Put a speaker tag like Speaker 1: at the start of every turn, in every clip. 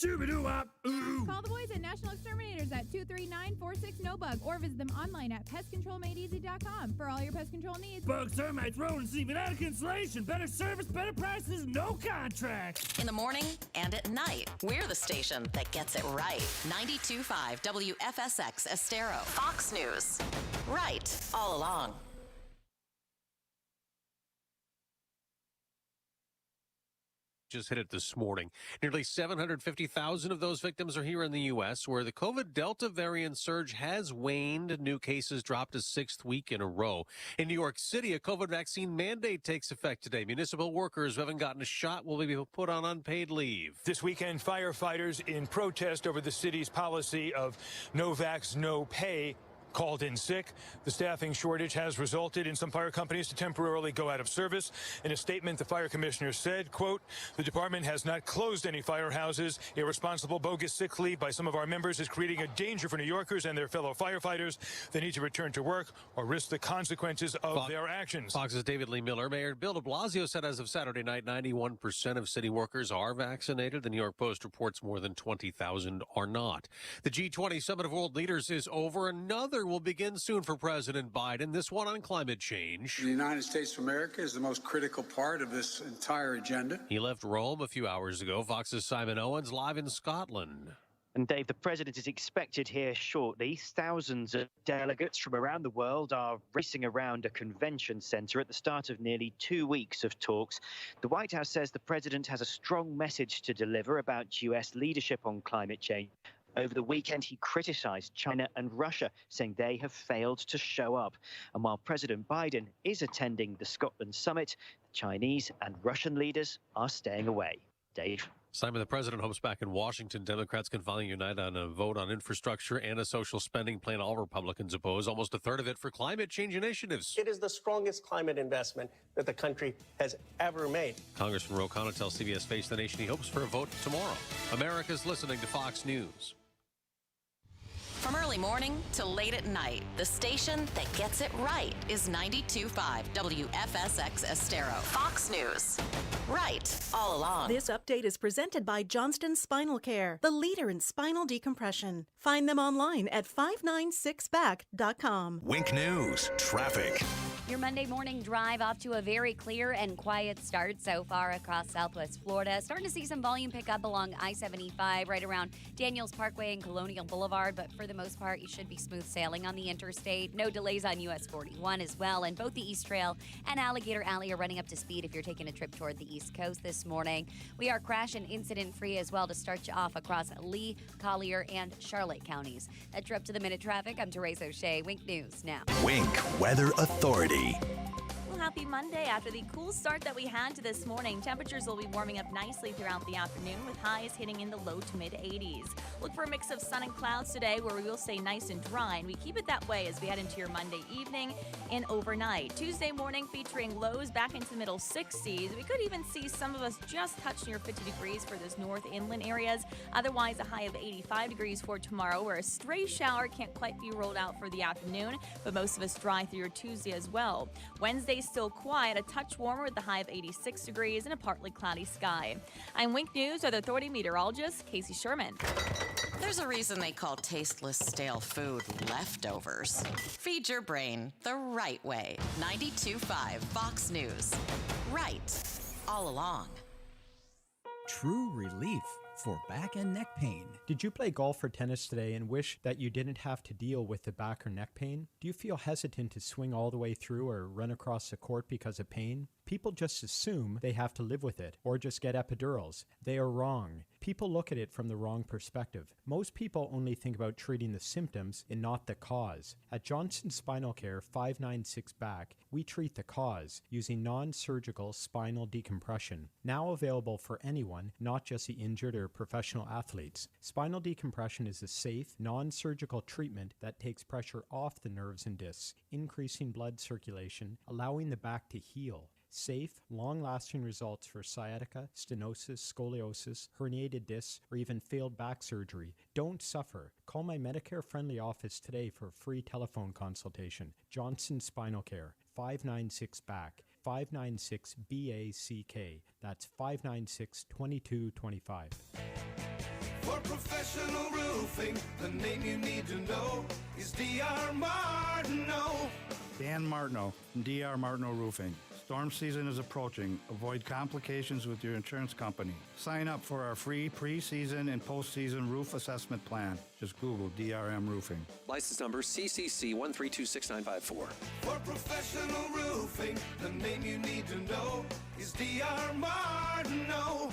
Speaker 1: Shoo-ba-doo-wop, ooh.
Speaker 2: Call the boys at National Exterminators at 239-46-NO-BUG or visit them online at pestcontrolmadeeasy.com for all your pest control needs.
Speaker 1: Bugs, termites, rodents, even attic insulation. Better service, better prices, no contract.
Speaker 3: In the morning and at night, we're the station that gets it right. 92.5 WFSX Estero. Fox News. Right all along.
Speaker 4: Just hit it this morning. Nearly 750,000 of those victims are here in the U.S., where the COVID Delta variant surge has waned. New cases dropped a sixth week in a row. In New York City, a COVID vaccine mandate takes effect today. Municipal workers who haven't gotten a shot will be put on unpaid leave.
Speaker 5: This weekend, firefighters in protest over the city's policy of no vax, no pay called in sick. The staffing shortage has resulted in some fire companies to temporarily go out of service. In a statement, the fire commissioner said, quote, the department has not closed any firehouses. Irresponsible, bogus sick leave by some of our members is creating a danger for New Yorkers and their fellow firefighters. They need to return to work or risk the consequences of their actions.
Speaker 4: Fox's David Lee Miller. Mayor Bill de Blasio said as of Saturday night, 91% of city workers are vaccinated. The New York Post reports more than 20,000 are not. The G20 Summit of World Leaders is over. Another will begin soon for President Biden, this one on climate change.
Speaker 6: The United States of America is the most critical part of this entire agenda.
Speaker 4: He left Rome a few hours ago. Fox's Simon Owens live in Scotland.
Speaker 7: And Dave, the president is expected here shortly. Thousands of delegates from around the world are racing around a convention centre at the start of nearly 2 weeks of talks. The White House says the president has a strong message to deliver about US leadership on climate change. Over the weekend, he criticised China and Russia, saying they have failed to show up. And while President Biden is attending the Scotland summit, the Chinese and Russian leaders are staying away. Dave.
Speaker 4: Simon, the president hopes back in Washington, Democrats can finally unite on a vote on infrastructure and a social spending plan all Republicans oppose, almost a third of it for climate change initiatives.
Speaker 8: It is the strongest climate investment that the country has ever made.
Speaker 4: Congressman Ro Khanna tells CBS Face the Nation he hopes for a vote tomorrow. America's listening to Fox News.
Speaker 3: From early morning to late at night, the station that gets it right is 92.5 WFSX Estero. Fox News. Right all along.
Speaker 9: This update is presented by Johnston Spinal Care, the leader in spinal decompression. Find them online at 596back.com.
Speaker 10: Wink News. Traffic.
Speaker 11: Your Monday morning drive off to a very clear and quiet start so far across Southwest Florida. Starting to see some volume pick up along I-75 right around Daniels Parkway and Colonial Boulevard, but for the most part, you should be smooth sailing on the interstate. No delays on US 41 as well, and both the East Trail and Alligator Alley are running up to speed if you're taking a trip toward the East Coast this morning. We are crash and incident-free as well to start you off across Lee, Collier, and Charlotte counties. That's your up-to-the-minute traffic. I'm Therese O'Shea. Wink News now.
Speaker 10: Wink Weather Authority.
Speaker 12: Well, happy Monday. After the cool start that we had to this morning, temperatures will be warming up nicely throughout the afternoon with highs hitting in the low to mid 80s. Look for a mix of sun and clouds today where we will stay nice and dry, and we keep it that way as we head into your Monday evening and overnight. Tuesday morning featuring lows back into the middle 60s. We could even see some of us just touch near 50 degrees for those north inland areas. Otherwise, a high of 85 degrees for tomorrow, where a stray shower can't quite be rolled out for the afternoon, but most of us dry through your Tuesday as well. Wednesday still quiet, a touch warmer with a high of 86 degrees and a partly cloudy sky. I'm Wink News Weather Authority meteorologist Casey Sherman.
Speaker 3: There's a reason they call tasteless, stale food leftovers. Feed your brain the right way. 92.5 Fox News. Right all along.
Speaker 13: True relief for back and neck pain. Did you play golf or tennis today and wish that you didn't have to deal with the back or neck pain? Do you feel hesitant to swing all the way through or run across the court because of pain? People just assume they have to live with it or just get epidurals. They are wrong. People look at it from the wrong perspective. Most people only think about treating the symptoms and not the cause. At Johnson Spinal Care 596 Back, we treat the cause using non-surgical spinal decompression. Now available for anyone, not just the injured or professional athletes. Spinal decompression is a safe, non-surgical treatment that takes pressure off the nerves and discs, increasing blood circulation, allowing the back to heal. Safe, long-lasting results for sciatica, stenosis, scoliosis, herniated discs, or even failed back surgery. Don't suffer. Call my Medicare-friendly office today for a free telephone consultation. Johnson Spinal Care, 596-BACK, 596-BACK. That's 596-2225.
Speaker 14: For professional roofing, the name you need to know is D.R. Martineau.
Speaker 15: Dan Martineau from D.R. Martineau Roofing. Storm season is approaching. Avoid complications with your insurance company. Sign up for our free pre-season and post-season roof assessment plan. Just Google DRM Roofing.
Speaker 16: License number CCC 1326954.
Speaker 14: For professional roofing, the name you need to know is D.R. Martineau.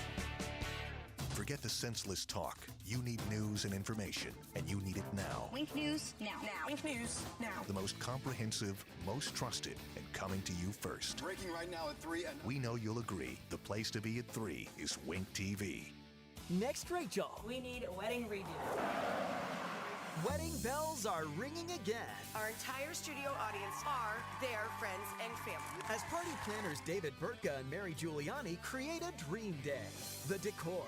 Speaker 10: Forget the senseless talk. You need news and information, and you need it now.
Speaker 17: Wink News now. Wink News now.
Speaker 10: The most comprehensive, most trusted, and coming to you first.
Speaker 18: Breaking right now at 3.
Speaker 10: We know you'll agree. The place to be at 3 is Wink TV.
Speaker 19: Next, Rachel.
Speaker 20: We need a wedding redo.
Speaker 19: Wedding bells are ringing again.
Speaker 21: Our entire studio audience are their friends and family.
Speaker 19: As party planners David Burtka and Mary Giuliani create a dream day. The decor,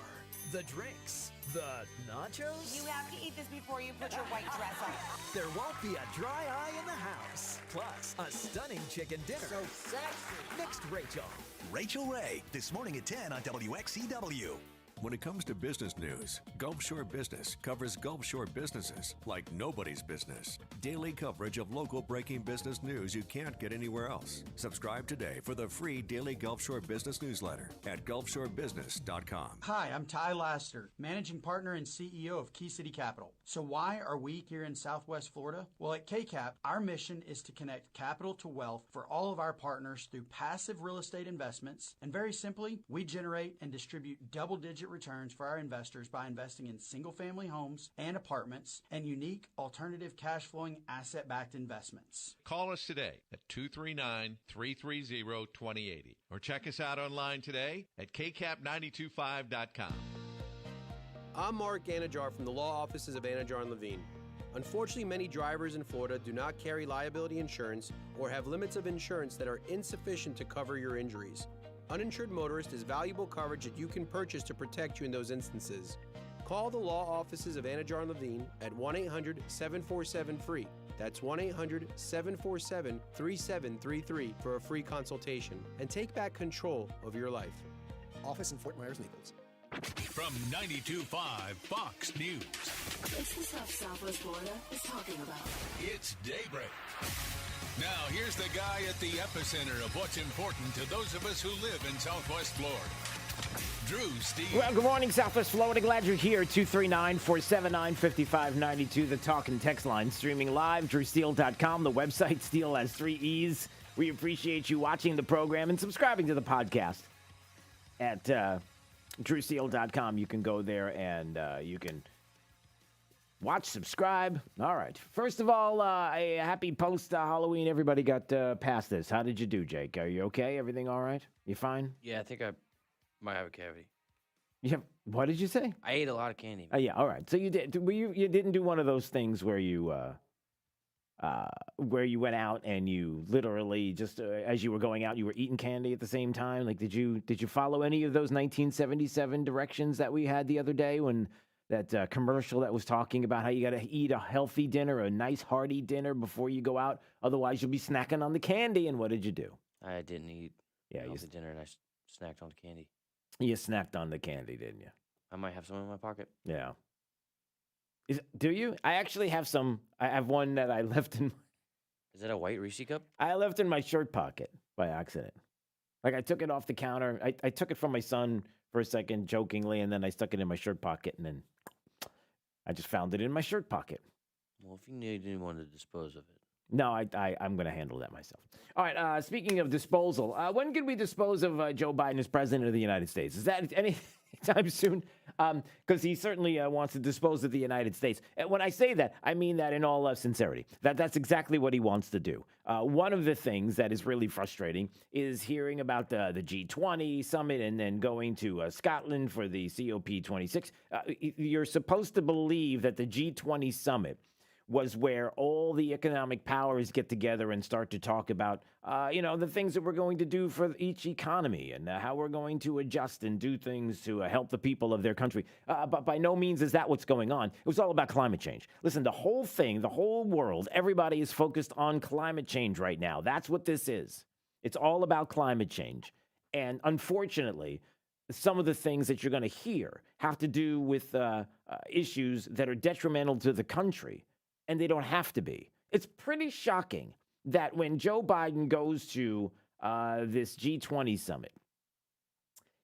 Speaker 19: the drinks, the nachos.
Speaker 21: You have to eat this before you put your white dress on.
Speaker 19: There won't be a dry eye in the house. Plus, a stunning chicken dinner.
Speaker 21: So sexy.
Speaker 19: Next, Rachel.
Speaker 10: Rachel Ray, this morning at 10 on WXCW.
Speaker 22: When it comes to business news, Gulf Shore Business covers Gulf Shore businesses like nobody's business. Daily coverage of local breaking business news you can't get anywhere else. Subscribe today for the free daily Gulf Shore Business newsletter at gulfshorebusiness.com.
Speaker 23: Hi, I'm Ty Laster, managing partner and CEO of Key City Capital. So why are we here in Southwest Florida? Well, at KCAP, our mission is to connect capital to wealth for all of our partners through passive real estate investments. And very simply, we generate and distribute double-digit returns for our investors by investing in single-family homes and apartments and unique alternative cash-flowing asset-backed investments.
Speaker 24: Call us today at 239-330-2080 or check us out online today at kcap925.com.
Speaker 25: I'm Mark Anajar from the law offices of Anajar and Levine. Unfortunately, many drivers in Florida do not carry liability insurance or have limits of insurance that are insufficient to cover your injuries. Uninsured motorist is valuable coverage that you can purchase to protect you in those instances. Call the law offices of Anajar and Levine at 1-800-747-FREE. That's 1-800-747-3733 for a free consultation and take back control of your life.
Speaker 26: Office in Fort Myers, Naples.
Speaker 1: From 92.5 Fox News.
Speaker 27: It's the stuff Southwest Florida is talking about.
Speaker 1: It's Daybreak. Now, here's the guy at the epicenter of what's important to those of us who live in Southwest Florida. Drew Steele.
Speaker 28: Well, good morning, Southwest Florida. Glad you're here. 239-479-5592, the talk and text line. Streaming live, drewsteele.com, the website, Steele has 3 E's. We appreciate you watching the program and subscribing to the podcast at drewsteele.com. You can go there and you can watch, subscribe. All right. First of all, a happy post-Halloween. Everybody got past this. How did you do, Jake? Are you okay? Everything all right? You fine?
Speaker 29: Yeah, I think I might have a cavity.
Speaker 28: Yeah. What did you say?
Speaker 29: I ate a lot of candy.
Speaker 28: Yeah. All right. So you did. You didn't do one of those things where you went out and you literally just as you were going out, you were eating candy at the same time. Like, did you follow any of those 1977 directions that we had the other day when that commercial that was talking about how you got to eat a healthy dinner, a nice hearty dinner before you go out? Otherwise, you'll be snacking on the candy. And what did you do?
Speaker 29: I didn't eat
Speaker 28: a
Speaker 29: healthy dinner, and I snacked on the candy.
Speaker 28: You snacked on the candy, didn't you?
Speaker 29: I might have some in my pocket.
Speaker 28: Yeah. Do you? I actually have some. I have one that I left in.
Speaker 29: Is that a white Reese cup?
Speaker 28: I left in my shirt pocket by accident. Like, I took it off the counter. I took it from my son for a second, jokingly, and then I stuck it in my shirt pocket, and then I just found it in my shirt pocket.
Speaker 29: Well, if you need anyone to dispose of it.
Speaker 28: No, I'm going to handle that myself. All right, speaking of disposal, when can we dispose of Joe Biden as president of the United States? Is that any time soon? Because he certainly wants to dispose of the United States. And when I say that, I mean that in all sincerity. That's exactly what he wants to do. One of the things that is really frustrating is hearing about the G20 summit and then going to Scotland for the COP26. You're supposed to believe that the G20 summit was where all the economic powers get together and start to talk about, the things that we're going to do for each economy and how we're going to adjust and do things to help the people of their country. But by no means is that what's going on. It was all about climate change. Listen, the whole thing, the whole world, everybody is focused on climate change right now. That's what this is. It's all about climate change. And unfortunately, some of the things that you're going to hear have to do with issues that are detrimental to the country, and they don't have to be. It's pretty shocking that when Joe Biden goes to this G20 summit,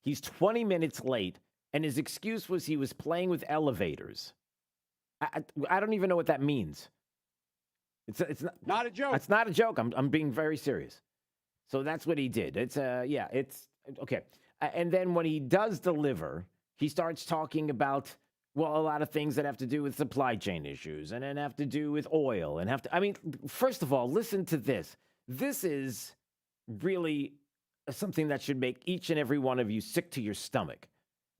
Speaker 28: he's 20 minutes late, and his excuse was he was playing with elevators. I don't even know what that means. It's not
Speaker 2: a joke.
Speaker 28: It's not a joke. I'm being very serious. So that's what he did. It's okay. And then when he does deliver, he starts talking about, well, a lot of things that have to do with supply chain issues and then have to do with oil and first of all, listen to this. This is really something that should make each and every one of you sick to your stomach.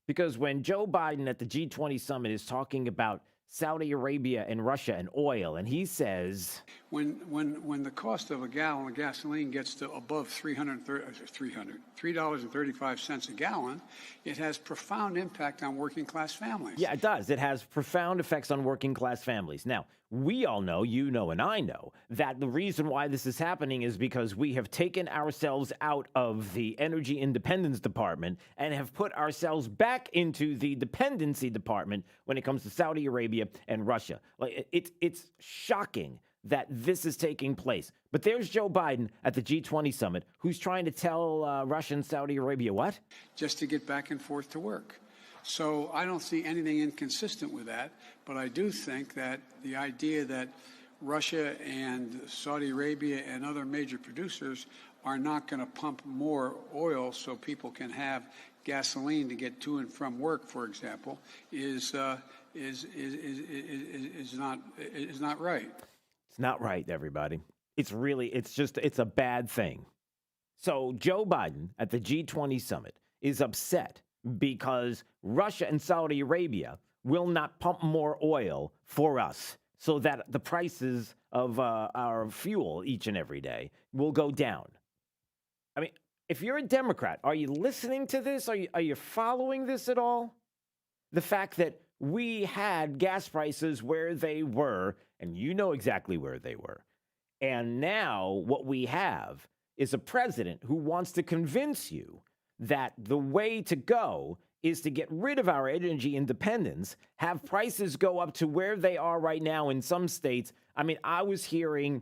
Speaker 28: Because when Joe Biden at the G20 summit is talking about Saudi Arabia and Russia and oil, and he says,
Speaker 4: when the cost of a gallon of gasoline gets to above $3.35 a gallon, it has profound impact on working class families.
Speaker 28: Yeah, it does. It has profound effects on working class families. Now, we all know, you know, and I know that the reason why this is happening is because we have taken ourselves out of the Energy Independence Department and have put ourselves back into the dependency department when it comes to Saudi Arabia and Russia. Like, it's shocking that this is taking place. But there's Joe Biden at the G20 summit who's trying to tell Russia and Saudi Arabia what?
Speaker 4: Just to get back and forth to work. So I don't see anything inconsistent with that, but I do think that the idea that Russia and Saudi Arabia and other major producers are not going to pump more oil so people can have gasoline to get to and from work, for example, is not right.
Speaker 28: It's not right, everybody. It's a bad thing. So Joe Biden at the G20 summit is upset because Russia and Saudi Arabia will not pump more oil for us so that the prices of our fuel each and every day will go down. I mean, if you're a Democrat, are you listening to this? Are you following this at all? The fact that we had gas prices where they were, and you know exactly where they were. And now what we have is a president who wants to convince you that the way to go is to get rid of our energy independence, have prices go up to where they are right now in some states. I mean, I was hearing,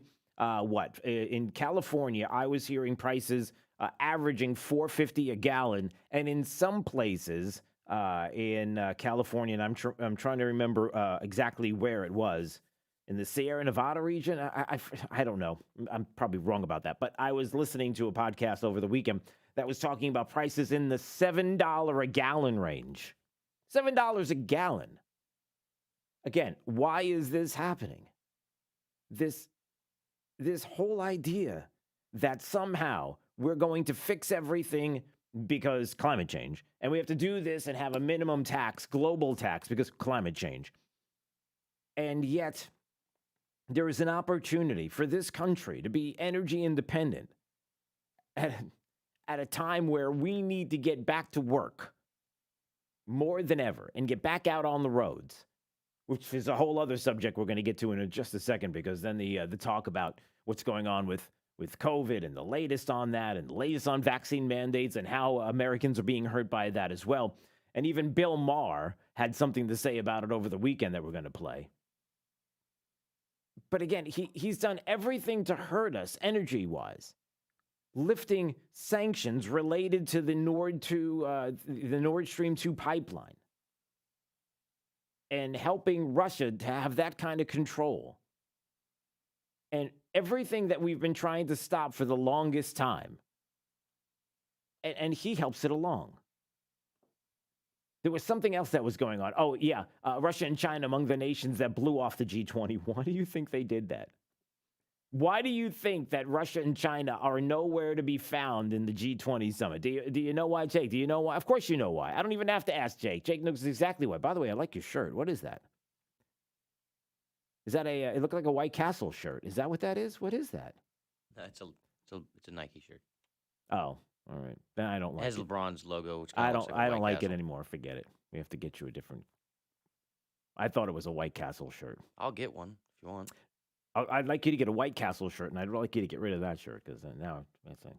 Speaker 28: in California, I was hearing prices averaging $4.50 a gallon. And in some places in California, and I'm trying to remember exactly where it was, in the Sierra Nevada region, I don't know. I'm probably wrong about that. But I was listening to a podcast over the weekend that was talking about prices in the $7 a gallon range. $7 a gallon. Again, why is this happening? This whole idea that somehow we're going to fix everything because climate change, and we have to do this and have a minimum tax, global tax, because climate change. And yet, there is an opportunity for this country to be energy independent at a time where we need to get back to work more than ever and get back out on the roads, which is a whole other subject we're going to get to in just a second, because then the talk about what's going on with COVID and the latest on that and the latest on vaccine mandates and how Americans are being hurt by that as well. And even Bill Maher had something to say about it over the weekend that we're going to play. But again, he's done everything to hurt us energy-wise, lifting sanctions related to the Nord Stream 2 pipeline and helping Russia to have that kind of control. And everything that we've been trying to stop for the longest time. And he helps it along. There was something else that was going on. Oh, yeah. Russia and China among the nations that blew off the G20. Why do you think they did that? Why do you think that Russia and China are nowhere to be found in the G20 summit? Do you know why, Jake? Do you know why? Of course you know why. I don't even have to ask Jake. Jake knows exactly why. By the way, I like your shirt. What is that? Is that it looked like a White Castle shirt. Is that what that is? What is that?
Speaker 29: It's a Nike shirt.
Speaker 28: Oh, all right. Then I don't like it.
Speaker 29: It has LeBron's logo, which
Speaker 28: I
Speaker 29: looks like a
Speaker 28: don't
Speaker 29: White
Speaker 28: like
Speaker 29: Castle.
Speaker 28: it anymore. Forget it. We have to get you a different. I thought it was a White Castle shirt.
Speaker 29: I'll get one if you want.
Speaker 28: I'd like you to get a White Castle shirt, and I'd like you to get rid of that shirt, because now it's like.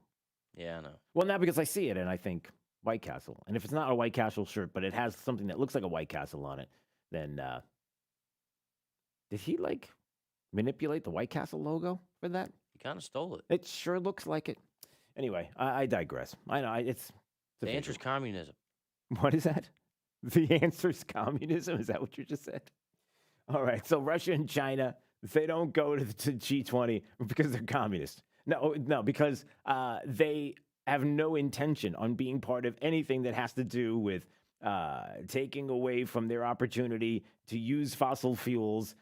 Speaker 29: Yeah, I know.
Speaker 28: Well, now because I see it and I think, White Castle. And if it's not a White Castle shirt, but it has something that looks like a White Castle on it, then did he like manipulate the White Castle logo for that?
Speaker 29: He kind of stole it.
Speaker 28: It sure looks like it. Anyway, I digress. I know it's
Speaker 29: the answer's communism.
Speaker 28: What is that? The answer's communism? Is that what you just said? All right. So Russia and China, they don't go to G20 because they're communist. No, because they have no intention on being part of anything that has to do with taking away from their opportunity to use fossil fuels.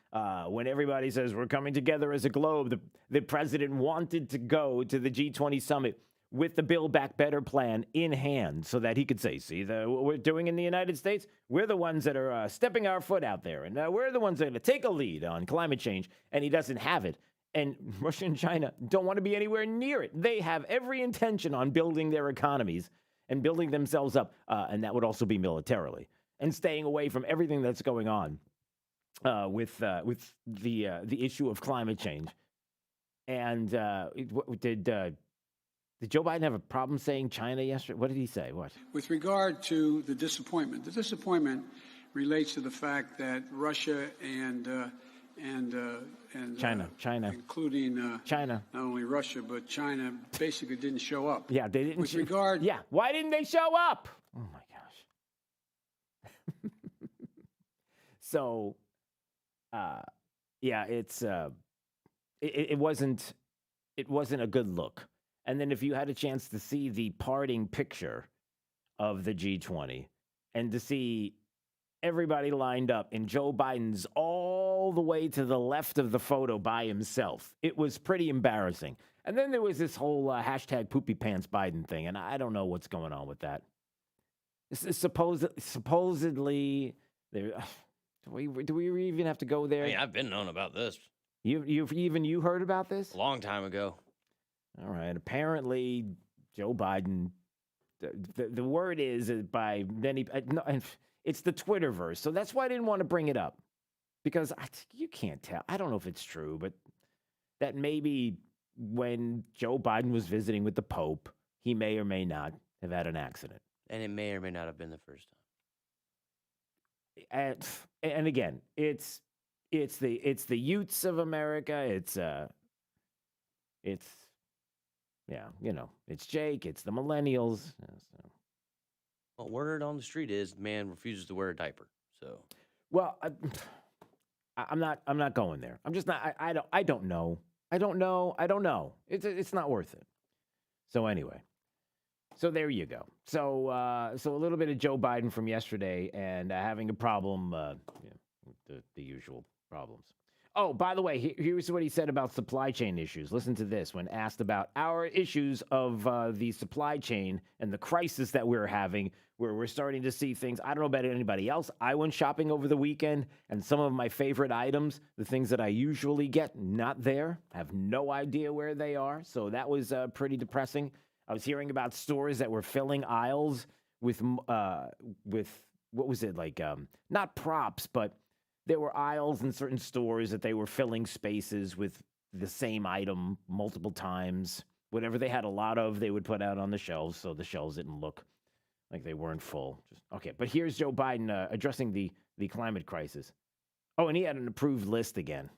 Speaker 28: When everybody says we're coming together as a globe, the president wanted to go to the G20 summit with the Build Back Better plan in hand so that he could say, see what we're doing in the United States? We're the ones that are stepping our foot out there, and we're the ones that are going to take a lead on climate change, and he doesn't have it. And Russia and China don't want to be anywhere near it. They have every intention on building their economies and building themselves up, and that would also be militarily, and staying away from everything that's going on with the issue of climate change. And did Joe Biden have a problem saying China yesterday? What did he say? What?
Speaker 4: With regard to the disappointment relates to the fact that Russia and
Speaker 28: China,
Speaker 4: including
Speaker 28: China,
Speaker 4: not only Russia but China, basically didn't show up.
Speaker 28: Yeah, they didn't.
Speaker 4: With regard,
Speaker 28: yeah, why didn't they show up? Oh my gosh. So, yeah, it wasn't a good look. And then if you had a chance to see the parting picture of the G20 and to see everybody lined up and Joe Biden's all the way to the left of the photo by himself, it was pretty embarrassing. And then there was this whole hashtag poopy pants Biden thing, and I don't know what's going on with that. This is supposedly there. Do we even have to go there?
Speaker 29: I mean, I've been known about this.
Speaker 28: You heard about this?
Speaker 29: A long time ago.
Speaker 28: All right. Apparently, Joe Biden. The word is by many. It's the Twitterverse, so that's why I didn't want to bring it up, because you can't tell. I don't know if it's true, but that maybe when Joe Biden was visiting with the Pope, he may or may not have had an accident,
Speaker 29: and it may or may not have been the first time.
Speaker 28: And again, it's the youths of America. It's yeah, it's Jake, it's the millennials. So.
Speaker 29: Well, word on the street is man refuses to wear a diaper. So,
Speaker 28: well, I'm not going there. I'm just not. I don't know. It's not worth it. So anyway, so there you go. So a little bit of Joe Biden from yesterday and having a problem. The usual problems. Oh, by the way, here's what he said about supply chain issues. Listen to this. When asked about our issues of the supply chain and the crisis that we're having, where we're starting to see things, I don't know about anybody else. I went shopping over the weekend, and some of my favorite items, the things that I usually get, not there. I have no idea where they are. So that was pretty depressing. I was hearing about stores that were filling aisles with what was it, like, not props, but there were aisles in certain stores that they were filling spaces with the same item multiple times. Whatever they had a lot of, they would put out on the shelves so the shelves didn't look like they weren't full. Okay, but here's Joe Biden addressing the climate crisis. Oh, and he had an approved list again.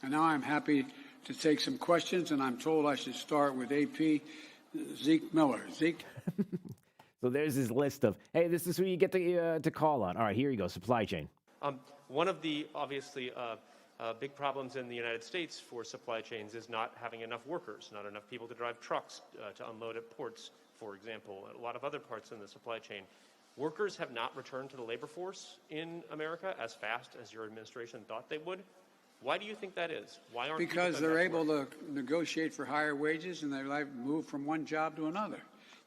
Speaker 4: And now I'm happy to take some questions, and I'm told I should start with AP Zeke Miller. Zeke?
Speaker 28: So there's his list of, hey, this is who you get to call on. All right, here you go, supply chain.
Speaker 2: One of the obviously big problems in the United States for supply chains is not having enough workers, not enough people to drive trucks to unload at ports, for example, a lot of other parts in the supply chain. Workers have not returned to the labor force in America as fast as your administration thought they would. Why do you think that is? Why aren't
Speaker 4: because they're able to negotiate for higher wages and they move from one job to another.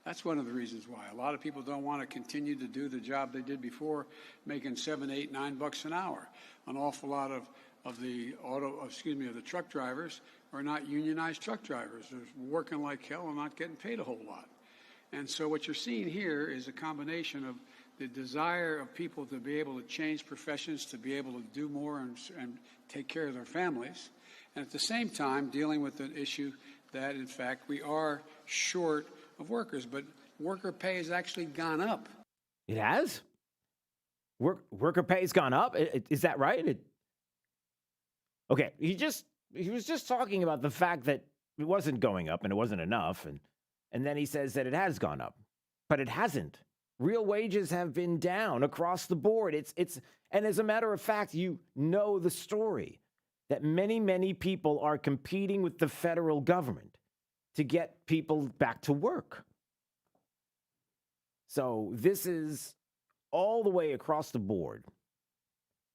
Speaker 4: That's one of the reasons why. A lot of people don't want to continue to do the job they did before, making $7, $8, $9 an hour. An awful lot of the truck drivers are not unionized truck drivers. They're working like hell and not getting paid a whole lot. And so what you're seeing here is a combination of the desire of people to be able to change professions, to be able to do more and take care of their families, and at the same time dealing with an issue that, in fact, we are short of workers. But worker pay has actually gone up.
Speaker 28: It has? Worker pay's gone up? Is that right? Okay, he was just talking about the fact that it wasn't going up and it wasn't enough, and then he says that it has gone up, but it hasn't. Real wages have been down across the board. And as a matter of fact, you know the story that many people are competing with the federal government to get people back to work. So this is all the way across the board.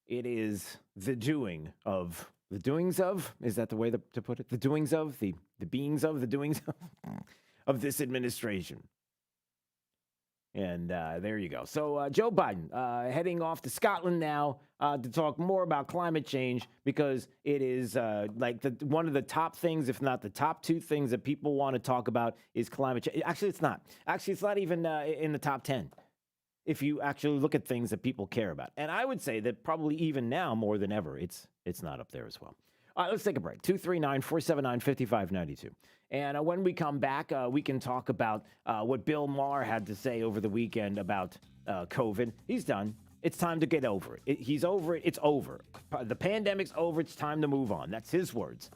Speaker 28: It is the doings of, is that the way to put it? The doings of, the beings of, the doings of this administration. And there you go. So Joe Biden heading off to Scotland now to talk more about climate change, because it is one of the top things, if not the top two things that people want to talk about is climate change. Actually, it's not. Actually, it's not even in the top 10 if you actually look at things that people care about. And I would say that probably even now more than ever, it's not up there as well. All right, let's take a break. 239-479-5592. And when we come back, we can talk about what Bill Maher had to say over the weekend about COVID. He's done. It's time to get over it. He's over it. It's over. The pandemic's over. It's time to move on. That's his words.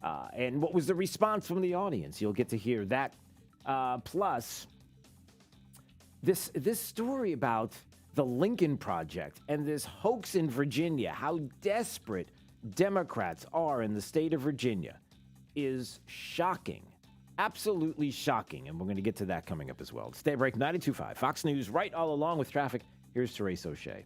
Speaker 28: And what was the response from the audience? You'll get to hear that. Plus, this story about the Lincoln Project and this hoax in Virginia, how desperate Democrats are in the state of Virginia, is shocking. Absolutely shocking. And we're going to get to that coming up as well. Stay break 92.5 Fox News, right all along with traffic. Here's Therese O'Shea.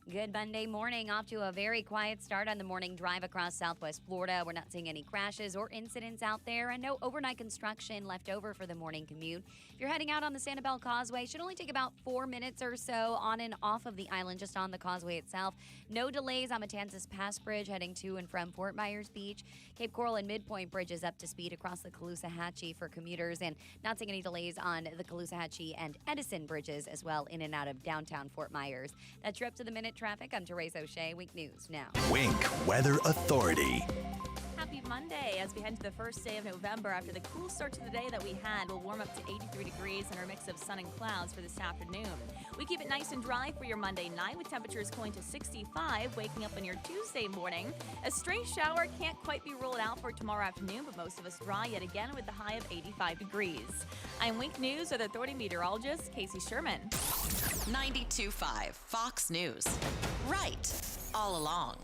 Speaker 5: Good Monday morning. Off to a very quiet start on the morning drive across Southwest Florida. We're not seeing any crashes or incidents out there, and no overnight construction left over for the morning commute. If you're heading out on the Sanibel Causeway, should only take about 4 minutes or so on and off of the island, just on the causeway itself. No delays on Matanzas Pass Bridge heading to and from Fort Myers Beach. Cape Coral and Midpoint Bridges up to speed across the Caloosahatchee for commuters, and not seeing any delays on the Caloosahatchee and Edison bridges as well, in and out of downtown Fort Myers. That's your up to the minute traffic. I'm Therese O'Shea. Wink News now.
Speaker 10: Wink Weather Authority.
Speaker 6: Happy Monday. As we head to the first day of November, after the cool start to the day that we had, we'll warm up to 83 degrees and our mix of sun and clouds for this afternoon. We keep it nice and dry for your Monday night, with temperatures cooling to 65, waking up on your Tuesday morning. A stray shower can't quite be ruled out for tomorrow afternoon, but most of us dry yet again with a high of 85 degrees. I'm Wink News Weather Authority meteorologist Casey Sherman.
Speaker 3: 92.5 Fox News. Right all along.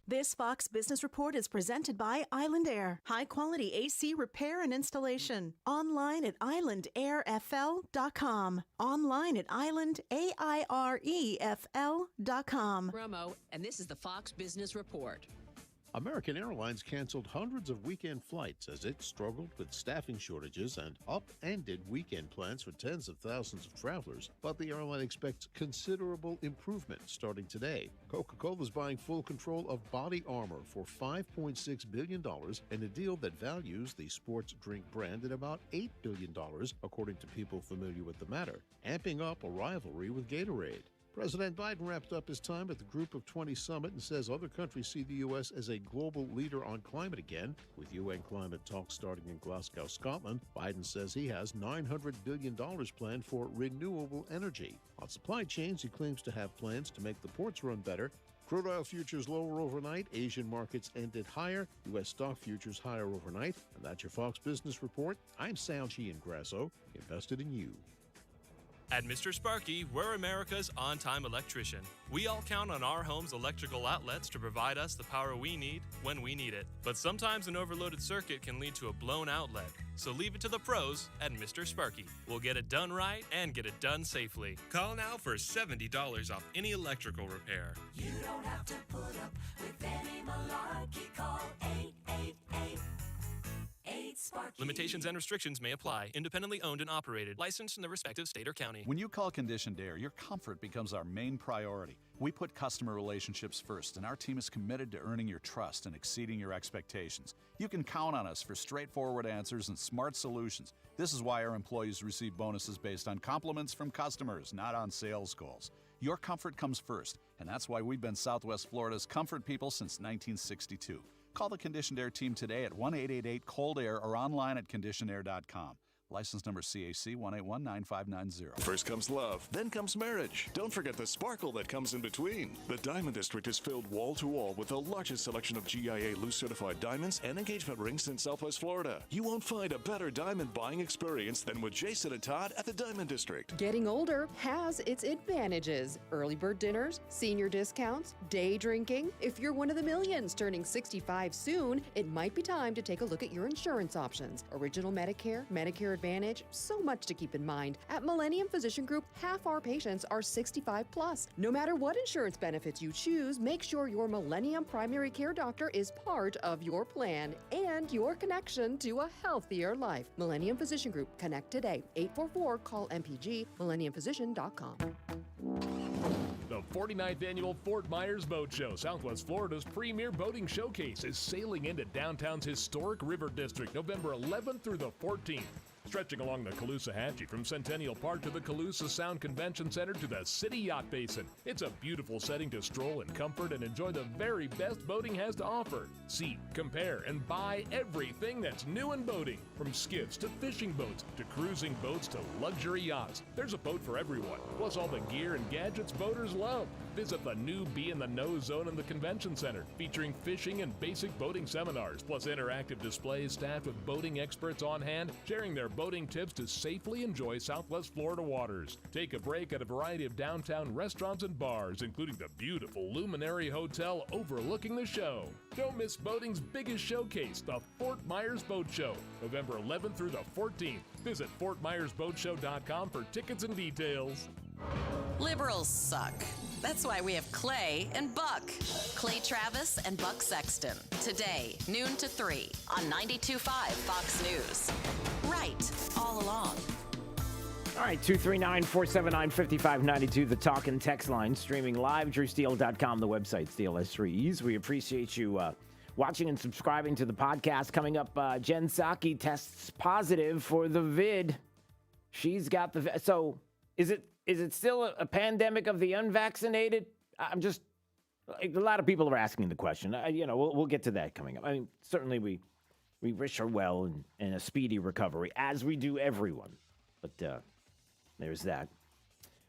Speaker 7: This Fox Business Report is presented by Island Air. High-quality AC repair and installation. Online at islandairfl.com. Online at islandairefl.com.
Speaker 8: Romo, and this is the Fox Business Report.
Speaker 9: American Airlines canceled hundreds of weekend flights as it struggled with staffing shortages and upended weekend plans for tens of thousands of travelers. But the airline expects considerable improvement starting today. Coca-Cola is buying full control of Body Armor for $5.6 billion in a deal that values the sports drink brand at about $8 billion, according to people familiar with the matter, amping up a rivalry with Gatorade. President Biden wrapped up his time at the Group of 20 summit and says other countries see the U.S. as a global leader on climate again. With UN climate talks starting in Glasgow, Scotland, Biden says he has $900 billion planned for renewable energy. On supply chains, he claims to have plans to make the ports run better. Crude oil futures lower overnight. Asian markets ended higher. U.S. stock futures higher overnight. And that's your Fox Business Report. I'm Sal Giangrasso, invested in you.
Speaker 11: At Mr. Sparky, we're America's on-time electrician. We all count on our home's electrical outlets to provide us the power we need when we need it. But sometimes an overloaded circuit can lead to a blown outlet. So leave it to the pros at Mr. Sparky. We'll get it done right and get it done safely. Call now for $70 off any electrical repair.
Speaker 14: You don't have to put up with any malarkey. Call 888.
Speaker 11: Limitations and restrictions may apply. Independently owned and operated. Licensed in the respective state or county.
Speaker 12: When you call Conditioned Air, your comfort becomes our main priority. We put customer relationships first, and our team is committed to earning your trust and exceeding your expectations. You can count on us for straightforward answers and smart solutions. This is why our employees receive bonuses based on compliments from customers, not on sales goals. Your comfort comes first, and that's why we've been Southwest Florida's comfort people since 1962. Call the Conditioned Air team today at 1-888-COLD-AIR or online at conditionedair.com. License number CAC 1819590.
Speaker 13: First comes love, then comes marriage. Don't forget the sparkle that comes in between. The Diamond District is filled wall to wall with the largest selection of GIA loose certified diamonds and engagement rings in Southwest Florida. You won't find a better diamond buying experience than with Jason and Todd at the Diamond District.
Speaker 15: Getting older has its advantages. Early bird dinners, senior discounts, day drinking. If you're one of the millions turning 65 soon, it might be time to take a look at your insurance options. Original Medicare, Medicare Advantage, so much to keep in mind. At Millennium Physician Group, half our patients are 65 plus. No matter what insurance benefits you choose, make sure your Millennium primary care doctor is part of your plan and your connection to a healthier life. Millennium Physician Group. Connect today. 844-CALL-MPG, millenniumphysician.com.
Speaker 16: The 49th Annual Fort Myers Boat Show, Southwest Florida's premier boating showcase, is sailing into downtown's historic River District November 11th through the 14th. Stretching along the Caloosahatchee from Centennial Park to the Calusa Sound Convention Center to the City Yacht Basin. It's a beautiful setting to stroll in comfort and enjoy the very best boating has to offer. See, compare, and buy everything that's new in boating. From skiffs to fishing boats to cruising boats to luxury yachts. There's a boat for everyone, plus all the gear and gadgets boaters love. Visit the new Be in the Know zone in the Convention Center, featuring fishing and basic boating seminars, plus interactive displays staffed with boating experts on hand, sharing their boating tips to safely enjoy Southwest Florida waters. Take a break at a variety of downtown restaurants and bars, including the beautiful Luminary Hotel overlooking the show. Don't miss boating's biggest showcase, the Fort Myers Boat Show, November 11th through the 14th. Visit FortMyersBoatShow.com for tickets and details.
Speaker 3: Liberals suck. That's why we have Clay and Buck. Clay Travis and Buck Sexton. Today, noon to 3 on 92.5 Fox News. Right, all along.
Speaker 28: All right, 239-479-5592, the talk and text line, streaming live, drewsteele.com, the website, Steele S3Es. We appreciate you watching and subscribing to the podcast. Coming up, Jen Psaki tests positive for the vid. She's got the... So, is it still a pandemic of the unvaccinated? I'm just... A lot of people are asking the question. We'll get to that coming up. I mean, certainly we wish her well and a speedy recovery, as we do everyone. But there's that.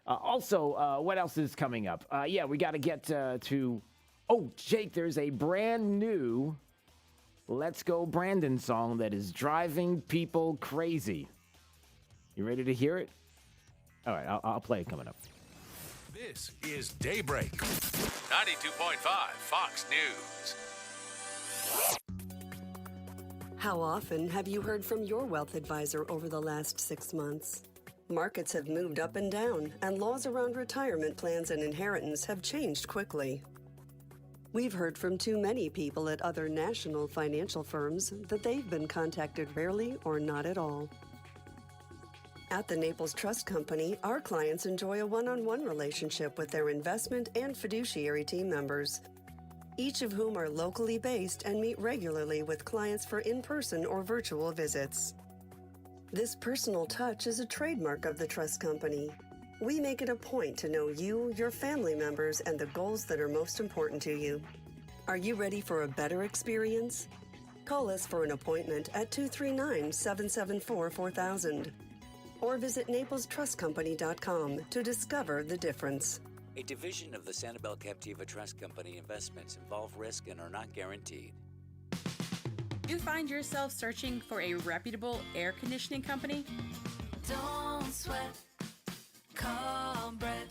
Speaker 28: Also, what else is coming up? We got to get to... Oh, Jake, there's a brand new Let's Go Brandon song that is driving people crazy. You ready to hear it? All right, I'll play it coming up.
Speaker 1: This is Daybreak, 92.5 Fox News.
Speaker 17: How often have you heard from your wealth advisor over the last 6 months? Markets have moved up and down, and laws around retirement plans and inheritance have changed quickly. We've heard from too many people at other national financial firms that they've been contacted rarely or not at all. At the Naples Trust Company, our clients enjoy a one-on-one relationship with their investment and fiduciary team members, each of whom are locally based and meet regularly with clients for in-person or virtual visits. This personal touch is a trademark of the Trust Company. We make it a point to know you, your family members, and the goals that are most important to you. Are you ready for a better experience? Call us for an appointment at 239-774-4000 or visit NaplesTrustCompany.com to discover the difference.
Speaker 18: A division of the Sanibel Captiva Trust Company. Investments involve risk and are not guaranteed.
Speaker 19: You find yourself searching for a reputable air conditioning company?
Speaker 27: Don't sweat. Call Brett.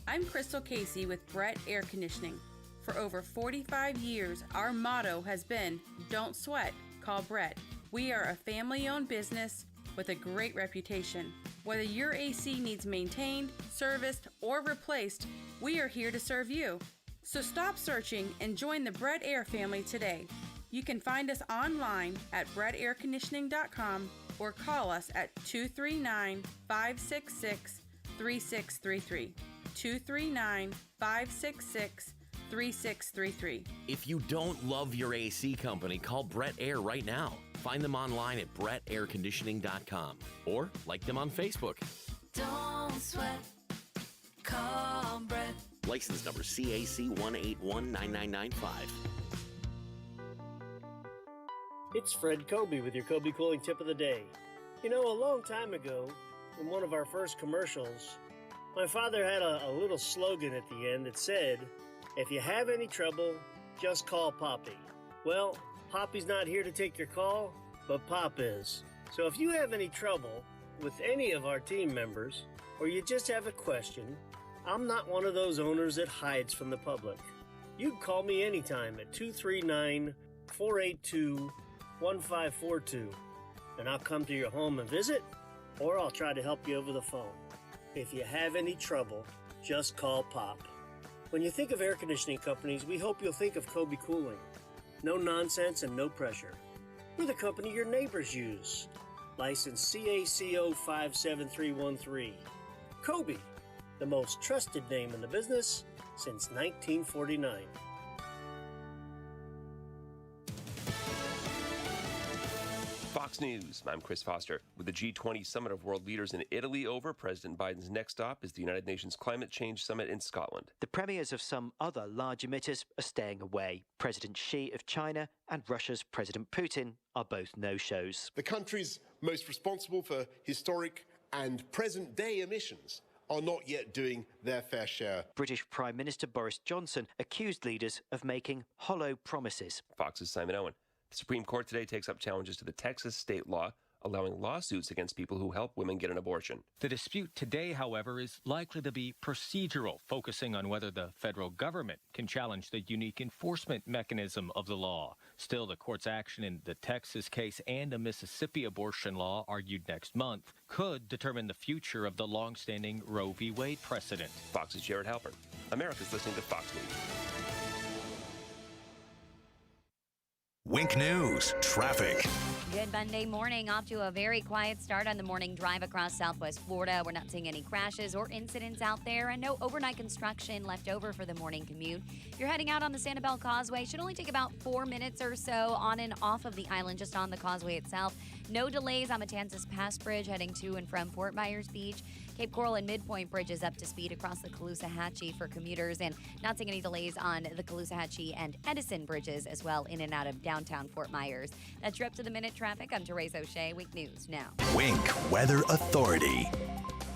Speaker 19: I'm Crystal Casey with Brett Air Conditioning. For over 45 years, our motto has been, don't sweat, call Brett. We are a family-owned business with a great reputation. Whether your AC needs maintained, serviced, or replaced, we are here to serve you. So stop searching and join the Brett Air family today. You can find us online at brettairconditioning.com or call us at 239-566-3633. 239-566-3633.
Speaker 20: If you don't love your AC company, call Brett Air right now. Find them online at brettairconditioning.com or like them on Facebook.
Speaker 27: Don't sweat. Call Brett.
Speaker 20: License number CAC 1819995.
Speaker 21: It's Fred Kobe with your Kobe Cooling Tip of the Day.
Speaker 2: You know, a long time ago, in one of our first commercials, my father had a little slogan at the end that said, "If you have any trouble, just call Poppy." Well, Poppy's not here to take your call, but Pop is. So if you have any trouble with any of our team members, or you just have a question, I'm not one of those owners that hides from the public. You can call me anytime at 239-482-1542, and I'll come to your home and visit, or I'll try to help you over the phone. If you have any trouble, just call Pop. When you think of air conditioning companies, we hope you'll think of Kobe Cooling. No nonsense and no pressure. We're the company your neighbors use. License CACO 57313. Kobe, the most trusted name in the business since 1949.
Speaker 4: Fox News, I'm Chris Foster. With the G20 Summit of World Leaders in Italy over, President Biden's next stop is the United Nations Climate Change Summit in Scotland.
Speaker 21: The premiers of some other large emitters are staying away. President Xi of China and Russia's President Putin are both no-shows.
Speaker 22: The countries most responsible for historic and present-day emissions are not yet doing their fair share.
Speaker 21: British Prime Minister Boris Johnson accused leaders of making hollow promises.
Speaker 4: Fox's Simon Owen. The Supreme Court today takes up challenges to the Texas state law allowing lawsuits against people who help women get an abortion.
Speaker 23: The dispute today, however, is likely to be procedural, focusing on whether the federal government can challenge the unique enforcement mechanism of the law. Still, the court's action in the Texas case and a Mississippi abortion law argued next month could determine the future of the longstanding Roe v. Wade precedent.
Speaker 4: Fox's Jared Halpern. America's listening to Fox News.
Speaker 10: Wink News, traffic.
Speaker 5: Good Monday morning. Off to a very quiet start on the morning drive across Southwest Florida. We're not seeing any crashes or incidents out there, and no overnight construction left over for the morning commute. If you're heading out on the Sanibel Causeway, should only take about 4 minutes or so on and off of the island, just on the causeway itself. No delays on Matanzas Pass Bridge heading to and from Fort Myers Beach. Cape Coral and Midpoint bridges up to speed across the Caloosahatchee for commuters, and not seeing any delays on the Caloosahatchee and Edison bridges as well in and out of downtown Fort Myers. That's your up-to-the-minute traffic. I'm Therese O'Shea. Wink News now.
Speaker 10: Wink Weather Authority.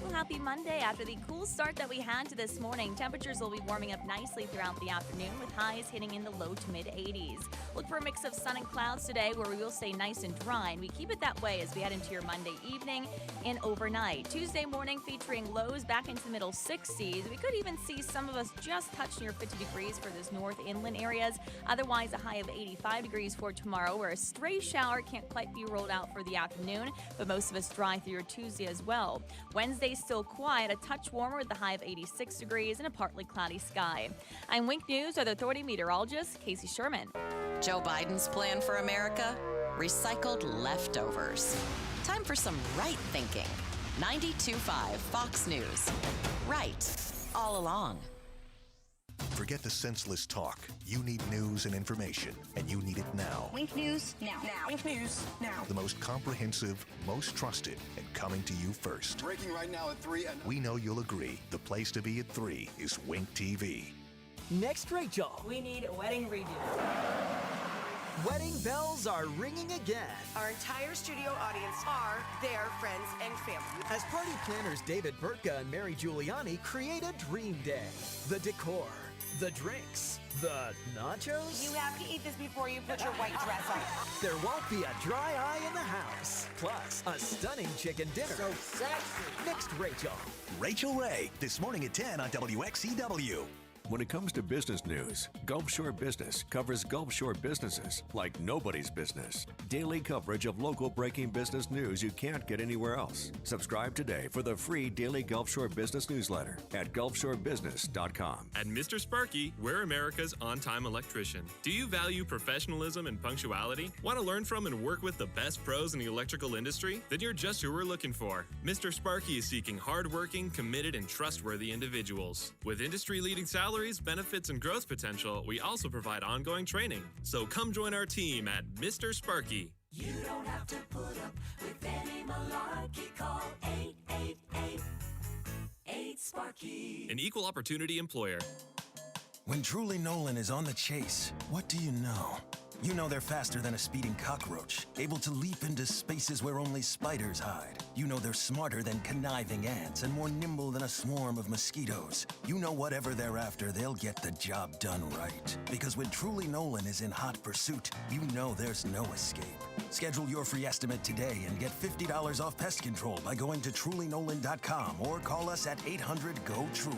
Speaker 6: Well, happy Monday. After the cool start that we had to this morning, temperatures will be warming up nicely throughout the afternoon with highs hitting in the low to mid 80s. Look for a mix of sun and clouds today where we will stay nice and dry, and we keep it that way as we head into your Monday evening and overnight. Tuesday morning featuring lows back into the middle 60s. We could even see some of us just touch near 50 degrees for this north inland areas. Otherwise, a high of 85 degrees for tomorrow, where a stray shower can't quite be rolled out for the afternoon, but most of us dry through your Tuesday as well. Wednesday still quiet, a touch warmer with a high of 86 degrees and a partly cloudy sky. I'm Wink News Weather Authority meteorologist Casey Sherman.
Speaker 3: Joe Biden's plan for America? Recycled leftovers. Time for some right thinking. 92.5 Fox News. Right. All along.
Speaker 10: Forget the senseless talk. You need news and information, and you need it now.
Speaker 24: Wink News now. Wink News now.
Speaker 10: The most comprehensive, most trusted, and coming to you first.
Speaker 24: Breaking right now at 3.
Speaker 10: We know you'll agree. The place to be at 3 is Wink TV.
Speaker 25: Next, Rachel.
Speaker 26: We need a wedding redo.
Speaker 25: Wedding bells are ringing again.
Speaker 24: Our entire studio audience are their friends and family.
Speaker 25: As party planners David Burtka and Mary Giuliani create a dream day. The decor, the drinks, the nachos.
Speaker 24: You have to eat this before you put your white dress on.
Speaker 25: There won't be a dry eye in the house. Plus, a stunning chicken dinner.
Speaker 24: So sexy.
Speaker 25: Next, Rachel.
Speaker 10: Rachel Ray, this morning at 10 on WXEW.
Speaker 29: When it comes to business news, Gulf Shore Business covers Gulf Shore businesses like nobody's business. Daily coverage of local breaking business news you can't get anywhere else. Subscribe today for the free daily Gulf Shore Business newsletter at gulfshorebusiness.com.
Speaker 11: At Mr. Sparky, we're America's on-time electrician. Do you value professionalism and punctuality? Want to learn from and work with the best pros in the electrical industry? Then you're just who we're looking for. Mr. Sparky is seeking hardworking, committed, and trustworthy individuals. With industry-leading salaries, benefits, and growth potential, we also provide ongoing training. So come join our team at Mr. Sparky.
Speaker 14: You don't have to put up with any malarkey. Call 888-8-SPARKY.
Speaker 11: An equal opportunity employer.
Speaker 30: When Truly Nolan is on the chase, what do you know?
Speaker 7: You know they're faster than a speeding cockroach, able to leap into spaces where only spiders hide. You know they're smarter than conniving ants and more nimble than a swarm of mosquitoes. You know whatever they're after, they'll get the job done right. Because when Truly Nolan is in hot pursuit, you know there's no escape. Schedule your free estimate today and get $50 off pest control by going to trulynolan.com or call us at 800-GO-TRULY.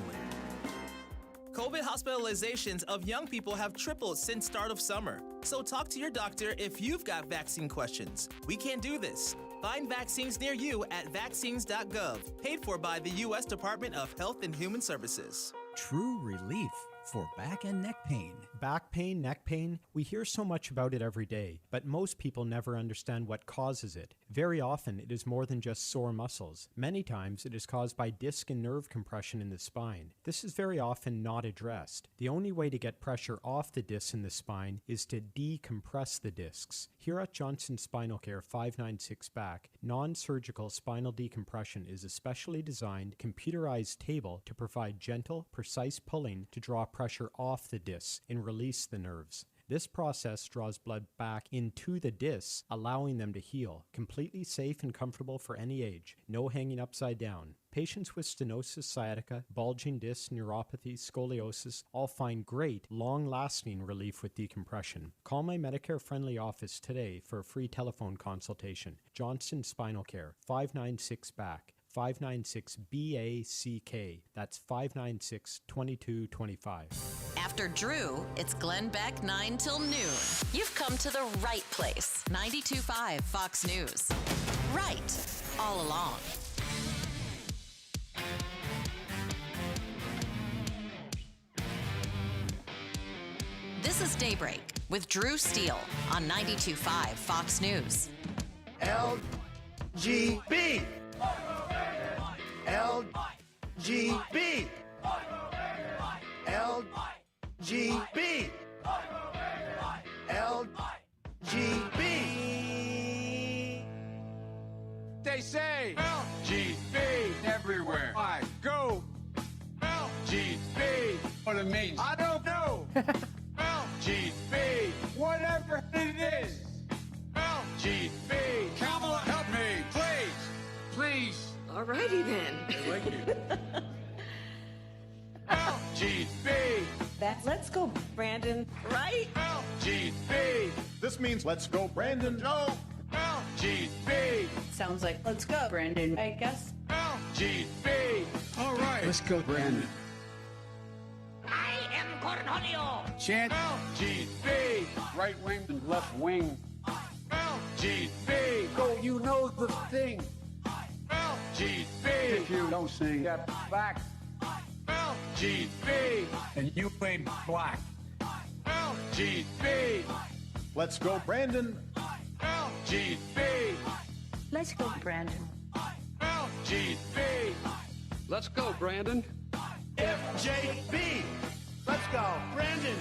Speaker 8: COVID hospitalizations of young people have tripled since start of summer. So talk to your doctor if you've got vaccine questions. We can't do this. Find vaccines near you at vaccines.gov, paid for by the U.S. Department of Health and Human Services.
Speaker 9: True relief for back and neck pain. Back pain, neck pain, we hear so much about it every day, but most people never understand what causes it. Very often, it is more than just sore muscles. Many times, it is caused by disc and nerve compression in the spine. This is very often not addressed. The only way to get pressure off the discs in the spine is to decompress the discs. Here at Johnson Spinal Care 596 Back, non-surgical spinal decompression is a specially designed, computerized table to provide gentle, precise pulling to draw pressure off the discs and release the nerves. This process draws blood back into the discs, allowing them to heal. Completely safe and comfortable for any age. No hanging upside down. Patients with stenosis, sciatica, bulging discs, neuropathy, scoliosis all find great, long-lasting relief with decompression. Call my Medicare-friendly office today for a free telephone consultation. Johnson Spinal Care, 596 Back. 596-BACK. That's 596-2225.
Speaker 3: After Drew, it's Glenn Beck 9 till noon. You've come to the right place. 92.5 Fox News. Right all along. This is Daybreak with Drew Steele on 92.5 Fox News.
Speaker 14: LGB. LGB. LGB. LGB.
Speaker 12: They say LGB everywhere I go. LGB. What it means, I don't know. LGB. Whatever it is. LGB. Kamala, help me, please. Please.
Speaker 24: Alrighty then.
Speaker 12: I like you. LGB.
Speaker 24: That's Let's Go, Brandon, right?
Speaker 12: LGB.
Speaker 22: This means let's go, Brandon.
Speaker 12: No. LGB.
Speaker 24: Sounds like Let's Go, Brandon, I guess.
Speaker 12: LGB. All right. Let's go, Brandon.
Speaker 24: I am Cornholio.
Speaker 12: Chant LGB. Right wing and left wing. LGB. Go, you know the thing. LGB. If you don't sing that back. LGB. And you ain't black. LGB.
Speaker 22: Let's go, Brandon.
Speaker 12: LGB.
Speaker 24: Let's go, Brandon.
Speaker 12: LGB. Let's go, Brandon.
Speaker 14: FJB. Let's go, Brandon.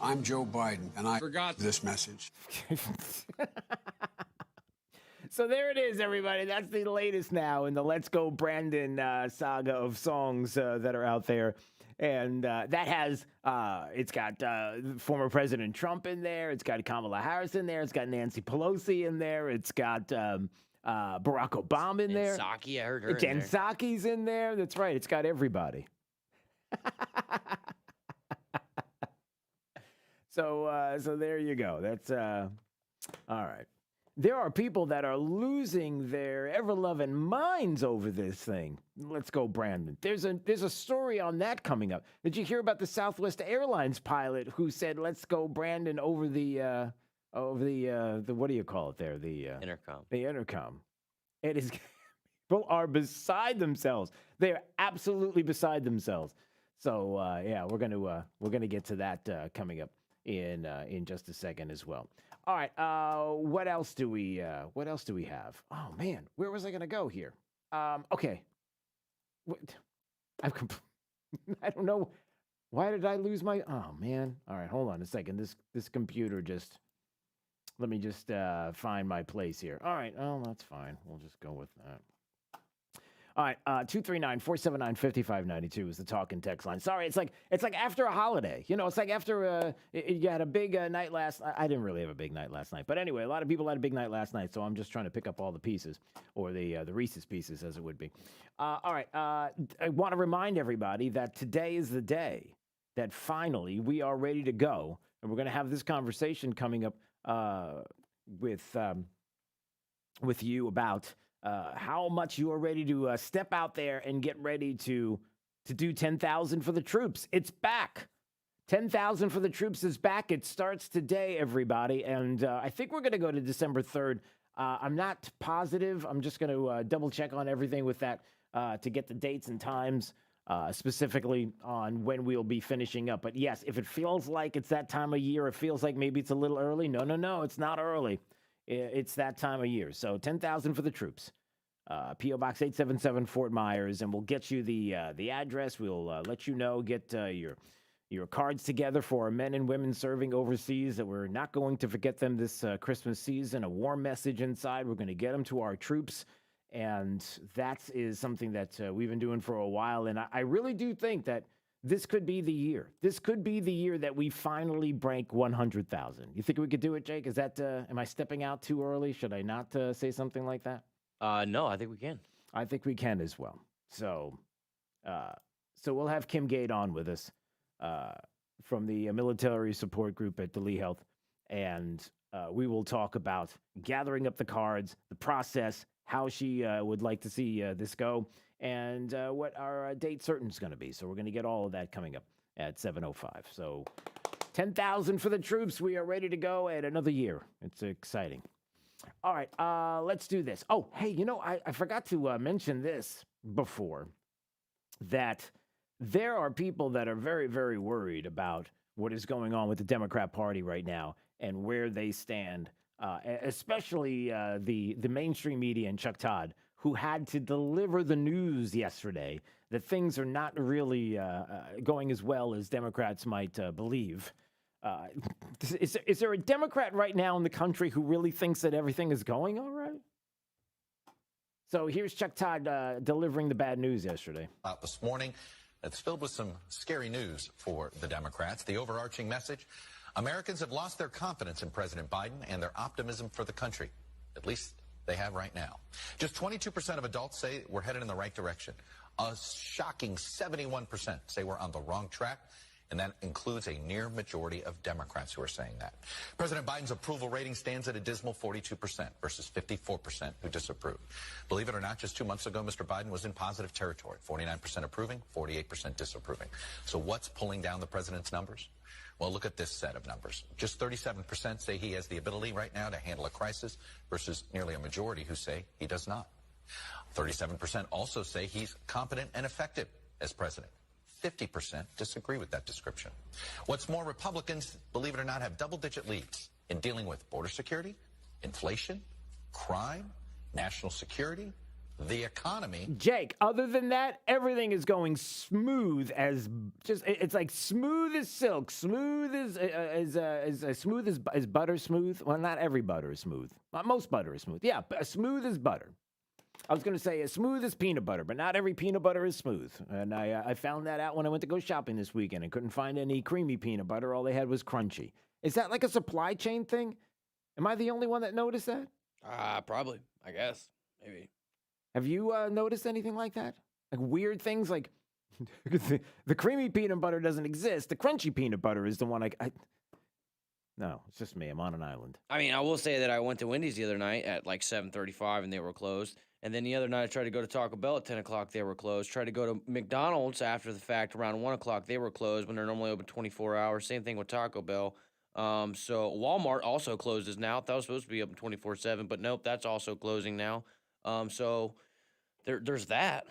Speaker 12: I'm Joe Biden, and I forgot this message.
Speaker 13: So there it is, everybody. That's the latest now in the Let's Go Brandon saga of songs that are out there. And that has, it's got former President Trump in there. It's got Kamala Harris in there. It's got Nancy Pelosi in there. It's got Barack Obama in there.
Speaker 15: Psaki, I heard her in
Speaker 13: Jen
Speaker 15: there.
Speaker 13: Psaki's in there. That's right. It's got everybody. So there you go. That's all right. There are people that are losing their ever-loving minds over this thing. Let's go, Brandon. There's a story on that coming up. Did you hear about the Southwest Airlines pilot who said, "Let's go, Brandon," over the what do you call it there? The
Speaker 15: intercom.
Speaker 13: The intercom. It is. People are beside themselves. They are absolutely beside themselves. So yeah, we're gonna get to that coming up in just a second as well. All right. What else do we have? Oh man, where was I gonna go here? Okay. I don't know. Why did I lose my? Oh man. All right. Hold on a second. This computer just. Let me just find my place here. All right. Oh, that's fine. We'll just go with that. All right, 239-479-5592 is the talk and text line. Sorry, it's like after a holiday. You know, it's like after you had a big night last night. I didn't really have a big night last night. But anyway, a lot of people had a big night last night, so I'm just trying to pick up all the pieces, or the Reese's Pieces, as it would be. All right, I want to remind everybody that today is the day that finally we are ready to go, and we're going to have this conversation coming up with you about how much you are ready to step out there and get ready to do 10,000 for the troops. It's back. 10,000 for the troops is back. It starts today, everybody. And I think we're going to go to December 3rd. I'm not positive. I'm just going to double check on everything with that to get the dates and times, specifically on when we'll be finishing up. But yes, if it feels like it's that time of year, it feels like maybe it's a little early. No, it's not early. It's that time of year. So 10,000 for the troops. P.O. Box 877 Fort Myers, and we'll get you the address. We'll let you know, get your cards together for our men and women serving overseas, that we're not going to forget them this Christmas season. A warm message inside. We're going to get them to our troops, and that is something that we've been doing for a while. And I really do think that this could be the year. This could be the year that we finally break 100,000. You think we could do it, Jake? Is that, am I stepping out too early? Should I not say something like that?
Speaker 1: No, I think we can.
Speaker 13: I think we can as well. So we'll have Kim Gate on with us from the military support group at the Lee Health, and we will talk about gathering up the cards, the process, how she would like to see this go, and what our date certain is going to be. So we're going to get all of that coming up at 7:05. So 10,000 for the troops. We are ready to go at another year. It's exciting. All right, let's do this. Oh, hey, you know, I forgot to mention this before, that there are people that are very, very worried about what is going on with the Democrat Party right now and where they stand, especially the mainstream media and Chuck Todd, who had to deliver the news yesterday that things are not really going as well as Democrats might believe. Is there a Democrat right now in the country who really thinks that everything is going all right? So here's Chuck Todd delivering the bad news yesterday.
Speaker 15: This morning, it's filled with some scary news for the Democrats. The overarching message: Americans have lost their confidence in President Biden and their optimism for the country. At least they have right now. Just 22% of adults say we're headed in the right direction. A shocking 71% say we're on the wrong track. And that includes a near majority of Democrats who are saying that. President Biden's approval rating stands at a dismal 42% versus 54% who disapprove. Believe it or not, just 2 months ago, Mr. Biden was in positive territory, 49% approving, 48% disapproving. So what's pulling down the president's numbers? Well, look at this set of numbers. Just 37% say he has the ability right now to handle a crisis versus nearly a majority who say he does not. 37% also say he's competent and effective as president. 50% disagree with that description. What's more, Republicans, believe it or not, have double-digit leads in dealing with border security, inflation, crime, national security, the economy.
Speaker 13: Jake, other than that, everything is going smooth as it's like smooth as silk, smooth as smooth as butter smooth. Well, not every butter is smooth. Most butter is smooth. Yeah, smooth as butter. I was going to say as smooth as peanut butter, but not every peanut butter is smooth. And I found that out when I went to go shopping this weekend. I couldn't find any creamy peanut butter. All they had was crunchy. Is that like a supply chain thing? Am I the only one that noticed that?
Speaker 1: Probably. I guess. Maybe.
Speaker 13: Have you noticed anything like that? Like weird things like the creamy peanut butter doesn't exist. The crunchy peanut butter is the one No, it's just me. I'm on an island.
Speaker 1: I mean, I will say that I went to Wendy's the other night at like 7:35 and they were closed. And then the other night I tried to go to Taco Bell at 10 o'clock. They were closed. Tried to go to McDonald's after the fact around 1 o'clock. They were closed when they're normally open 24 hours. Same thing with Taco Bell. So Walmart also closes now. That was supposed to be open 24/7, but nope, that's also closing now. So there's that.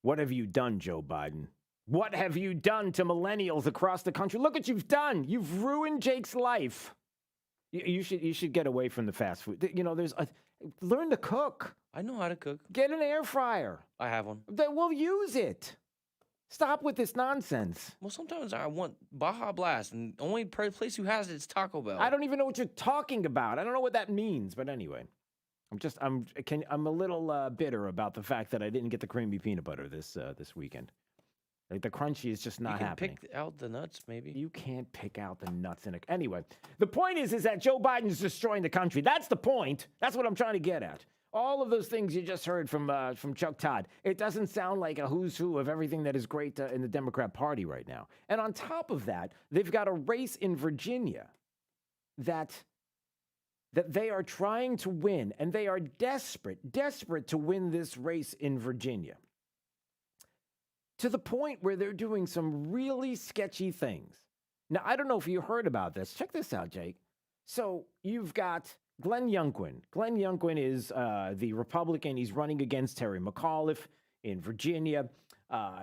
Speaker 13: What have you done, Joe Biden? What have you done to millennials across the country? Look what you've done. You've ruined Jake's life. You should get away from the fast food. You know, learn to cook.
Speaker 1: I know how to cook.
Speaker 13: Get an air fryer.
Speaker 1: I have one.
Speaker 13: Then we'll use it. Stop with this nonsense.
Speaker 1: Well, sometimes I want Baja Blast, and the only place who has it is Taco Bell.
Speaker 13: I don't even know what you're talking about. I don't know what that means, but anyway. I'm a little bitter about the fact that I didn't get the creamy peanut butter this weekend. Like the crunchy is just not
Speaker 1: you can
Speaker 13: happening.
Speaker 1: pick out the nuts, maybe.
Speaker 13: You can't pick out the nuts in it. Anyway, the point is that Joe Biden is destroying the country. That's the point. That's what I'm trying to get at. All of those things you just heard from Chuck Todd, it doesn't sound like a who's who of everything that is great in the Democrat Party right now. And on top of that, they've got a race in Virginia that they are trying to win, and they are desperate to win this race in Virginia. To the point where they're doing some really sketchy things. Now, I don't know if you heard about this. Check this out, Jake. So you've got Glenn Youngkin. Glenn Youngkin is the Republican. He's running against Terry McAuliffe in Virginia.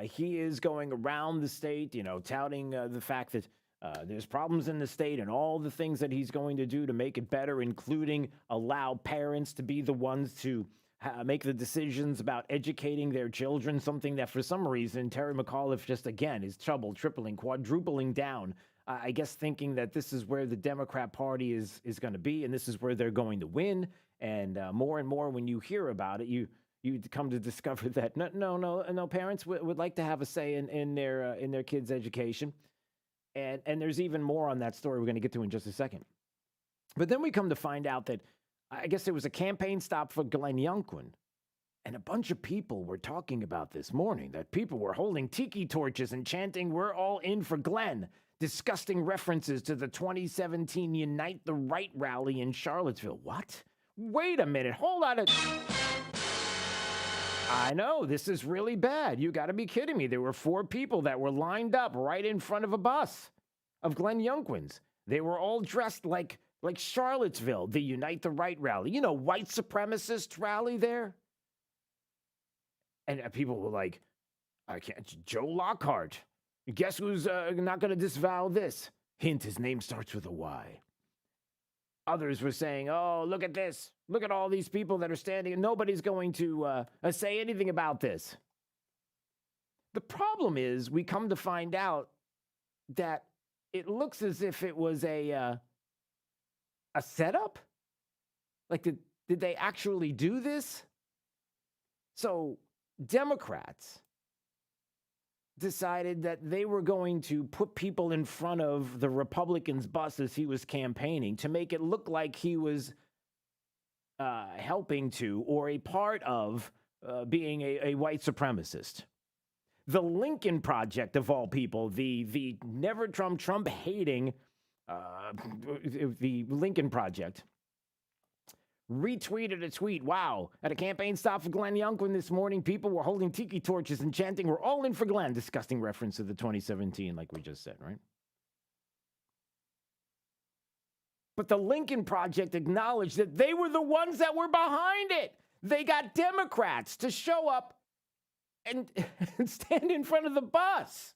Speaker 13: He is going around the state, touting the fact that there's problems in the state and all the things that he's going to do to make it better, including allow parents to be the ones to make the decisions about educating their children, something that for some reason Terry McAuliffe just, again, is tripling, quadrupling down. I guess thinking that this is where the Democrat Party is going to be and this is where they're going to win. And more and more when you hear about it, you come to discover that no, parents would like to have a say in their kids' education. And there's even more on that story we're going to get to in just a second. But then we come to find out that I guess it was a campaign stop for Glenn Youngkin. And a bunch of people were talking about this morning, that people were holding tiki torches and chanting, "We're all in for Glenn," disgusting references to the 2017 Unite the Right rally in Charlottesville. What? Wait a minute. Hold on. I know, this is really bad. You got to be kidding me. There were 4 people that were lined up right in front of a bus of Glenn Youngkin's. They were all dressed like Charlottesville, the Unite the Right rally. White supremacist rally there. And people were like, I can't. Joe Lockhart. Guess who's not going to disavow this? Hint, his name starts with a Y. Others were saying, oh, look at this. Look at all these people that are standing, and nobody's going to say anything about this. The problem is we come to find out that it looks as if it was a setup. Like, did they actually do this? So Democrats decided that they were going to put people in front of the Republicans' bus as he was campaigning to make it look like he was helping to or a part of being a white supremacist. The Lincoln Project, of all people, the never Trump hating the Lincoln Project, retweeted a tweet. Wow. At a campaign stop for Glenn Youngkin this morning, people were holding tiki torches and chanting, "We're all in for Glenn." Disgusting reference to the 2017, like we just said, right? But the Lincoln Project acknowledged that they were the ones that were behind it. They got Democrats to show up and stand in front of the bus.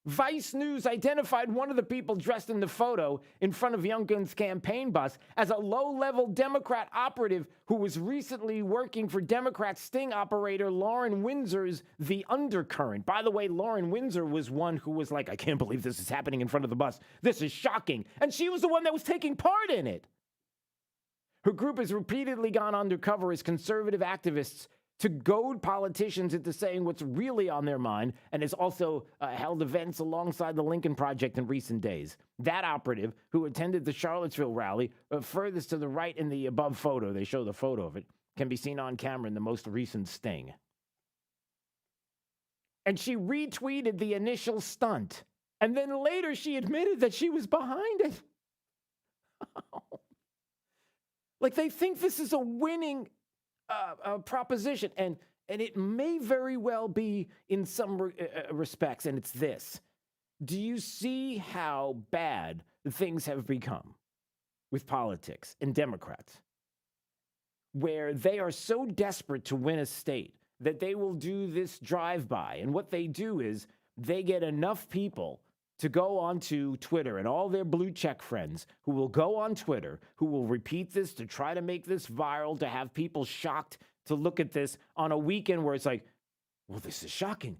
Speaker 13: Vice News identified one of the people dressed in the photo in front of Youngkin's campaign bus as a low-level Democrat operative who was recently working for Democrat sting operator Lauren Windsor's The Undercurrent. By the way, Lauren Windsor was one who was like, I can't believe this is happening in front of the bus. This is shocking. And she was the one that was taking part in it. Her group has repeatedly gone undercover as conservative activists to goad politicians into saying what's really on their mind, and has also held events alongside the Lincoln Project in recent days. That operative, who attended the Charlottesville rally, furthest to the right in the above photo, they show the photo of it, can be seen on camera in the most recent sting. And she retweeted the initial stunt, and then later she admitted that she was behind it. Like, they think this is a winning proposition, and it may very well be in some respects, and it's this. Do you see how bad things have become with politics and Democrats, where they are so desperate to win a state that they will do this drive-by, and what they do is they get enough people to go onto Twitter and all their blue check friends who will go on Twitter, who will repeat this to try to make this viral, to have people shocked to look at this on a weekend where it's like, well, this is shocking.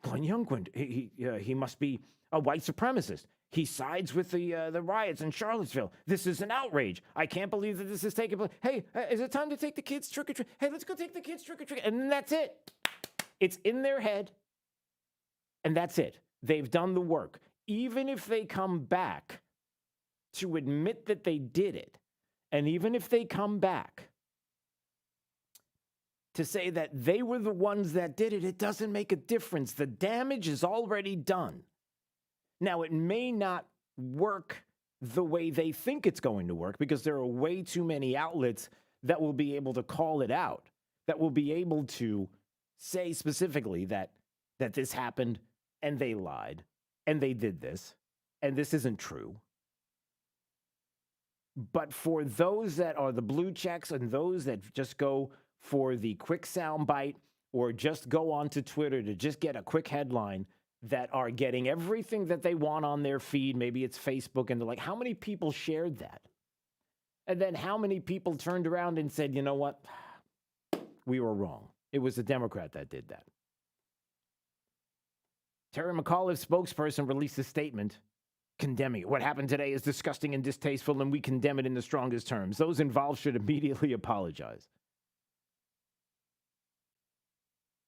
Speaker 13: Glenn Youngkin, he must be a white supremacist. He sides with the riots in Charlottesville. This is an outrage. I can't believe that this is taking place. Hey, is it time to take the kids trick-or-treat? Hey, let's go take the kids trick-or-treat. And then that's it. It's in their head, and that's it. They've done the work. Even if they come back to admit that they did it, and even if they come back to say that they were the ones that did it, it doesn't make a difference. The damage is already done. Now, it may not work the way they think it's going to work because there are way too many outlets that will be able to call it out, that will be able to say specifically that this happened and they lied and they did this and this isn't true. But for those that are the blue checks and those that just go for the quick sound bite or just go onto Twitter to just get a quick headline, that are getting everything that they want on their feed, maybe it's Facebook, and they're like, how many people shared that? And then how many people turned around and said, you know what? We were wrong. It was a Democrat that did that. Terry McAuliffe's spokesperson released a statement condemning it. What happened today is disgusting and distasteful, and we condemn it in the strongest terms. Those involved should immediately apologize.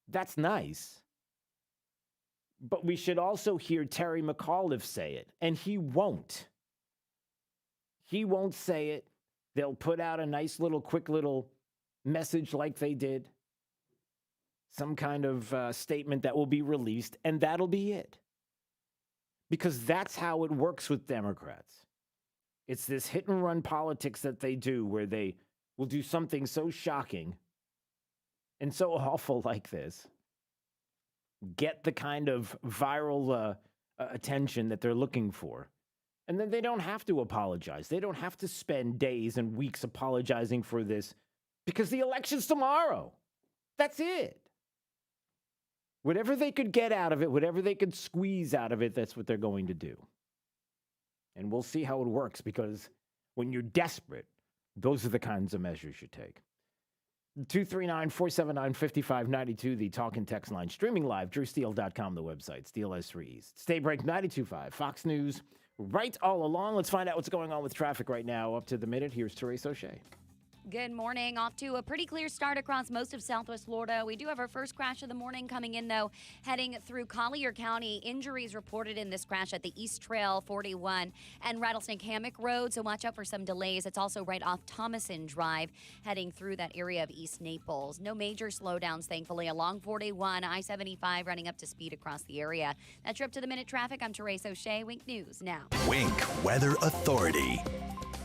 Speaker 13: That's nice. But we should also hear Terry McAuliffe say it, and he won't. He won't say it. They'll put out a nice little, quick little message like they did. Some kind of statement that will be released, and that'll be it. Because that's how it works with Democrats. It's this hit and run politics that they do where they will do something so shocking and so awful like this, get the kind of viral attention that they're looking for. And then they don't have to apologize. They don't have to spend days and weeks apologizing for this because the election's tomorrow. That's it. Whatever they could get out of it, whatever they could squeeze out of it, that's what they're going to do. And we'll see how it works because when you're desperate, those are the kinds of measures you take. 239-479-5592, the talk and text line. Streaming live, drewsteele.com, the website, Steele S3 East. Stay break 92.5, Fox News, right all along. Let's find out what's going on with traffic right now. Up to the minute, here's Therese O'Shea.
Speaker 5: Good morning. Off to a pretty clear start across most of Southwest Florida. We do have our first crash of the morning coming in, though, heading through Collier County. Injuries reported in this crash at the East Trail 41 and Rattlesnake Hammock Road, so watch out for some delays. It's also right off Thomason Drive, heading through that area of East Naples. No major slowdowns, thankfully, along 41, I-75 running up to speed across the area. That's your up-to-the-minute traffic. I'm Therese O'Shea. Wink News now.
Speaker 10: Wink Weather Authority.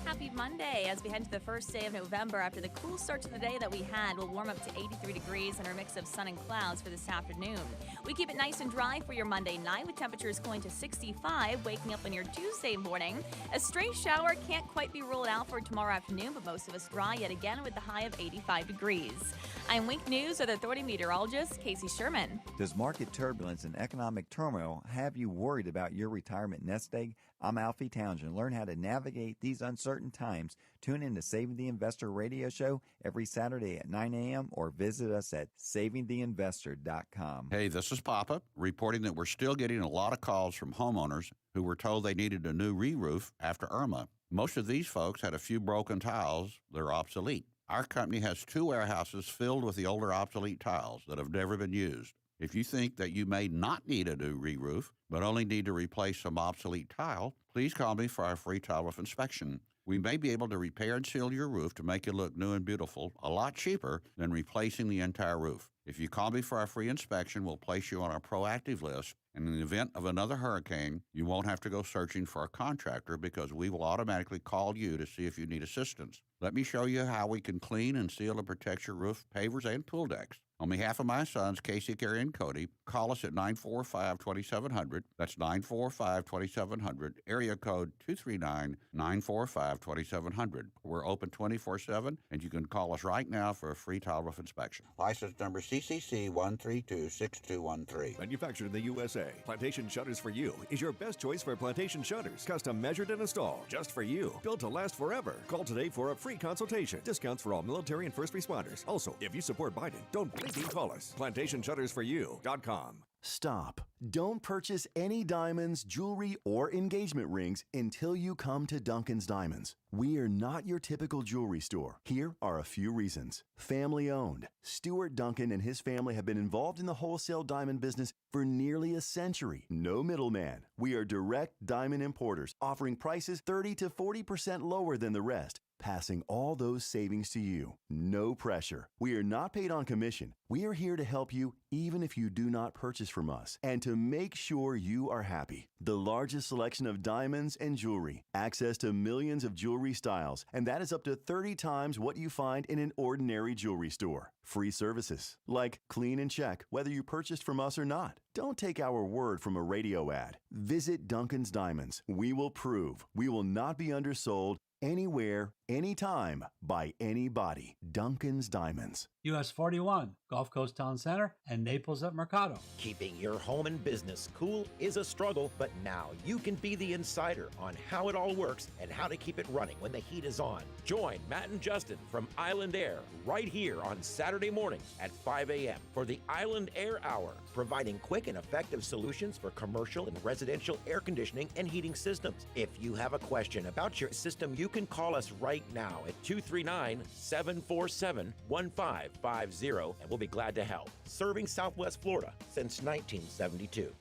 Speaker 6: Happy Monday. As we head to the first day of November, after the cool start to the day that we had, we'll warm up to 83 degrees and our mix of sun and clouds for this afternoon. We keep it nice and dry for your Monday night with temperatures going to 65, waking up on your Tuesday morning. A stray shower can't quite be ruled out for tomorrow afternoon, but most of us dry yet again with the high of 85 degrees. I'm Wink News Weather Authority meteorologist Casey Sherman.
Speaker 2: Does market turbulence and economic turmoil have you worried about your retirement nest egg? I'm Alfie Townsend. Learn how to navigate these uncertain times. Tune in to Saving the Investor radio show every Saturday at 9 a.m. or visit us at savingtheinvestor.com.
Speaker 16: Hey, this is Papa, reporting that we're still getting a lot of calls from homeowners who were told they needed a new re-roof after Irma. Most of these folks had a few broken tiles that are obsolete. Our company has 2 warehouses filled with the older obsolete tiles that have never been used. If you think that you may not need a new re-roof, but only need to replace some obsolete tile, please call me for our free tile roof inspection. We may be able to repair and seal your roof to make it look new and beautiful, a lot cheaper than replacing the entire roof. If you call me for our free inspection, we'll place you on our proactive list, and in the event of another hurricane, you won't have to go searching for a contractor because we will automatically call you to see if you need assistance. Let me show you how we can clean and seal and protect your roof, pavers, and pool decks. On behalf of my sons, Casey, Carrie, and Cody, call us at 945-2700. That's 945-2700, area code 239-945-2700. We're open 24/7, and you can call us right now for a free tile roof inspection.
Speaker 17: License number CCC 1326213.
Speaker 29: Manufactured in the USA, Plantation Shutters for You is your best choice for plantation shutters. Custom measured and installed just for you. Built to last forever. Call today for a free consultation. Discounts for all military and first responders. Also, if you support Biden, don't blink and call us. PlantationShuttersForYou.com.
Speaker 4: Stop. Don't purchase any diamonds, jewelry, or engagement rings until you come to Duncan's Diamonds. We are not your typical jewelry store. Here are a few reasons. Family owned. Stuart Duncan and his family have been involved in the wholesale diamond business for nearly a century. No middleman. We are direct diamond importers, offering prices 30 to 40% lower than the rest, passing all those savings to you. No pressure. We are not paid on commission. We are here to help you even if you do not purchase from us, and to make sure you are happy. The largest selection of diamonds and jewelry, access to millions of jewelry styles, and that is up to 30 times what you find in an ordinary jewelry store. Free services, like clean and check whether you purchased from us or not. Don't take our word from a radio ad. Visit Duncan's Diamonds. We will prove we will not be undersold anywhere, anytime, by anybody. Duncan's Diamonds.
Speaker 18: US 41, Gulf Coast Town Center, and Naples at Mercado.
Speaker 19: Keeping your home and business cool is a struggle, but now you can be the insider on how it all works and how to keep it running when the heat is on. Join Matt and Justin from Island Air right here on Saturday mornings at 5 a.m. for the Island Air Hour, providing quick and effective solutions for commercial and residential air conditioning and heating systems. If you have a question about your system, you can call us right now at 239-747-1550, and we'll be glad to help. Serving Southwest Florida since 1972.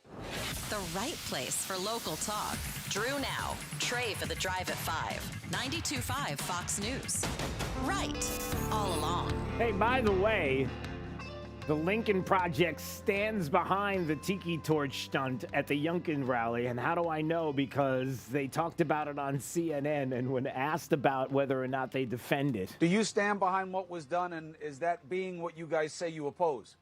Speaker 3: The right place for local talk. Drew now. Trey for the drive at 5. 92.5 Fox News. Right. All along.
Speaker 13: Hey, by the way, the Lincoln Project stands behind the Tiki Torch stunt at the Youngkin rally. And how do I know? Because they talked about it on CNN, and when asked about whether or not they defend it.
Speaker 20: Do you stand behind what was done, and is that being what you guys say you oppose?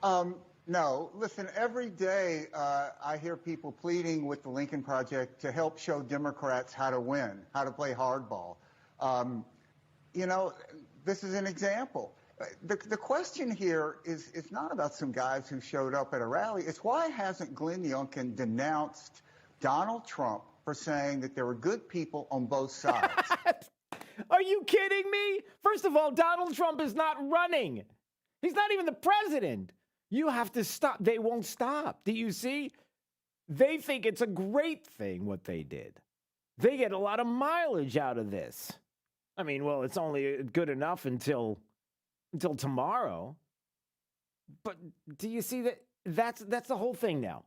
Speaker 21: No. Listen, every day I hear people pleading with the Lincoln Project to help show Democrats how to win, how to play hardball. This is an example. The question here is not about some guys who showed up at a rally. It's why hasn't Glenn Youngkin denounced Donald Trump for saying that there were good people on both sides?
Speaker 13: Are you kidding me? First of all, Donald Trump is not running. He's not even the president. You have to stop. They won't stop. Do you see? They think it's a great thing what they did. They get a lot of mileage out of this. I mean, well, it's only good enough until tomorrow. But do you see that that's the whole thing now?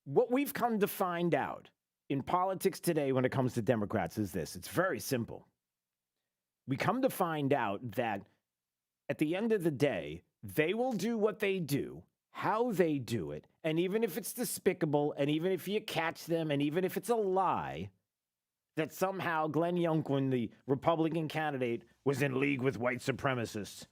Speaker 13: What we've come to find out in politics today when it comes to Democrats is this. It's very simple. We come to find out that at the end of the day, they will do what they do, how they do it, and even if it's despicable, and even if you catch them, and even if it's a lie, that somehow Glenn Youngkin, the Republican candidate, was in league with white supremacists.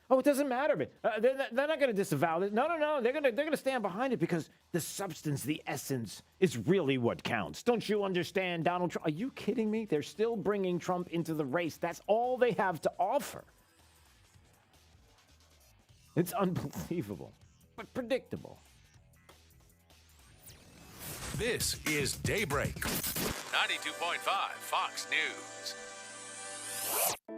Speaker 13: Oh, it doesn't matter. They're not going to disavow it. No. They're going to stand behind it because the substance, the essence, is really what counts. Don't you understand, Donald Trump? Are you kidding me? They're still bringing Trump into the race. That's all they have to offer. It's unbelievable, but predictable.
Speaker 29: This is Daybreak. 92.5 Fox News.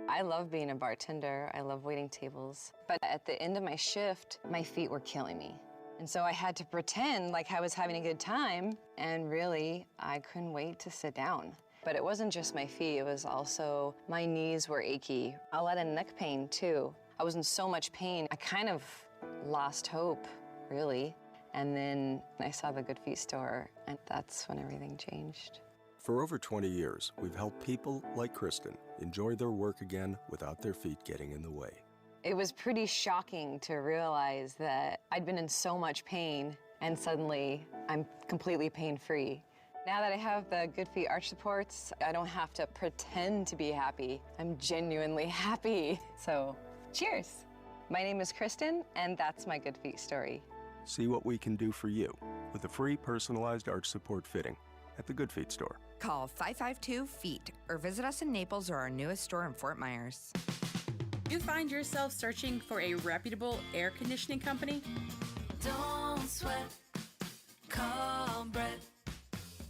Speaker 23: I love being a bartender. I love waiting tables. But at the end of my shift, my feet were killing me. And so I had to pretend like I was having a good time. And really, I couldn't wait to sit down. But it wasn't just my feet. It was also my knees were achy. A lot of neck pain, too. I was in so much pain. I kind of lost hope, really. And then I saw the Good Feet store, and that's when everything changed.
Speaker 26: For over 20 years, we've helped people like Kristen enjoy their work again without their feet getting in the way.
Speaker 23: It was pretty shocking to realize that I'd been in so much pain, and suddenly I'm completely pain-free. Now that I have the Good Feet arch supports, I don't have to pretend to be happy. I'm genuinely happy. So, cheers. My name is Kristen, and that's my Good Feet story.
Speaker 26: See what we can do for you with a free personalized arch support fitting at the Good Feet store.
Speaker 27: Call 552-FEET or visit us in Naples or our newest store in Fort Myers.
Speaker 28: You find yourself searching for a reputable air conditioning company?
Speaker 30: Don't sweat. Call Brett.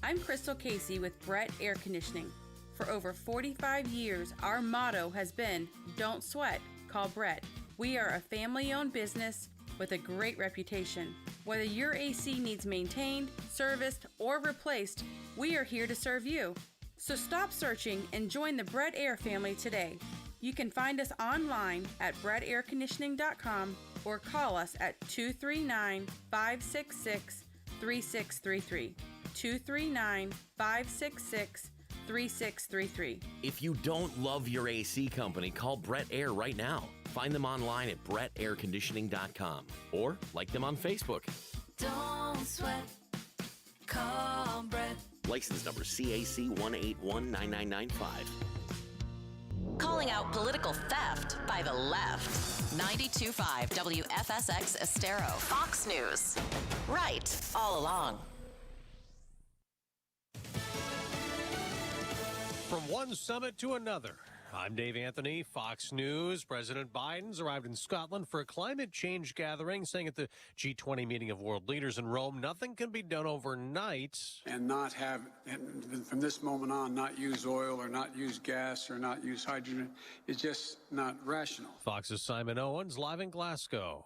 Speaker 28: I'm Crystal Casey with Brett Air Conditioning. For over 45 years, our motto has been, don't sweat, call Brett. We are a family-owned business with a great reputation. Whether your AC needs maintained, serviced, or replaced, we are here to serve you. So stop searching and join the Brett Air family today. You can find us online at brettairconditioning.com or call us at 239-566-3633. 239-566-3633.
Speaker 7: If you don't love your AC company, call Brett Air right now. Find them online at brettairconditioning.com or like them on Facebook.
Speaker 30: Don't sweat, call Brett.
Speaker 7: License number CAC 1819995.
Speaker 3: Calling out political theft by the left. 92.5 WFSX Estero. Fox News. Right all along.
Speaker 8: From one summit to another, I'm Dave Anthony, Fox News. President Biden's arrived in Scotland for a climate change gathering, saying at the G20 meeting of world leaders in Rome, nothing can be done overnight.
Speaker 9: And not have, and from this moment on, not use oil or not use gas or not use hydrogen. It's just not rational.
Speaker 8: Fox's Simon Owens live in Glasgow.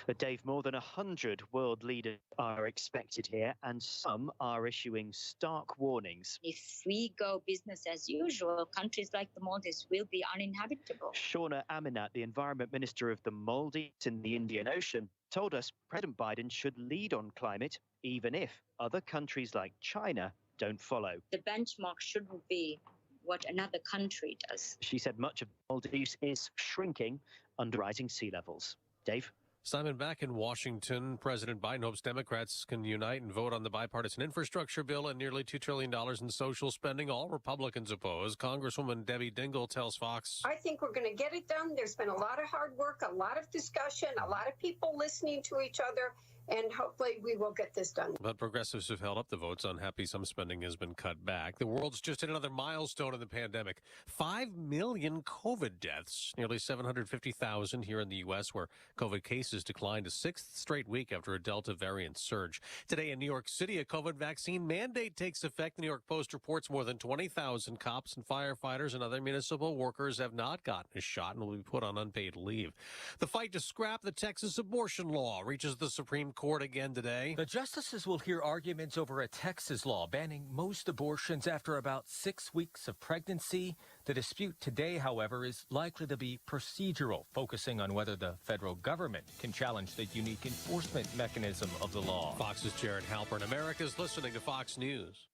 Speaker 11: But Dave, more than 100 world leaders are expected here, and some are issuing stark warnings.
Speaker 12: If we go business as usual, countries like the Maldives will be uninhabitable.
Speaker 11: Shauna Aminat, the Environment Minister of the Maldives in the Indian Ocean, told us President Biden should lead on climate, even if other countries like China don't follow.
Speaker 12: The benchmark shouldn't be what another country does.
Speaker 11: She said much of the Maldives is shrinking under rising sea levels. Dave?
Speaker 8: Simon, back in Washington, President Biden hopes Democrats can unite and vote on the bipartisan infrastructure bill and nearly $2 trillion in social spending. All Republicans oppose. Congresswoman Debbie Dingell tells Fox,
Speaker 14: I think we're going to get it done. There's been a lot of hard work, a lot of discussion, a lot of people listening to each other, and hopefully we will get this done.
Speaker 8: But progressives have held up the votes, unhappy some spending has been cut back. The world's just hit another milestone in the pandemic. 5 million COVID deaths, nearly 750,000 here in the U.S., where COVID cases declined a sixth straight week after a Delta variant surge. Today in New York City, a COVID vaccine mandate takes effect. The New York Post reports more than 20,000 cops and firefighters and other municipal workers have not gotten a shot and will be put on unpaid leave. The fight to scrap the Texas abortion law reaches the Supreme Court again today.
Speaker 15: The justices will hear arguments over a Texas law banning most abortions after about 6 weeks of pregnancy. The dispute today, however, is likely to be procedural, focusing on whether the federal government can challenge the unique enforcement mechanism of the law.
Speaker 8: Fox's Jared Halpern. America's listening to Fox News.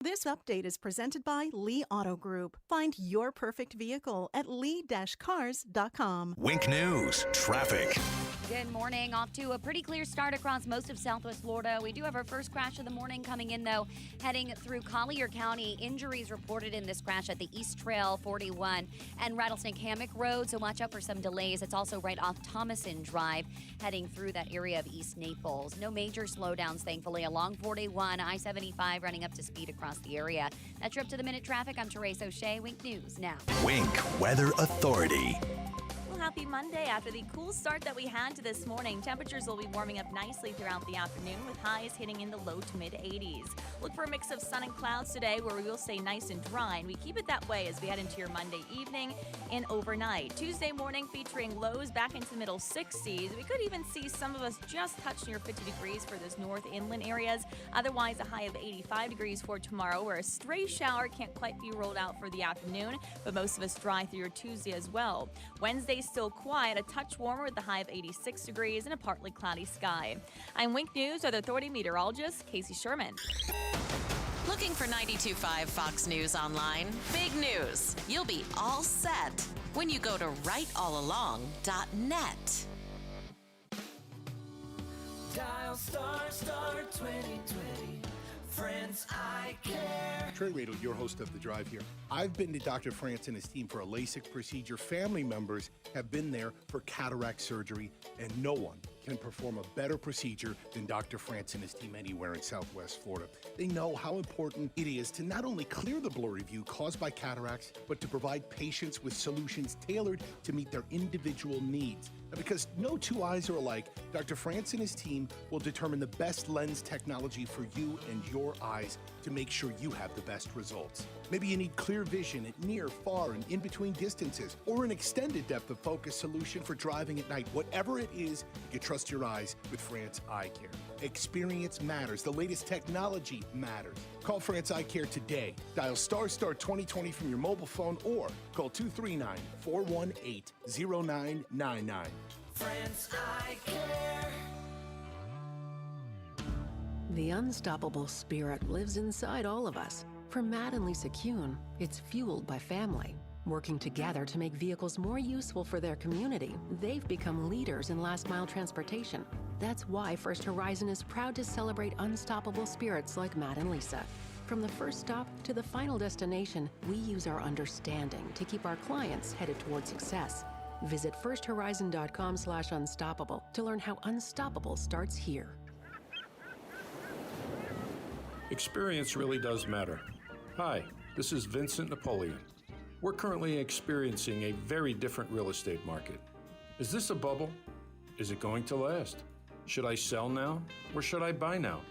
Speaker 22: This update is presented by Lee Auto Group. Find your perfect vehicle at lee-cars.com.
Speaker 10: Wink News, traffic.
Speaker 5: Good morning. Off to a pretty clear start across most of Southwest Florida. We do have our first crash of the morning coming in, though, heading through Collier County. Injuries reported in this crash at the East Trail 41 and Rattlesnake Hammock Road, so watch out for some delays. It's also right off Thomason Drive, heading through that area of East Naples. No major slowdowns, thankfully, along 41, I-75 running up to speed across the area. That's your up-to-the-minute traffic. I'm Therese O'Shea. Wink News now.
Speaker 10: Wink Weather Authority.
Speaker 6: Happy Monday. After the cool start that we had to this morning, temperatures will be warming up nicely throughout the afternoon with highs hitting in the low to mid 80s. Look for a mix of sun and clouds today where we will stay nice and dry, and we keep it that way as we head into your Monday evening and overnight. Tuesday morning featuring lows back into the middle 60s. We could even see some of us just touch near 50 degrees for those north inland areas. Otherwise, a high of 85 degrees for tomorrow, where a stray shower can't quite be rolled out for the afternoon, but most of us dry through your Tuesday as well. Wednesday still quiet, a touch warmer with a high of 86 degrees and a partly cloudy sky. I'm Wink News Weather Authority meteorologist Casey Sherman.
Speaker 3: Looking for 92.5 Fox News online? Big news. You'll be all set when you go to rightallalong.net.
Speaker 30: Dial star 2020. Friends, I care.
Speaker 24: Trey Radel, your host of The Drive here. I've been to Dr. France and his team for a LASIK procedure. Family members have been there for cataract surgery, and no one can perform a better procedure than Dr. France and his team anywhere in Southwest Florida. They know how important it is to not only clear the blurry view caused by cataracts, but to provide patients with solutions tailored to meet their individual needs. And because no two eyes are alike, Dr. France and his team will determine the best lens technology for you and your eyes to make sure you have the best results. Maybe you need clear vision at near, far, and in between distances, or an extended depth of focus solution for driving at night. Whatever it is, you can trust your eyes with France Eye Care. Experience matters. The latest technology matters. Call France Eye Care today. Dial ** 2020 from your mobile phone or call 239-418-0999.
Speaker 30: France Eye Care.
Speaker 1: The unstoppable spirit lives inside all of us. For Matt and Lisa Kuhn, it's fueled by family. Working together to make vehicles more useful for their community, they've become leaders in last-mile transportation. That's why First Horizon is proud to celebrate unstoppable spirits like Matt and Lisa. From the first stop to the final destination, we use our understanding to keep our clients headed toward success. Visit firsthorizon.com/unstoppable to learn how unstoppable starts here.
Speaker 2: Experience really does matter. Hi, this is Vincent Napoleon. We're currently experiencing a very different real estate market. Is this a bubble? Is it going to last? Should I sell now or should I buy now?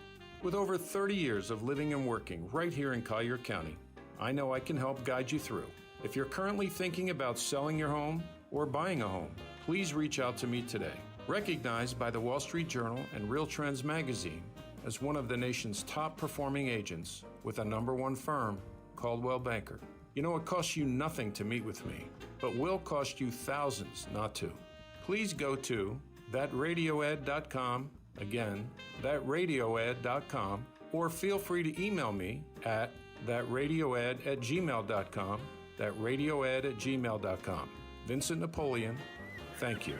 Speaker 2: With over 30 years of living and working right here in Collier County, I know I can help guide you through. If you're currently thinking about selling your home or buying a home, please reach out to me today. Recognized by the Wall Street Journal and Real Trends magazine as one of the nation's top performing agents with a #1 firm, Coldwell Banker. You know, it costs you nothing to meet with me, but will cost you thousands not to. Please go to thatradioad.com, again, thatradioad.com, or feel free to email me at thatradioad@gmail.com, thatradioad@gmail.com. Vincent Napoleon, thank you.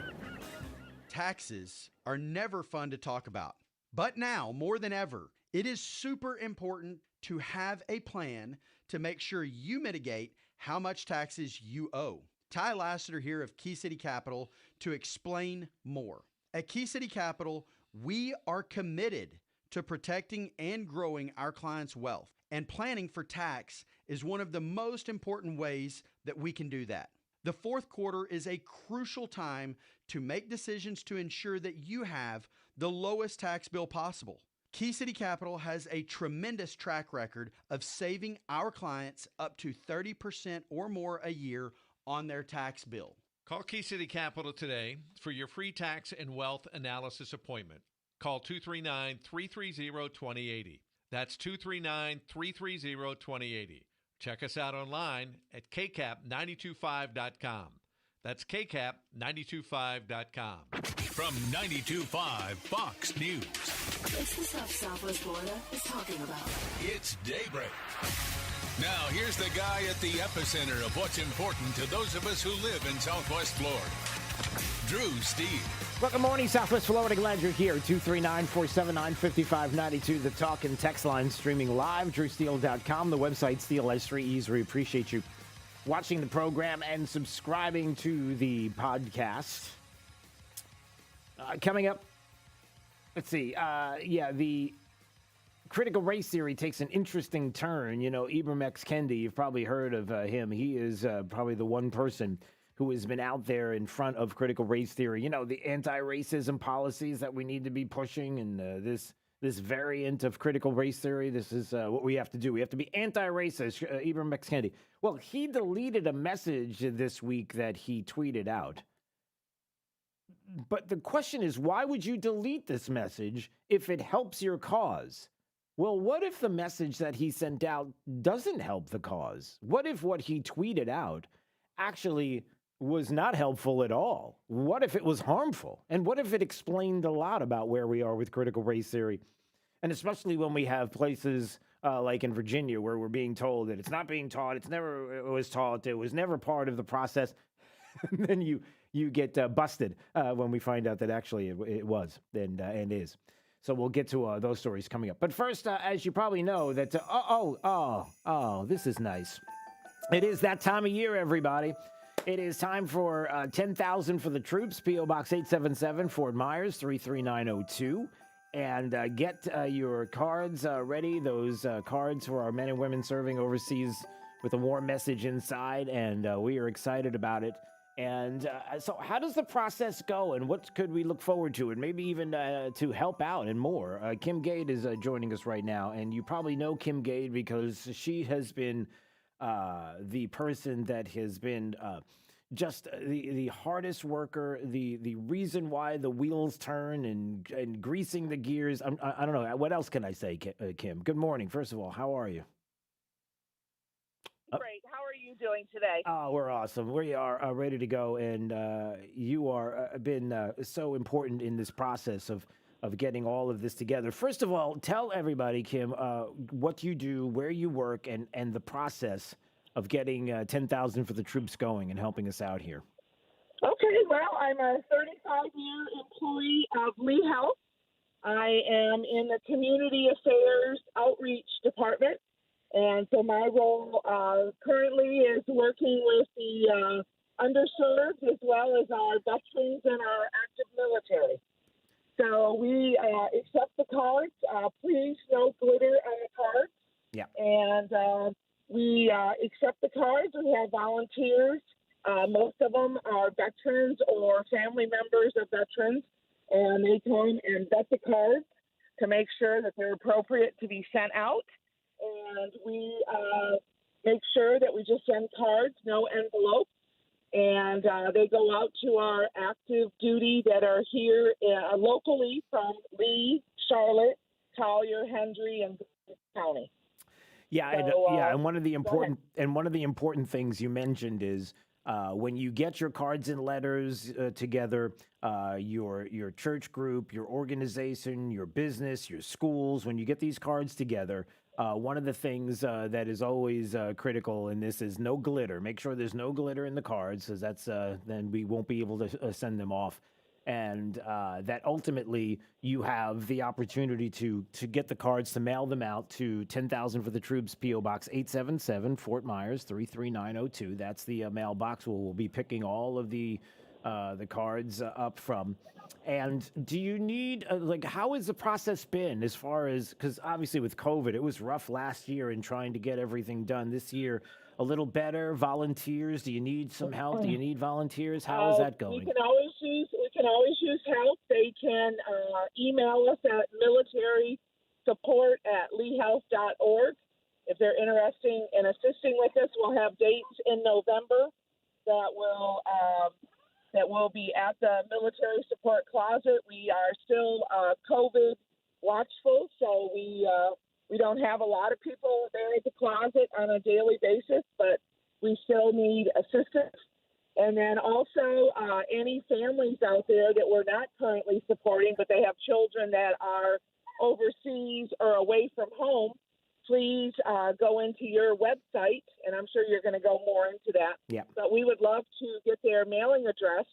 Speaker 4: Taxes are never fun to talk about. But now, more than ever, it is super important to have a plan to make sure you mitigate how much taxes you owe. Ty Lassiter here of Key City Capital to explain more. At Key City Capital, we are committed to protecting and growing our clients' wealth, and planning for tax is one of the most important ways that we can do that. The fourth quarter is a crucial time to make decisions to ensure that you have the lowest tax bill possible. Key City Capital has a tremendous track record of saving our clients up to 30% or more a year on their tax bill.
Speaker 16: Call Key City Capital today for your free tax and wealth analysis appointment. Call 239-330-2080. That's 239-330-2080. Check us out online at kcap925.com. That's kcap925.com.
Speaker 17: From 92.5 Fox News.
Speaker 30: It's the stuff Southwest Florida is talking about.
Speaker 17: It's Daybreak. Now, here's the guy at the epicenter of what's important to those of us who live in Southwest Florida. Drew Steele.
Speaker 13: Well, good morning, Southwest Florida. Glad you're here. 239-479-5592. The talk and text line streaming live. DrewSteele.com. The website, Steele has 3 E's. We appreciate you watching the program and subscribing to the podcast. Coming up, let's see. The critical race theory takes an interesting turn. You know, Ibram X. Kendi, you've probably heard of him. He is probably the one person who has been out there in front of critical race theory. You know, the anti-racism policies that we need to be pushing, and this variant of critical race theory. This is what we have to do. We have to be anti-racist. Ibram X. Kendi. Well, he deleted a message this week that he tweeted out. But the question is, why would you delete this message if it helps your cause? Well, what if the message that he sent out doesn't help the cause? What if what he tweeted out actually was not helpful at all? What if it was harmful? And what if it explained a lot about where we are with critical race theory? And especially when we have places like in Virginia where we're being told that it's not being taught, it was taught, it was never part of the process. And then you get busted when we find out that actually it was and is. So we'll get to those stories coming up. But first, as you probably know, that this is nice. It is that time of year, everybody. It is time for 10,000 for the troops. P.O. Box 877, Fort Myers 33902. And get your cards ready. Those cards for our men and women serving overseas with a warm message inside. And we are excited about it. And so how does the process go, and what could we look forward to, and maybe even to help out and more? Kim Gade is joining us right now, and you probably know Kim Gade because she has been the person that has been just the hardest worker, the reason why the wheels turn and greasing the gears. I don't know. What else can I say, Kim? Good morning. First of all, how are you?
Speaker 18: Great. How are you doing today?
Speaker 13: Oh, we're awesome. We are ready to go, and you are been so important in this process of getting all of this together. First of all, tell everybody, Kim, what you do, where you work, and the process of getting 10,000 for the troops going and helping us out here.
Speaker 18: Okay. Well, I'm a 35-year employee of Lee Health. I am in the Community Affairs Outreach Department. And so my role currently is working with the underserved as well as our veterans and our active military. So we accept the cards. Please, no glitter on the cards.
Speaker 13: Yeah.
Speaker 18: And we accept the cards. We have volunteers. Most of them are veterans or family members of veterans. And they come and vet the cards to make sure that they're appropriate to be sent out. And we make sure that we just send cards, no envelopes, and they go out to our active duty that are here locally from Lee, Charlotte, Collier, Hendry, and County.
Speaker 13: Yeah, and one of the important things you mentioned is when you get your cards and letters together, your church group, your organization, your business, your schools, when you get these cards together. One of the things that is always critical in this is no glitter. Make sure there's no glitter in the cards, because that's then we won't be able to send them off. And that ultimately you have the opportunity to get the cards, to mail them out to 10,000 for the Troops, P.O. Box 877, Fort Myers 33902. That's the mailbox where we'll be picking all of the cards up from. And do you need, how has the process been as far as, because obviously with COVID, it was rough last year in trying to get everything done. This year, a little better. Volunteers, do you need some help? Do you need volunteers? How is that going?
Speaker 18: We can always use help. They can email us at militarysupport@leehealth.org. If they're interested in assisting with this, we'll have dates in November that will be at the Military Support Closet. We are still COVID watchful, so we don't have a lot of people there at the closet on a daily basis, but we still need assistance. And then also any families out there that we're not currently supporting, but they have children that are overseas or away from home, please go into your website, and I'm sure you're going to go more into that.
Speaker 13: Yeah.
Speaker 18: But we would love to get their mailing address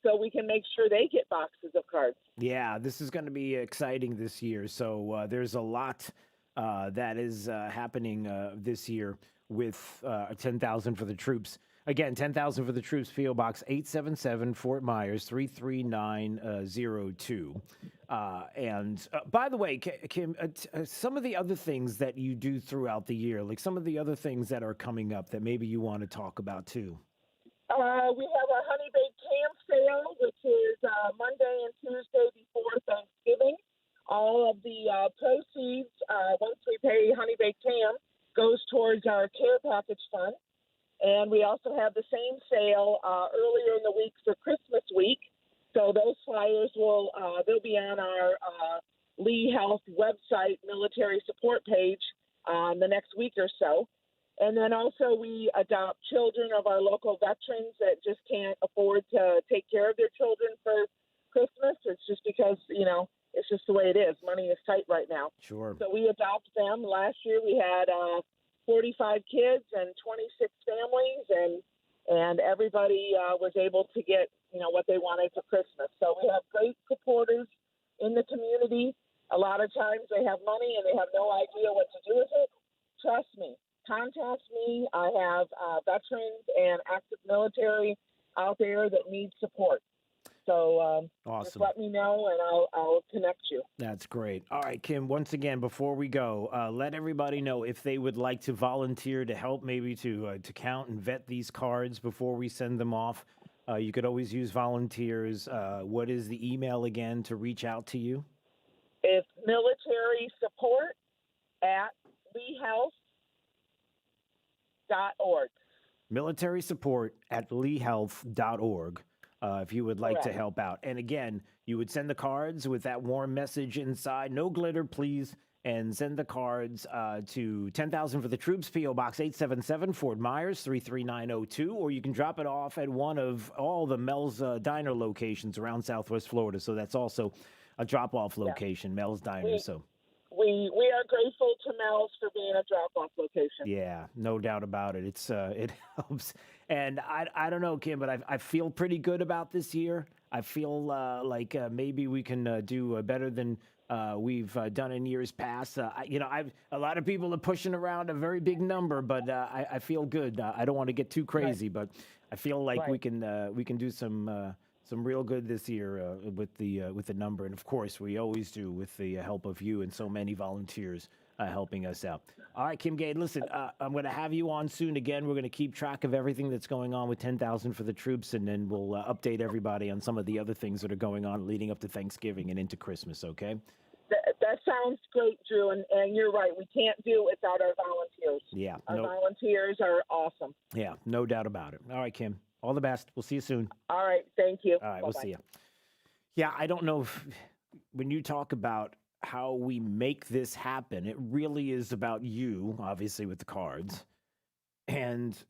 Speaker 18: so we can make sure they get boxes of cards.
Speaker 13: Yeah, this is going to be exciting this year. So there's a lot that is happening this year with 10,000 for the troops. Again, 10,000 for the troops, P.O. Box 877, Fort Myers 33902. And by the way, Kim, some of the other things that you do throughout the year, like some of the other things that are coming up that maybe you want to talk about too.
Speaker 18: We have our Honey Baked Ham sale, which is Monday and Tuesday before Thanksgiving. All of the proceeds, once we pay Honey Baked Ham, goes towards our care package fund. And we also have the same sale earlier in the week for Christmas week. So those flyers they'll be on our Lee Health website military support page the next week or so. And then also we adopt children of our local veterans that just can't afford to take care of their children for Christmas. It's just because, it's just the way it is. Money is tight right now.
Speaker 13: Sure.
Speaker 18: So we adopt them. Last year we had 45 kids and 26 families, and everybody was able to get, what they wanted for Christmas. So we have great supporters in the community. A lot of times they have money and they have no idea what to do with it. Trust me. Contact me. I have veterans and active military out there that need support. So
Speaker 13: awesome.
Speaker 18: Just let me know and I'll connect you.
Speaker 13: That's great. All right, Kim, once again, before we go, let everybody know if they would like to volunteer to help maybe to count and vet these cards before we send them off. You could always use volunteers. What is the email again to reach out to you?
Speaker 18: It's military support at leehealth.org.
Speaker 13: Military support at leehealth.org. If you would like to help out. And again, you would send the cards with that warm message inside. No glitter, please. And send the cards to 10,000 for the Troops, P.O. Box 877, Fort Myers, 33902. Or you can drop it off at one of all the Mel's Diner locations around Southwest Florida. So that's also a drop-off location, Mel's Diner.
Speaker 18: We are grateful to Mel's for being a drop-off location.
Speaker 13: Yeah, no doubt about it. It helps. And I don't know, Kim, but I feel pretty good about this year. I feel like maybe we can do better than we've done in years past. A lot of people are pushing around a very big number, but I feel good. I don't want to get too crazy, but I feel like we can do some real good this year with the number, and of course we always do with the help of you and so many volunteers helping us out. All right, Kim Gade, listen, I'm going to have you on soon again. We're going to keep track of everything that's going on with 10,000 for the Troops, and then we'll update everybody on some of the other things that are going on leading up to Thanksgiving and into Christmas. Okay.
Speaker 18: That sounds great, Drew, and you're right. We can't do it without our volunteers.
Speaker 13: Yeah,
Speaker 18: our volunteers are awesome.
Speaker 13: Yeah, no doubt about it. All right, Kim. All the best. We'll see you soon.
Speaker 18: All right. Thank you.
Speaker 13: All right. Bye-bye. We'll see you. Yeah, I don't know if when you talk about how we make this happen, it really is about you, obviously, with the cards, and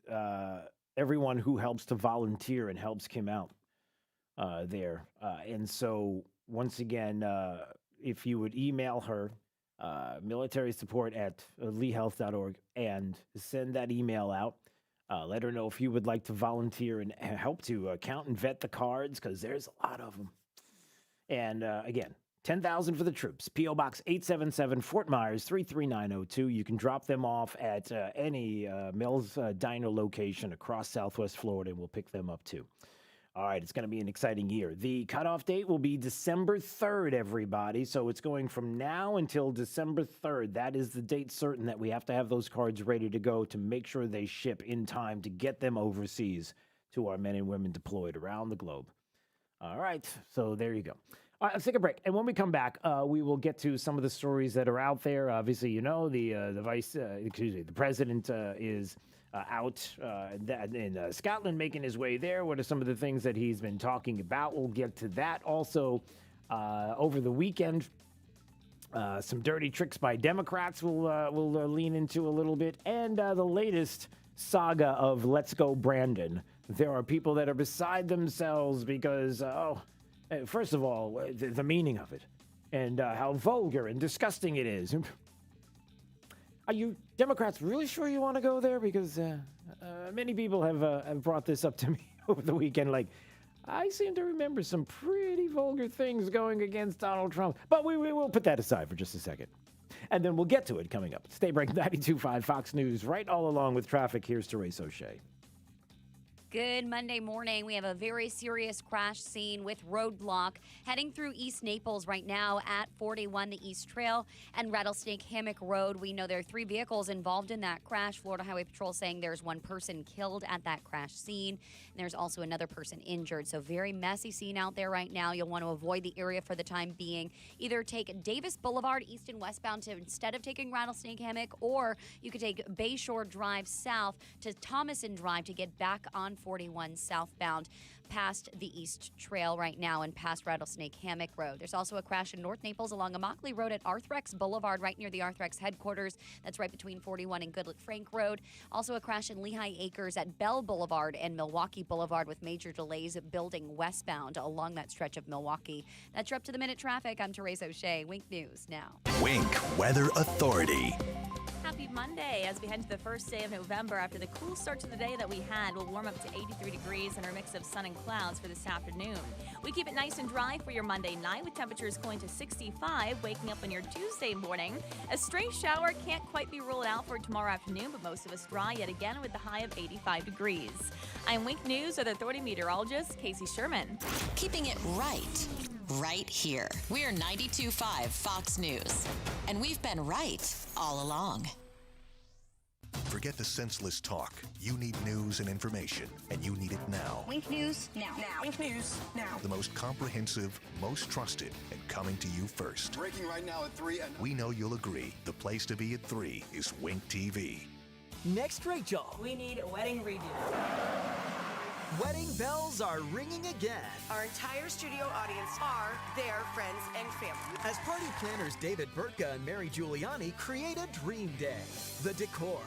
Speaker 13: everyone who helps to volunteer and helps Kim out there. And so, once again, if you would email her, military support at leehealth.org, and send that email out. Let her know if you would like to volunteer and help to count and vet the cards, because there's a lot of them. And again, 10,000 for the Troops, P.O. Box 877, Fort Myers, 33902. You can drop them off at any Mel's Diner location across Southwest Florida, and we'll pick them up too. All right, it's going to be an exciting year. The cutoff date will be December 3rd, everybody. So it's going from now until December 3rd. That is the date certain that we have to have those cards ready to go to make sure they ship in time to get them overseas to our men and women deployed around the globe. All right, so there you go. All right, let's take a break. And when we come back, we will get to some of the stories that are out there. Obviously, you know, the president is out in Scotland, making his way there. What are some of the things that he's been talking about? We'll get to that. Also, over the weekend, some dirty tricks by Democrats we'll lean into a little bit. And the latest saga of Let's Go Brandon. There are people that are beside themselves because, first of all, the meaning of it and how vulgar and disgusting it is. Are you Democrats really sure you want to go there? Because many people have brought this up to me over the weekend. Like, I seem to remember some pretty vulgar things going against Donald Trump. But we will put that aside for just a second. And then we'll get to it coming up. Stay break 92.5 Fox News, right all along with traffic. Here's Therese O'Shea.
Speaker 5: Good Monday morning. We have a very serious crash scene with roadblock heading through East Naples right now at 41, the East Trail, and Rattlesnake Hammock Road. We know there are 3 vehicles involved in that crash. Florida Highway Patrol saying there's 1 person killed at that crash scene, and there's also another person injured. So very messy scene out there right now. You'll want to avoid the area for the time being. Either take Davis Boulevard east and westbound instead of taking Rattlesnake Hammock, or you could take Bayshore Drive south to Thomason Drive to get back on 41 southbound past the East Trail right now and past Rattlesnake Hammock Road. There's also a crash in North Naples along Immokalee Road at Arthrex Boulevard, right near the Arthrex headquarters. That's right between 41 and Goodlet Frank Road. Also a crash in Lehigh Acres at Bell Boulevard and Milwaukee Boulevard with major delays building westbound along that stretch of Milwaukee. That's your up to the minute traffic. I'm Therese O'Shea. Wink News now.
Speaker 10: Wink Weather Authority.
Speaker 6: Happy Monday. As we head to the first day of November, after the cool start to the day that we had, we'll warm up to 83 degrees and our mix of sun and clouds for this afternoon. We keep it nice and dry for your Monday night with temperatures cooling to 65, waking up on your Tuesday morning. A stray shower can't quite be ruled out for tomorrow afternoon, but most of us dry yet again with the high of 85 degrees. I'm Wink News Weather Authority meteorologist Casey Sherman.
Speaker 3: Keeping it right here. We're 92.5 Fox News. And we've been right all along.
Speaker 10: Forget the senseless talk. You need news and information, and you need it now.
Speaker 7: Wink News now.
Speaker 10: Wink News now. The most comprehensive, most trusted, and coming to you first.
Speaker 19: Breaking right now at 3.
Speaker 10: We know you'll agree. The place to be at 3 is Wink TV.
Speaker 20: Next, Rachel.
Speaker 21: We need a wedding redo.
Speaker 20: Wedding bells are ringing again.
Speaker 21: Our entire studio audience are their friends and family.
Speaker 20: As party planners David Burtka and Mary Giuliani create a dream day. The decor,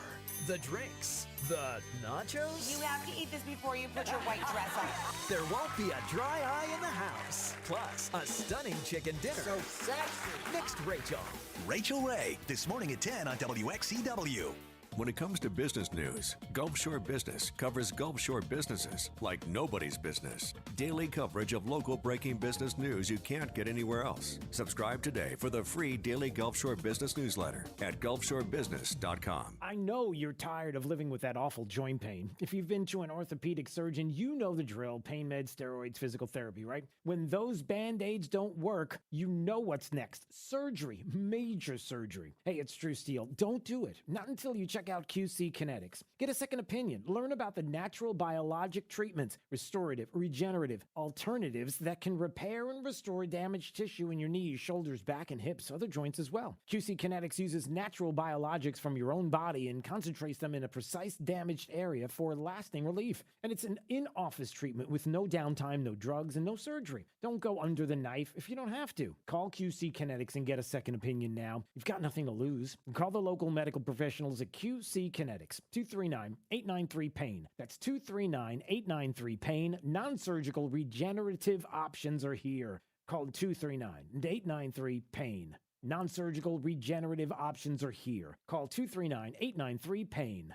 Speaker 20: the drinks, the nachos.
Speaker 21: You have to eat this before you put your white dress on.
Speaker 20: There won't be a dry eye in the house. Plus, a stunning chicken dinner.
Speaker 21: So sexy.
Speaker 20: Next, Rachel.
Speaker 10: Rachel Ray, this morning at 10 on WXEW.
Speaker 20: When it comes to business news, Gulf Shore Business covers Gulf Shore businesses like nobody's business. Daily coverage of local breaking business news you can't get anywhere else. Subscribe today for the free daily Gulf Shore Business newsletter at gulfshorebusiness.com.
Speaker 13: I know you're tired of living with that awful joint pain. If you've been to an orthopedic surgeon, you know the drill: pain meds, steroids, physical therapy, right? When those Band-Aids don't work, you know what's next. Surgery. Major surgery. Hey, it's Drew Steele. Don't do it. Not until you check out QC Kinetics. Get a second opinion. Learn about the natural biologic treatments, restorative, regenerative alternatives that can repair and restore damaged tissue in your knees, shoulders, back, and hips, other joints as well. QC Kinetics uses natural biologics from your own body and concentrates them in a precise damaged area for lasting relief. And it's an in-office treatment with no downtime, no drugs, and no surgery. Don't go under the knife if you don't have to. Call QC Kinetics and get a second opinion now. You've got nothing to lose. Call the local medical professionals at QC Kinetics, 239-893-PAIN. That's 239-893-PAIN. Non-surgical regenerative options are here. Call 239-893-PAIN. Non-surgical regenerative options are here. Call 239-893-PAIN.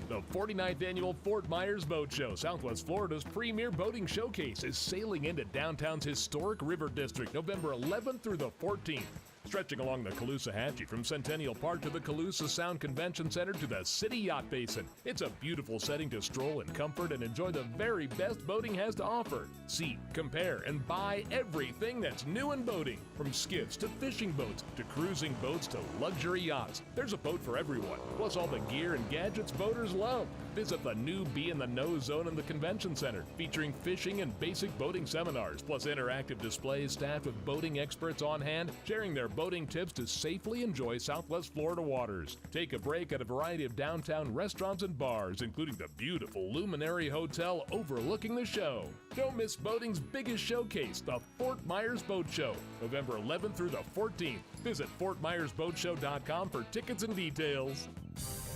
Speaker 23: The 49th Annual Fort Myers Boat Show, Southwest Florida's premier boating showcase, is sailing into downtown's historic River District November 11th through the 14th. Stretching along the Caloosahatchee from Centennial Park to the Calusa Sound Convention Center to the City Yacht Basin. It's a beautiful setting to stroll in comfort and enjoy the very best boating has to offer. See, compare, and buy everything that's new in boating. From skiffs to fishing boats to cruising boats to luxury yachts. There's a boat for everyone, plus all the gear and gadgets boaters love. Visit the new Be in the Know zone in the Convention Center, featuring fishing and basic boating seminars, plus interactive displays staffed with boating experts on hand, sharing their boating tips to safely enjoy Southwest Florida waters. Take a break at a variety of downtown restaurants and bars, including the beautiful Luminary Hotel overlooking the show. Don't miss boating's biggest showcase, the Fort Myers Boat Show, November 11th through the 14th. Visit FortMyersBoatShow.com for tickets and details.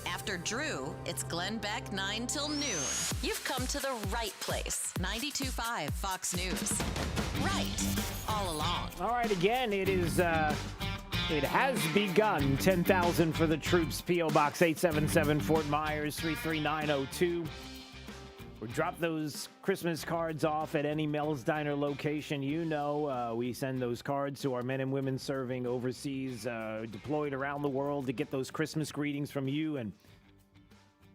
Speaker 3: After Drew, it's Glenn Beck 9 till noon. You've come to the right place. 92.5 Fox News. Right. All along.
Speaker 13: All right, again, it has begun. 10,000 for the troops. P.O. Box 877 Fort Myers 33902. Or drop those Christmas cards off at any Mel's Diner location. You know, we send those cards to our men and women serving overseas, deployed around the world, to get those Christmas greetings from you and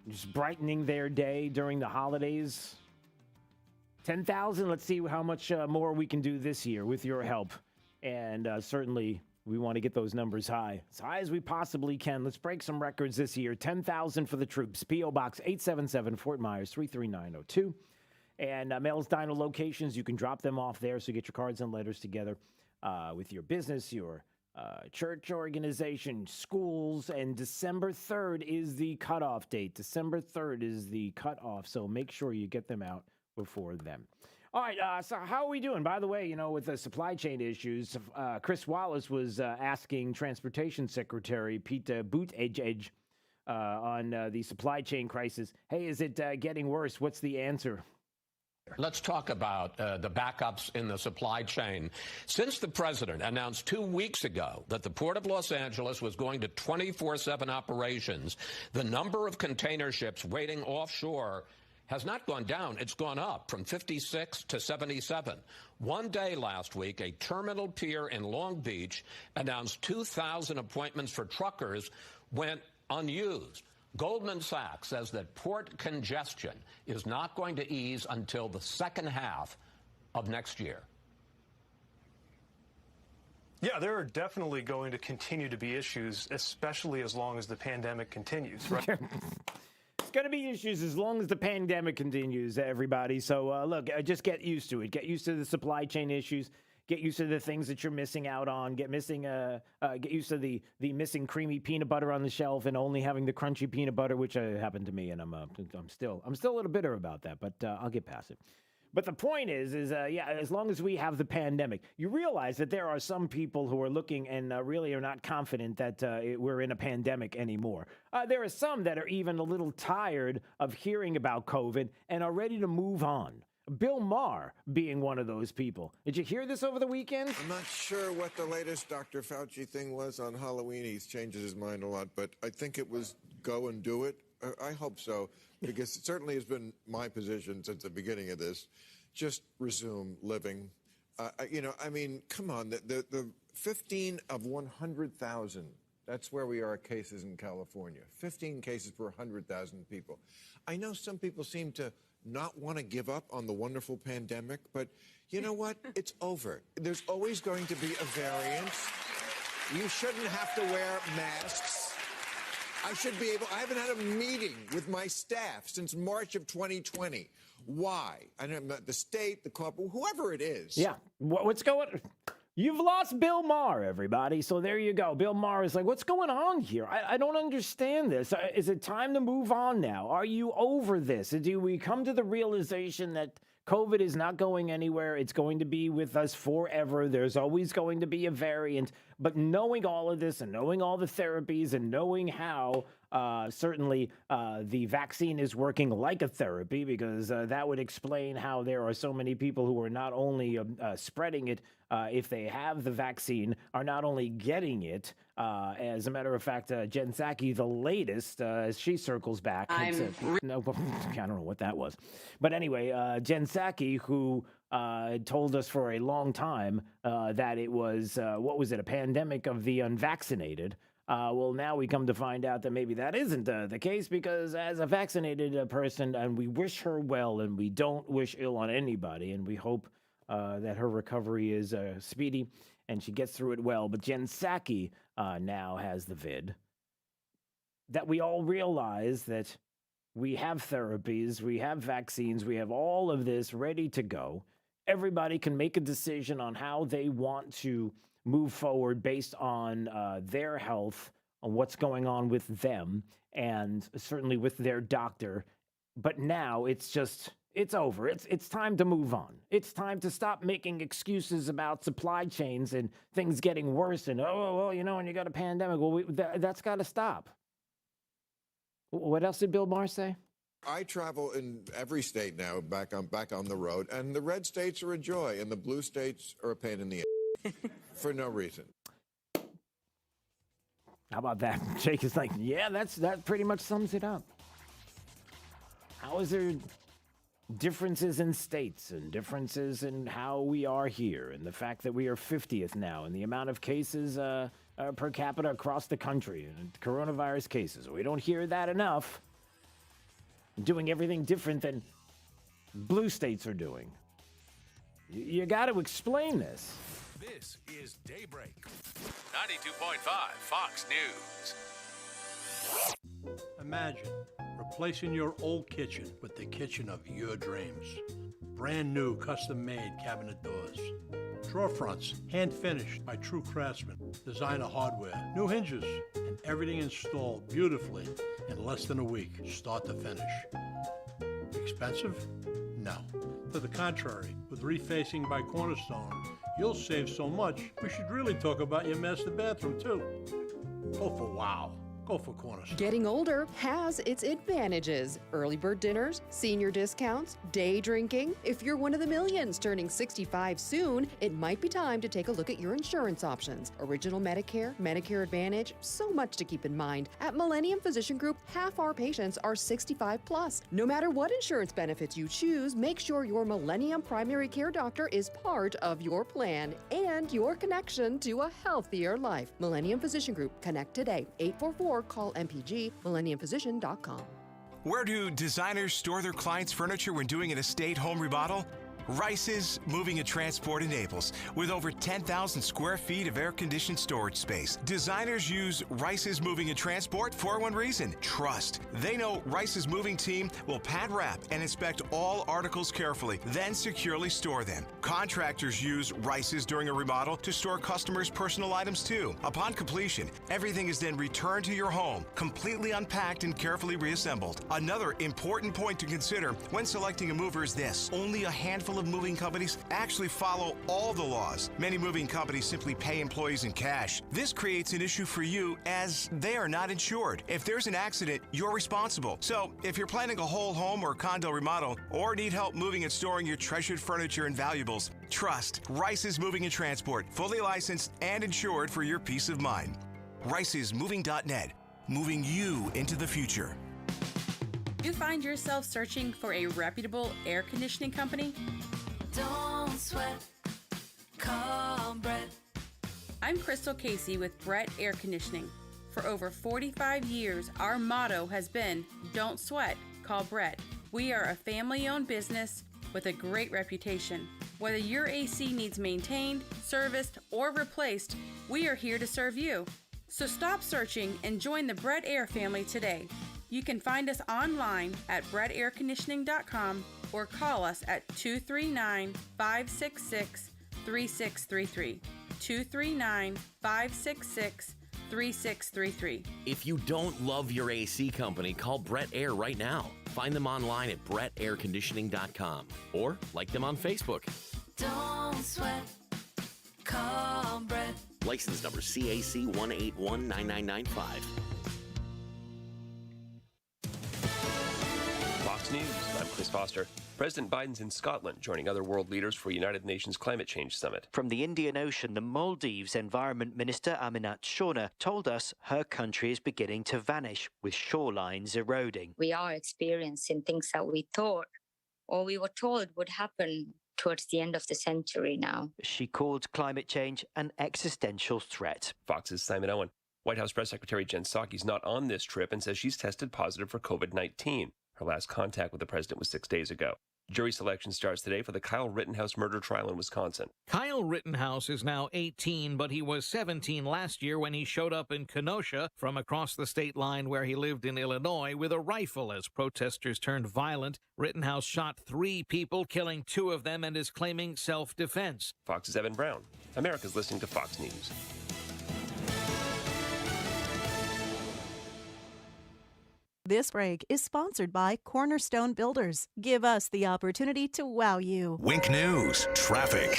Speaker 13: just brightening their day during the holidays. 10,000. Let's see how much more we can do this year with your help. And certainly, we want to get those numbers high, as high as we possibly can. Let's break some records this year. 10,000 for the troops. P.O. Box 877 Fort Myers 33902. And Mel's Diner locations, you can drop them off there. So get your cards and letters together with your business, your church organization, schools. And December 3rd is the cutoff date. December 3rd is the cutoff. So make sure you get them out before then. All right, so how are we doing? By the way, you know, with the supply chain issues, Chris Wallace was asking Transportation Secretary Pete Buttigieg on the supply chain crisis. Hey, is it getting worse? What's the answer?
Speaker 25: Let's talk about the backups in the supply chain. Since the president announced 2 weeks ago that the Port of Los Angeles was going to 24/7 operations, the number of container ships waiting offshore has not gone down. It's gone up from 56 to 77. One day last week, a terminal pier in Long Beach announced 2,000 appointments for truckers went unused. Goldman Sachs says that port congestion is not going to ease until the second half of next year.
Speaker 7: Yeah, there are definitely going to continue to be issues, especially as long as the pandemic continues, right?
Speaker 13: It's going to be issues as long as the pandemic continues, everybody. So, look, just get used to it. Get used to the supply chain issues. Get used to the things that you're missing out on. Get used to the missing creamy peanut butter on the shelf and only having the crunchy peanut butter, which happened to me, and I'm still a little bitter about that, but I'll get past it. But the point is as long as we have the pandemic, you realize that there are some people who are looking and really are not confident that we're in a pandemic anymore. There are some that are even a little tired of hearing about COVID and are ready to move on. Bill Maher being one of those people. Did you hear this over the weekend?
Speaker 9: I'm not sure what the latest Dr. Fauci thing was on Halloween. He changes his mind a lot, but I think it was go and do it. I hope so, because it certainly has been my position since the beginning of this. Just resume living. Come on, the 15 of 100,000, that's where we are cases in California. 15 cases per 100,000 people. I know some people seem to not want to give up on the wonderful pandemic, but you know what? It's over. There's always going to be a variant. You shouldn't have to wear masks. I haven't had a meeting with my staff since March of 2020. Why? I don't know, the state, the corporate, whoever it is.
Speaker 13: Yeah. What's going... You've lost Bill Maher, everybody. So there you go. Bill Maher is like, what's going on here? I don't understand this. Is it time to move on now? Are you over this? Do we come to the realization that COVID is not going anywhere? It's going to be with us forever. There's always going to be a variant. But knowing all of this and knowing all the therapies and knowing how certainly the vaccine is working like a therapy, because that would explain how there are so many people who are not only spreading it if they have the vaccine, are not only getting it. As a matter of fact, Jen Psaki, the latest, as she circles back. No, I don't know what that was. But anyway, Jen Psaki, who told us for a long time that it was, a pandemic of the unvaccinated. Well, now we come to find out that maybe that isn't the case, because as a vaccinated person, and we wish her well, and we don't wish ill on anybody, and we hope that her recovery is speedy and she gets through it well. But Jen Psaki now has the vid. That we all realize that we have therapies, we have vaccines, we have all of this ready to go. Everybody can make a decision on how they want to move forward based on their health, on what's going on with them, and certainly with their doctor. But now it's over. It's time to move on. It's time to stop making excuses about supply chains and things getting worse. And, when you got a pandemic, that's got to stop. What else did Bill Maher say?
Speaker 9: I travel in every state now, back on the road, and the red states are a joy, and the blue states are a pain in the ass for no reason.
Speaker 13: How about that? Jake is like, yeah, that pretty much sums it up. How is there differences in states and differences in how we are here, and the fact that we are 50th now, and the amount of cases per capita across the country, and coronavirus cases? We don't hear that enough. Doing everything different than blue states are doing. You got to explain this.
Speaker 17: This is Daybreak. 92.5 Fox News.
Speaker 11: Imagine replacing your old kitchen with the kitchen of your dreams. Brand new custom-made cabinet doors. Drawer fronts, hand-finished by true craftsmen. Designer hardware, new hinges, and everything installed beautifully in less than a week, start to finish. Expensive? No. To the contrary, with refacing by Cornerstone, you'll save so much, we should really talk about your master bathroom, too. Go for wow. Go for Cornerstone.
Speaker 12: Getting older has its advantages. Early bird dinners, senior discounts, day drinking. If you're one of the millions turning 65 soon, it might be time to take a look at your insurance options. Original Medicare, Medicare Advantage, so much to keep in mind. At Millennium Physician Group, half our patients are 65 plus. No matter what insurance benefits you choose, make sure your Millennium primary care doctor is part of your plan and your connection to a healthier life. Millennium Physician Group. Connect today. 844 call MPG, millenniumphysician.com.
Speaker 14: Where do designers store their clients' furniture when doing an estate home remodel?
Speaker 8: Rice's Moving and Transport in Naples, with over 10,000 square feet of air-conditioned storage space. Designers use Rice's Moving and Transport for one reason: trust. They know Rice's moving team will pad wrap and inspect all articles carefully, then securely store them. Contractors use Rice's during a remodel to store customers' personal items too. Upon completion, everything is then returned to your home, completely unpacked and carefully reassembled. Another important point to consider when selecting a mover is this: only a handful of moving companies actually follow all the laws. Many moving companies simply pay employees in cash. This creates an issue for you as they are not insured. If there's an accident, you're responsible. So if you're planning a whole home or condo remodel, or need help moving and storing your treasured furniture and valuables, trust Rice's Moving and Transport, fully licensed and insured for your peace of mind. Rice'sMoving.net, moving you into the future.
Speaker 14: You find yourself searching for a reputable air conditioning company?
Speaker 30: Don't sweat. Call Brett.
Speaker 14: I'm Crystal Casey with Brett Air Conditioning. For over 45 years, our motto has been, don't sweat, call Brett. We are a family-owned business with a great reputation. Whether your AC needs maintained, serviced, or replaced, we are here to serve you. So stop searching and join the Brett Air family today. You can find us online at brettairconditioning.com or call us at 239-566-3633. 239-566-3633.
Speaker 15: If you don't love your AC company, call Brett Air right now. Find them online at brettairconditioning.com or like them on Facebook.
Speaker 30: Don't sweat. Call Brett.
Speaker 15: License number CAC 1819995.
Speaker 19: Fox News, I'm Chris Foster. President Biden's in Scotland, joining other world leaders for United Nations Climate Change Summit.
Speaker 22: From the Indian Ocean, the Maldives Environment Minister Aminat Shona told us her country is beginning to vanish, with shorelines eroding.
Speaker 24: We are experiencing things that we thought or we were told would happen towards the end of the century now.
Speaker 22: She called climate change an existential threat.
Speaker 19: Fox's Simon Owen. White House Press Secretary Jen Psaki is not on this trip and says she's tested positive for COVID-19. Her last contact with the president was 6 days ago. Jury selection starts today for the Kyle Rittenhouse murder trial in Wisconsin.
Speaker 26: Kyle Rittenhouse is now 18, but he was 17 last year when he showed up in Kenosha from across the state line where he lived in Illinois with a rifle as protesters turned violent. Rittenhouse shot 3 people, killing 2 of them, and is claiming self-defense.
Speaker 19: Fox's Evan Brown. America's listening to Fox News.
Speaker 27: This break is sponsored by Cornerstone Builders. Give us the opportunity to wow you.
Speaker 10: Wink News, traffic.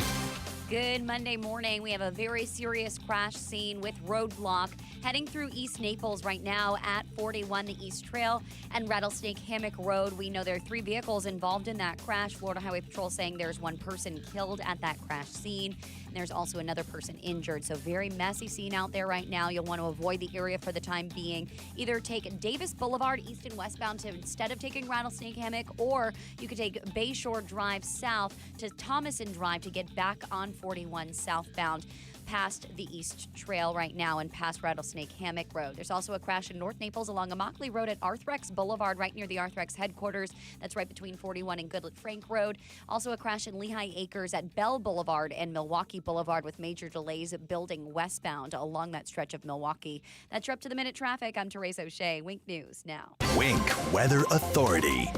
Speaker 5: Good Monday morning. We have a very serious crash scene with roadblock heading through East Naples right now at 41, the East Trail, and Rattlesnake Hammock Road. We know there are 3 vehicles involved in that crash. Florida Highway Patrol saying there's 1 person killed at that crash scene. And there's also another person injured. So very messy scene out there right now. You'll want to avoid the area for the time being. Either take Davis Boulevard east and westbound to instead of taking Rattlesnake Hammock, or you could take Bayshore Drive south to Thomason Drive to get back on 41 southbound past the East Trail right now and past Rattlesnake Hammock Road. There's also a crash in North Naples along Immokalee Road at Arthrex Boulevard, right near the Arthrex headquarters. That's right between 41 and Goodlet Frank Road. Also a crash in Lehigh Acres at Bell Boulevard and Milwaukee Boulevard with major delays building westbound along that stretch of Milwaukee. That's your up-to-the-minute traffic. I'm Therese O'Shea. Wink News now.
Speaker 10: Wink Weather Authority.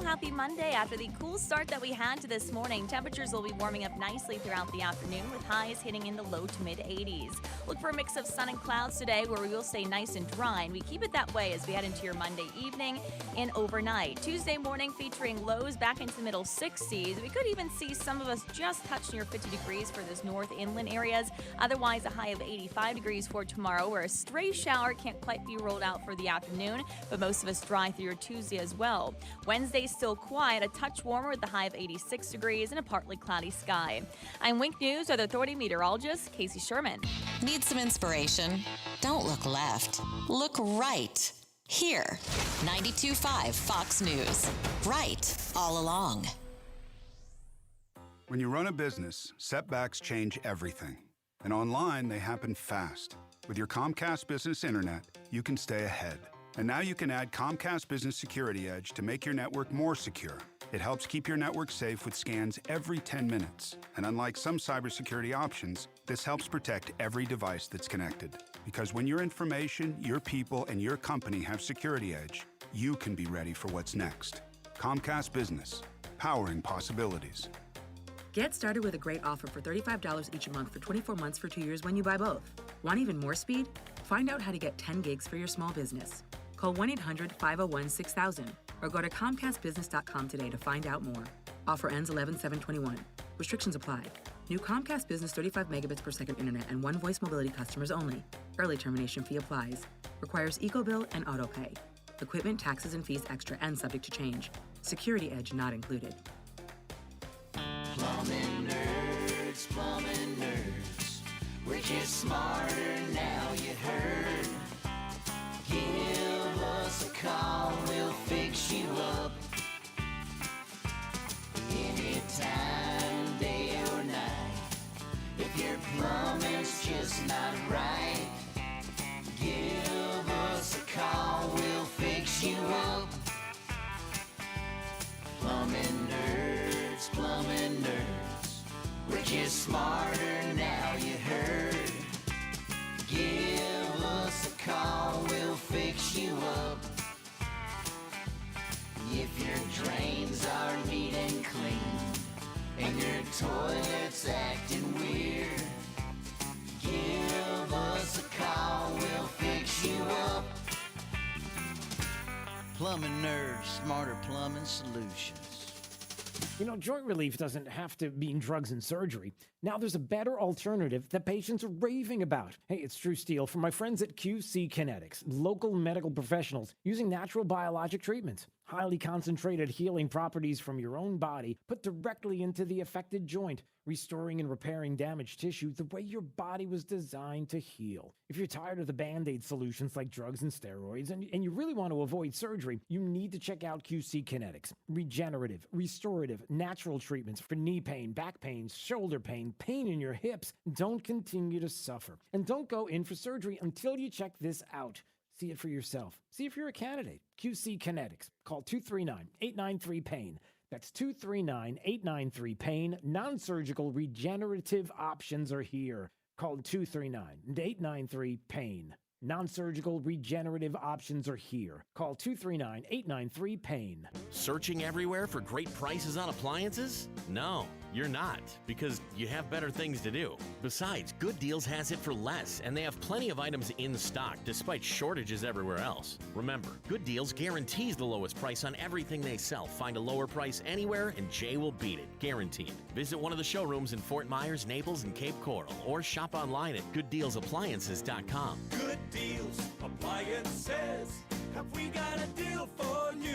Speaker 6: Happy Monday. After the cool start that we had to this morning, temperatures will be warming up nicely throughout the afternoon with highs hitting in the low to mid 80s. Look for a mix of sun and clouds today where we will stay nice and dry, and we keep it that way as we head into your Monday evening and overnight. Tuesday morning featuring lows back into the middle 60s. We could even see some of us just touch near 50 degrees for those north inland areas. Otherwise, a high of 85 degrees for tomorrow, where a stray shower can't quite be rolled out for the afternoon, but most of us dry through your Tuesday as well. Wednesday still quiet, a touch warmer with a high of 86 degrees and a partly cloudy sky. I'm Wink News Weather Authority meteorologist Casey Sherman.
Speaker 3: Need some inspiration? Don't look left. Look right. Here. 92.5 Fox News. Right all along.
Speaker 28: When you run a business, setbacks change everything. And online, they happen fast. With your Comcast Business Internet, you can stay ahead. And now you can add Comcast Business Security Edge to make your network more secure. It helps keep your network safe with scans every 10 minutes. And unlike some cybersecurity options, this helps protect every device that's connected. Because when your information, your people, and your company have Security Edge, you can be ready for what's next. Comcast Business, powering possibilities.
Speaker 1: Get started with a great offer for $35 each month for 24 months for 2 years when you buy both. Want even more speed? Find out how to get 10 gigs for your small business. Call 1-800-501-6000 or go to ComcastBusiness.com today to find out more. Offer ends 11/7/21. Restrictions apply. New Comcast Business 35 megabits per second internet and one voice mobility customers only. Early termination fee applies. Requires EcoBill and AutoPay. Equipment, taxes, and fees extra and subject to change. Security Edge not included.
Speaker 2: Plumbing nerds. We're just smarter now, you heard. Give us a call, we'll fix you up. Anytime, day or night. If your plumbing's just not right, give us a call, we'll fix you up. Plumbing nerds, plumbing nerds. We're just smarter now, you heard. Give us a call, we'll fix you up. If your drains are neat and clean, and your toilet's acting weird, give us a call, we'll fix you up.
Speaker 4: Plumbing nerds, smarter plumbing solutions.
Speaker 13: You know, joint relief doesn't have to mean drugs and surgery. Now there's a better alternative that patients are raving about. Hey, it's Drew Steele from my friends at QC Kinetics, local medical professionals using natural biologic treatments. Highly concentrated healing properties from your own body put directly into the affected joint, restoring and repairing damaged tissue the way your body was designed to heal. If you're tired of the Band-Aid solutions like drugs and steroids, and you really want to avoid surgery, you need to check out QC Kinetics. Regenerative, restorative, natural treatments for knee pain, back pain, shoulder pain, pain in your hips. Don't continue to suffer. And don't go in for surgery until you check this out. See it for yourself. See if you're a candidate. QC Kinetics. Call 239-893-PAIN. That's 239-893-PAIN. Non-surgical regenerative options are here. Call 239-893-PAIN. Non-surgical regenerative options are here. Call 239-893-PAIN.
Speaker 15: Searching everywhere for great prices on appliances? No, you're not, because you have better things to do. Besides, Good Deals has it for less, and they have plenty of items in stock despite shortages everywhere else. Remember, Good Deals guarantees the lowest price on everything they sell. Find a lower price anywhere, and Jay will beat it. Guaranteed. Visit one of the showrooms in Fort Myers, Naples, and Cape Coral, or shop online at gooddealsappliances.com.
Speaker 2: Good Deals Appliances. Have we got a deal for you?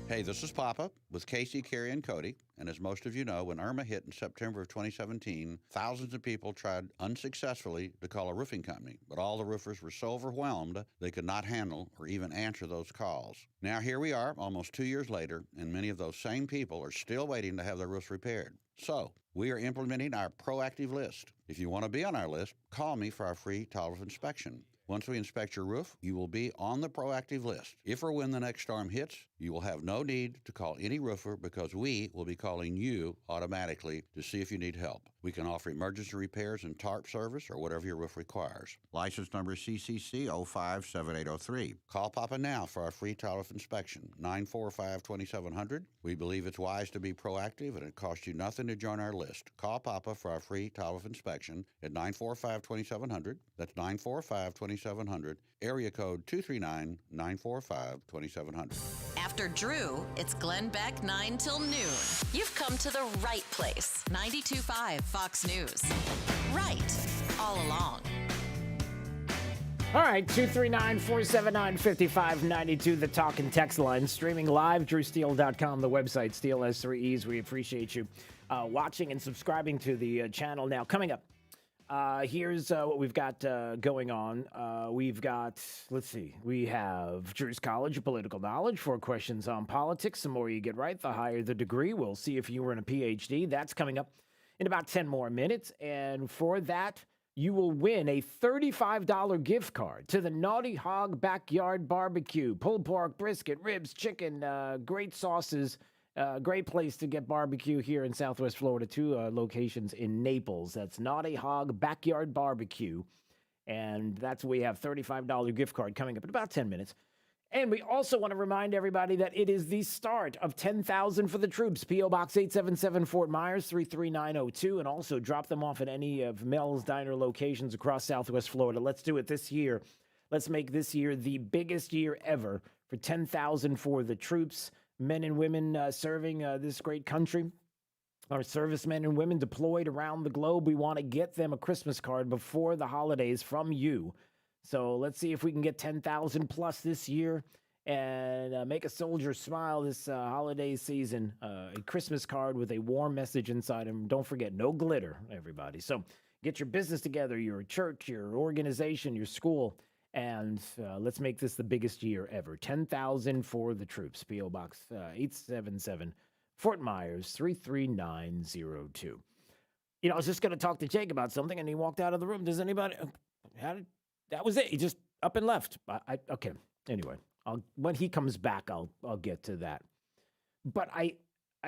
Speaker 16: Hey, this is Papa with Casey, Carrie, and Cody. And as most of you know, when Irma hit in September of 2017, thousands of people tried unsuccessfully to call a roofing company, but all the roofers were so overwhelmed they could not handle or even answer those calls. Now here we are, almost 2 years later, and many of those same people are still waiting to have their roofs repaired. So, we are implementing our proactive list. If you want to be on our list, call me for our free tolerance inspection. Once we inspect your roof, you will be on the proactive list. If or when the next storm hits, you will have no need to call any roofer because we will be calling you automatically to see if you need help. We can offer emergency repairs and tarp service or whatever your roof requires. License number CCC 057803. Call Papa now for our free tolerance inspection, 945-2700. We believe it's wise to be proactive and it costs you nothing to join our list. Call Papa for our free tolerance inspection at 945-2700. That's 945-2700. Area code 239-945-2700.
Speaker 3: After Drew, it's Glenn Beck 9 till noon. You've come to the right place. 92.5 Fox News. Right all along.
Speaker 13: All right, 239-479-5592, the talk and text line. Streaming live, drewsteele.com, the website, Steele has 3 E's. We appreciate you watching and subscribing to the channel. Now, coming up, here's what we've got going on. We've got, let's see, we have Drew's College of Political Knowledge, 4 questions on politics. The more you get right, the higher the degree. We'll see if you were in a PhD. That's coming up in about 10 more minutes. And for that, you will win a $35 gift card to the Naughty Hog Backyard Barbecue. Pulled pork, brisket, ribs, chicken, great sauces. Great place to get barbecue here in Southwest Florida. 2 locations in Naples. That's Naughty Hog Backyard Barbecue. And that's where we have $35 gift card coming up in about 10 minutes. And we also want to remind everybody that it is the start of 10,000 for the troops. P.O. Box 877 Fort Myers 33902. And also drop them off at any of Mel's Diner locations across Southwest Florida. Let's do it this year. Let's make this year the biggest year ever for 10,000 for the troops. Men and women serving this great country. Our servicemen and women deployed around the globe. We want to get them a Christmas card before the holidays from you. So let's see if we can get 10,000 plus this year and make a soldier smile this holiday season. A Christmas card with a warm message inside. And don't forget, no glitter, everybody. So get your business together, your church, your organization, your school, and let's make this the biggest year ever. 10,000 for the troops. P.O. Box 877 Fort Myers 33902. I was just going to talk to Jake about something, and he walked out of the room. Does anybody... That was it. He just up and left. Okay. Anyway, when he comes back, I'll get to that. But I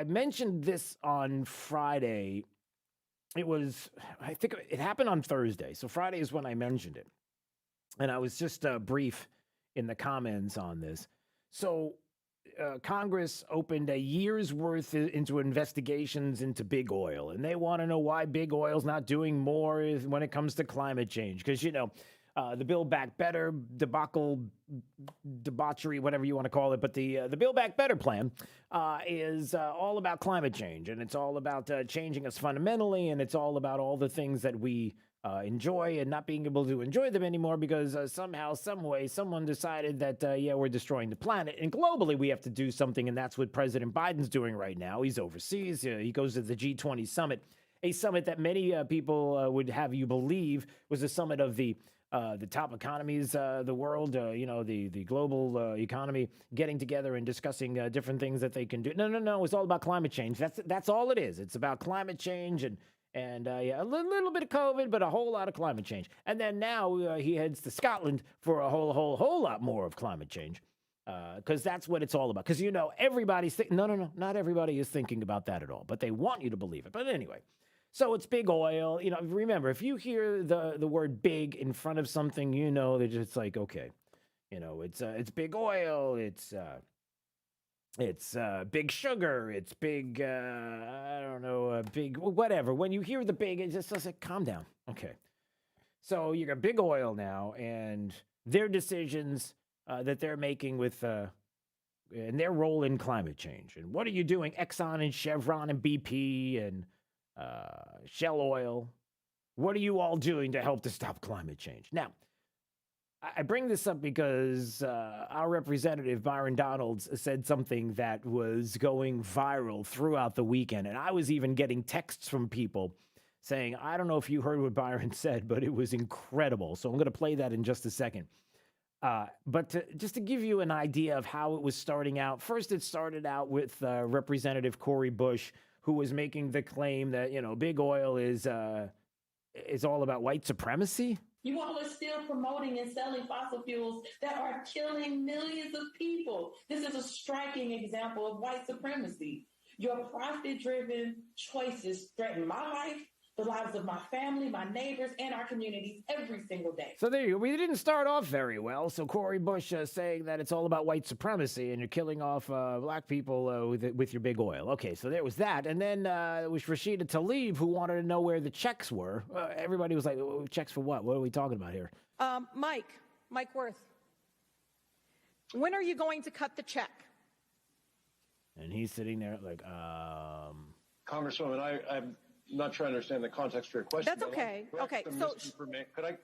Speaker 13: mentioned this on Friday. I think it happened on Thursday. So Friday is when I mentioned it. And I was just brief in the comments on this. So Congress opened a year's worth into investigations into big oil. And they want to know why big oil's not doing more when it comes to climate change. Because, the Build Back Better debauchery, whatever you want to call it. But the Build Back Better plan is all about climate change. And it's all about changing us fundamentally. And it's all about all the things that we enjoy and not being able to enjoy them anymore because somehow, some way, someone decided that, we're destroying the planet. And globally, we have to do something. And that's what President Biden's doing right now. He's overseas. He goes to the G20 summit, a summit that many people would have you believe was a summit of the top economies, the world, the global economy getting together and discussing different things that they can do. No. It's all about climate change. That's all it is. It's about climate change and a little bit of COVID, but a whole lot of climate change. And then now he heads to Scotland for a whole lot more of climate change. Because that's what it's all about. Because, everybody's no, not everybody is thinking about that at all. But they want you to believe it. But anyway. So it's big oil. Remember, if you hear the word big in front of something, they're just like, okay, it's big oil. It's big sugar. It's big, big whatever. When you hear the big, it's just like, calm down. Okay. So you got big oil now and their decisions that they're making with and their role in climate change. And what are you doing? Exxon and Chevron and BP and Shell Oil. What are you all doing to help to stop climate change? Now, I bring this up because our representative, Byron Donalds, said something that was going viral throughout the weekend. And I was even getting texts from people saying, I don't know if you heard what Byron said, but it was incredible. So I'm going to play that in just a second. But just to give you an idea of how it was starting out, first it started out with Representative Cori Bush, who was making the claim that, big oil is all about white supremacy.
Speaker 7: You all are still promoting and selling fossil fuels that are killing millions of people. This is a striking example of white supremacy. Your profit-driven choices threaten my life, the lives of my family, my neighbors, and our communities every single day.
Speaker 13: So there you go. We didn't start off very well. So Cori Bush saying that it's all about white supremacy and you're killing off black people with your big oil. Okay, so there was that. And then it was Rashida Tlaib who wanted to know where the checks were. Everybody was like, checks for what? What are we talking about here?
Speaker 9: Mike Worth, when are you going to cut the check?
Speaker 13: And he's sitting there like,
Speaker 11: Congresswoman, I'm not sure I understand the context for your question.
Speaker 9: That's okay. Okay,
Speaker 11: so could I,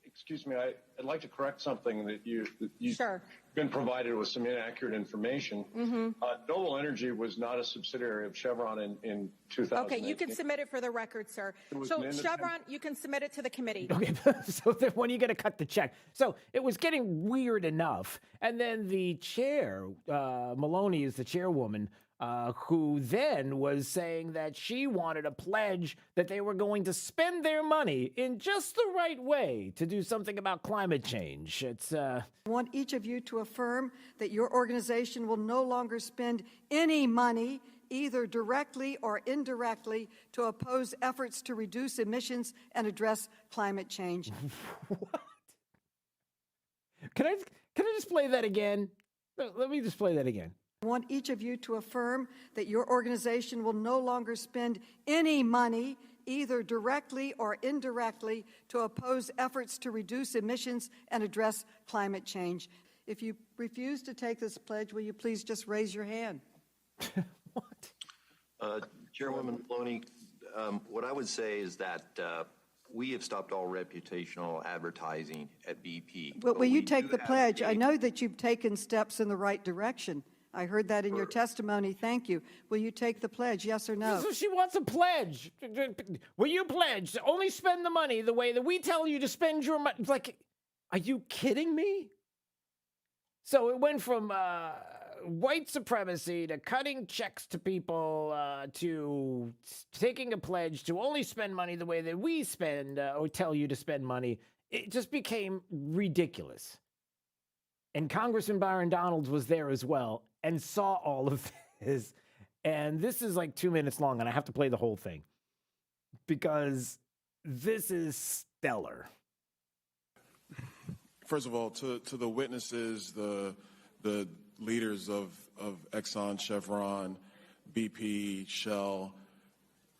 Speaker 11: excuse me, I'd like to correct something that you've
Speaker 9: sure.
Speaker 11: been provided with some inaccurate information.
Speaker 9: Mm-hmm.
Speaker 11: Noble Energy was not a subsidiary of Chevron in 2000.
Speaker 9: Okay, you can submit it for the record, sir. So Chevron, you can submit it to the committee.
Speaker 13: Okay, so then when are you going to cut the check? So it was getting weird enough. And then the chair, Maloney is the chairwoman who then was saying that she wanted a pledge that they were going to spend their money in just the right way to do something about climate change. It's
Speaker 8: I want each of you to affirm that your organization will no longer spend any money, either directly or indirectly, to oppose efforts to reduce emissions and address climate change.
Speaker 13: What? Can I just play that again? Let me just play that again.
Speaker 8: I want each of you to affirm that your organization will no longer spend any money, either directly or indirectly, to oppose efforts to reduce emissions and address climate change. If you refuse to take this pledge, will you please just raise your hand?
Speaker 12: Chairwoman Maloney, what I would say is that we have stopped all reputational advertising at BP.
Speaker 8: Will you take the pledge? I know that you've taken steps in the right direction. I heard that in your testimony. Thank you. Will you take the pledge, yes or no?
Speaker 13: So she wants a pledge. Will you pledge to only spend the money the way that we tell you to spend your money? Like, are you kidding me? So it went from white supremacy to cutting checks to people to taking a pledge to only spend money the way that we spend or tell you to spend money. It just became ridiculous. And Congressman Byron Donalds was there as well and saw all of this. And this is like 2 minutes long, and I have to play the whole thing because this is stellar.
Speaker 14: First of all, to the witnesses, the leaders of Exxon, Chevron, BP, Shell,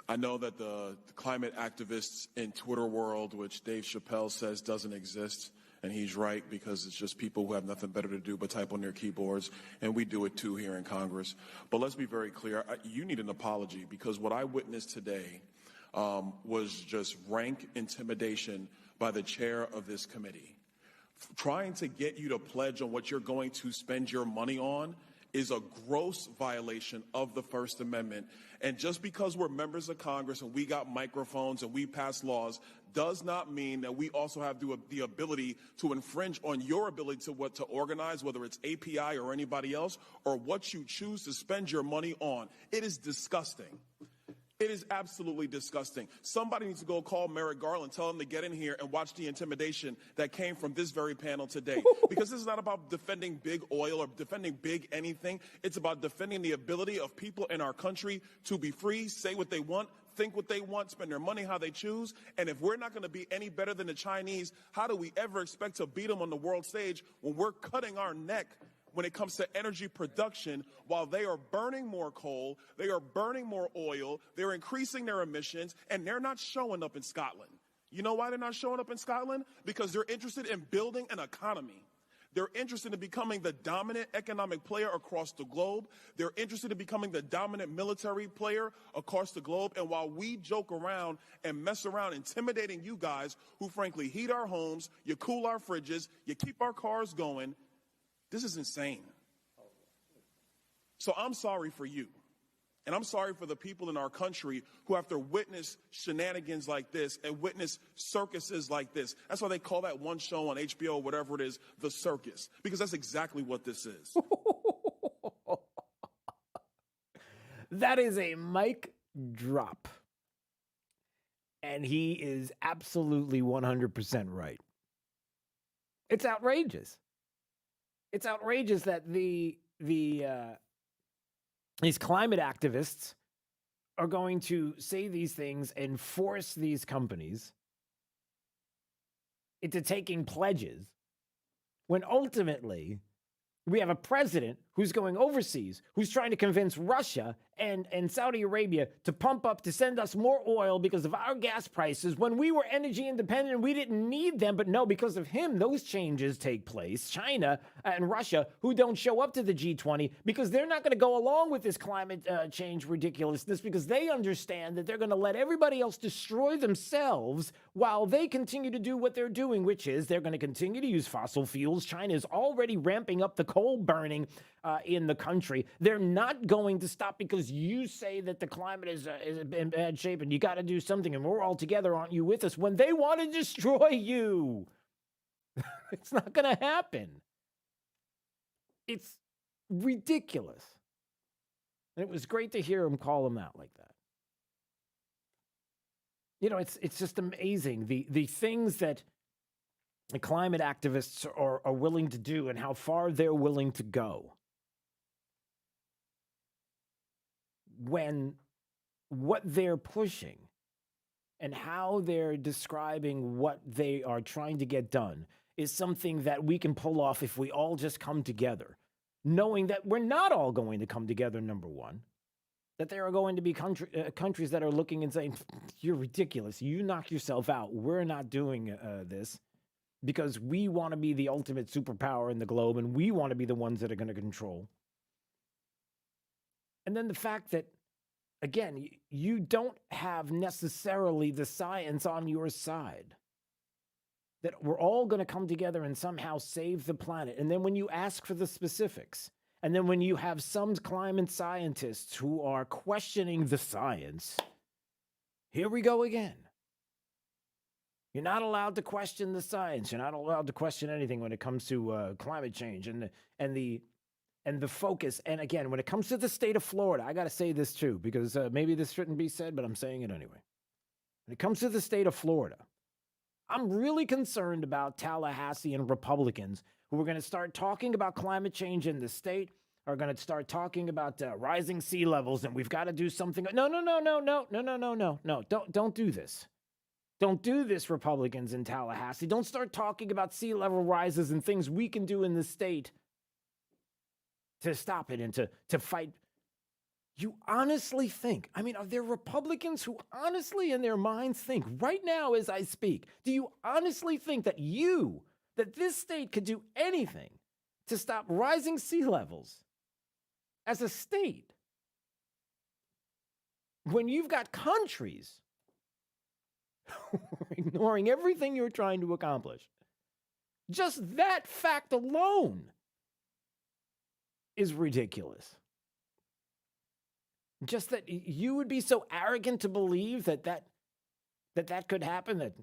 Speaker 14: I know that the climate activists in Twitter world, which Dave Chappelle says doesn't exist, and he's right because it's just people who have nothing better to do but type on their keyboards, and we do it too here in Congress. But let's be very clear, you need an apology because what I witnessed today was just rank intimidation by the chair of this committee. Trying to get you to pledge on what you're going to spend your money on is a gross violation of the First Amendment. And just because we're members of Congress and we got microphones and we pass laws does not mean that we also have the ability to infringe on your ability to organize, whether it's API or anybody else, or what you choose to spend your money on. It is disgusting. It is absolutely disgusting. Somebody needs to go call Merrick Garland, tell him to get in here and watch the intimidation that came from this very panel today. Because this is not about defending big oil or defending big anything. It's about defending the ability of people in our country to be free, say what they want, think what they want, spend their money how they choose. And if we're not going to be any better than the Chinese, how do we ever expect to beat them on the world stage when we're cutting our neck when it comes to energy production, while they are burning more coal, they are burning more oil, they're increasing their emissions, and they're not showing up in Scotland. You know why they're not showing up in Scotland? Because they're interested in building an economy. They're interested in becoming the dominant economic player across the globe. They're interested in becoming the dominant military player across the globe. And while we joke around and mess around intimidating you guys who frankly heat our homes, you cool our fridges, you keep our cars going, this is insane. So I'm sorry for you. And I'm sorry for the people in our country who have to witness shenanigans like this and witness circuses like this. That's why they call that one show on HBO, whatever it is, The Circus. Because that's exactly what this is.
Speaker 13: That is a mic drop. And he is absolutely 100% right. It's outrageous. It's outrageous that these climate activists are going to say these things and force these companies into taking pledges when ultimately we have a president who's going overseas, who's trying to convince Russia and Saudi Arabia to pump up to send us more oil because of our gas prices when we were energy independent. We didn't need them, but no, because of him, those changes take place. China and Russia, who don't show up to the G20 because they're not going to go along with this climate change ridiculousness because they understand that they're going to let everybody else destroy themselves while they continue to do what they're doing, which is they're going to continue to use fossil fuels. China is already ramping up the coal burning in the country. They're not going to stop because you say that the climate is in bad shape and you got to do something and we're all together, aren't you with us? When they want to destroy you, it's not going to happen. It's ridiculous. And it was great to hear him call him out like that. You know, it's just amazing the things that the climate activists are willing to do and how far they're willing to go when what they're pushing and how they're describing what they are trying to get done is something that we can pull off if we all just come together, knowing that we're not all going to come together, number one, that there are going to be countries that are looking and saying, you're ridiculous. You knock yourself out. We're not doing this because we want to be the ultimate superpower in the globe and we want to be the ones that are going to control. And then the fact that, again, you don't have necessarily the science on your side, that we're all going to come together and somehow save the planet. And then when you ask for the specifics, and then when you have some climate scientists who are questioning the science, here we go again. You're not allowed to question the science. You're not allowed to question anything when it comes to climate change and the focus. And again, when it comes to the state of Florida, I got to say this too, because maybe this shouldn't be said, but I'm saying it anyway. When it comes to the state of Florida, I'm really concerned about Tallahassee and Republicans who are going to start talking about climate change in the state, are going to start talking about rising sea levels, and we've got to do something. No. Don't do this. Don't do this, Republicans in Tallahassee. Don't start talking about sea level rises and things we can do in the state to stop it and to fight. You honestly think, I mean, are there Republicans who honestly in their minds think right now as I speak, do you honestly think that this state could do anything to stop rising sea levels as a state? When you've got countries ignoring everything you're trying to accomplish. Just that fact alone is ridiculous. Just that you would be so arrogant to believe that could happen, that,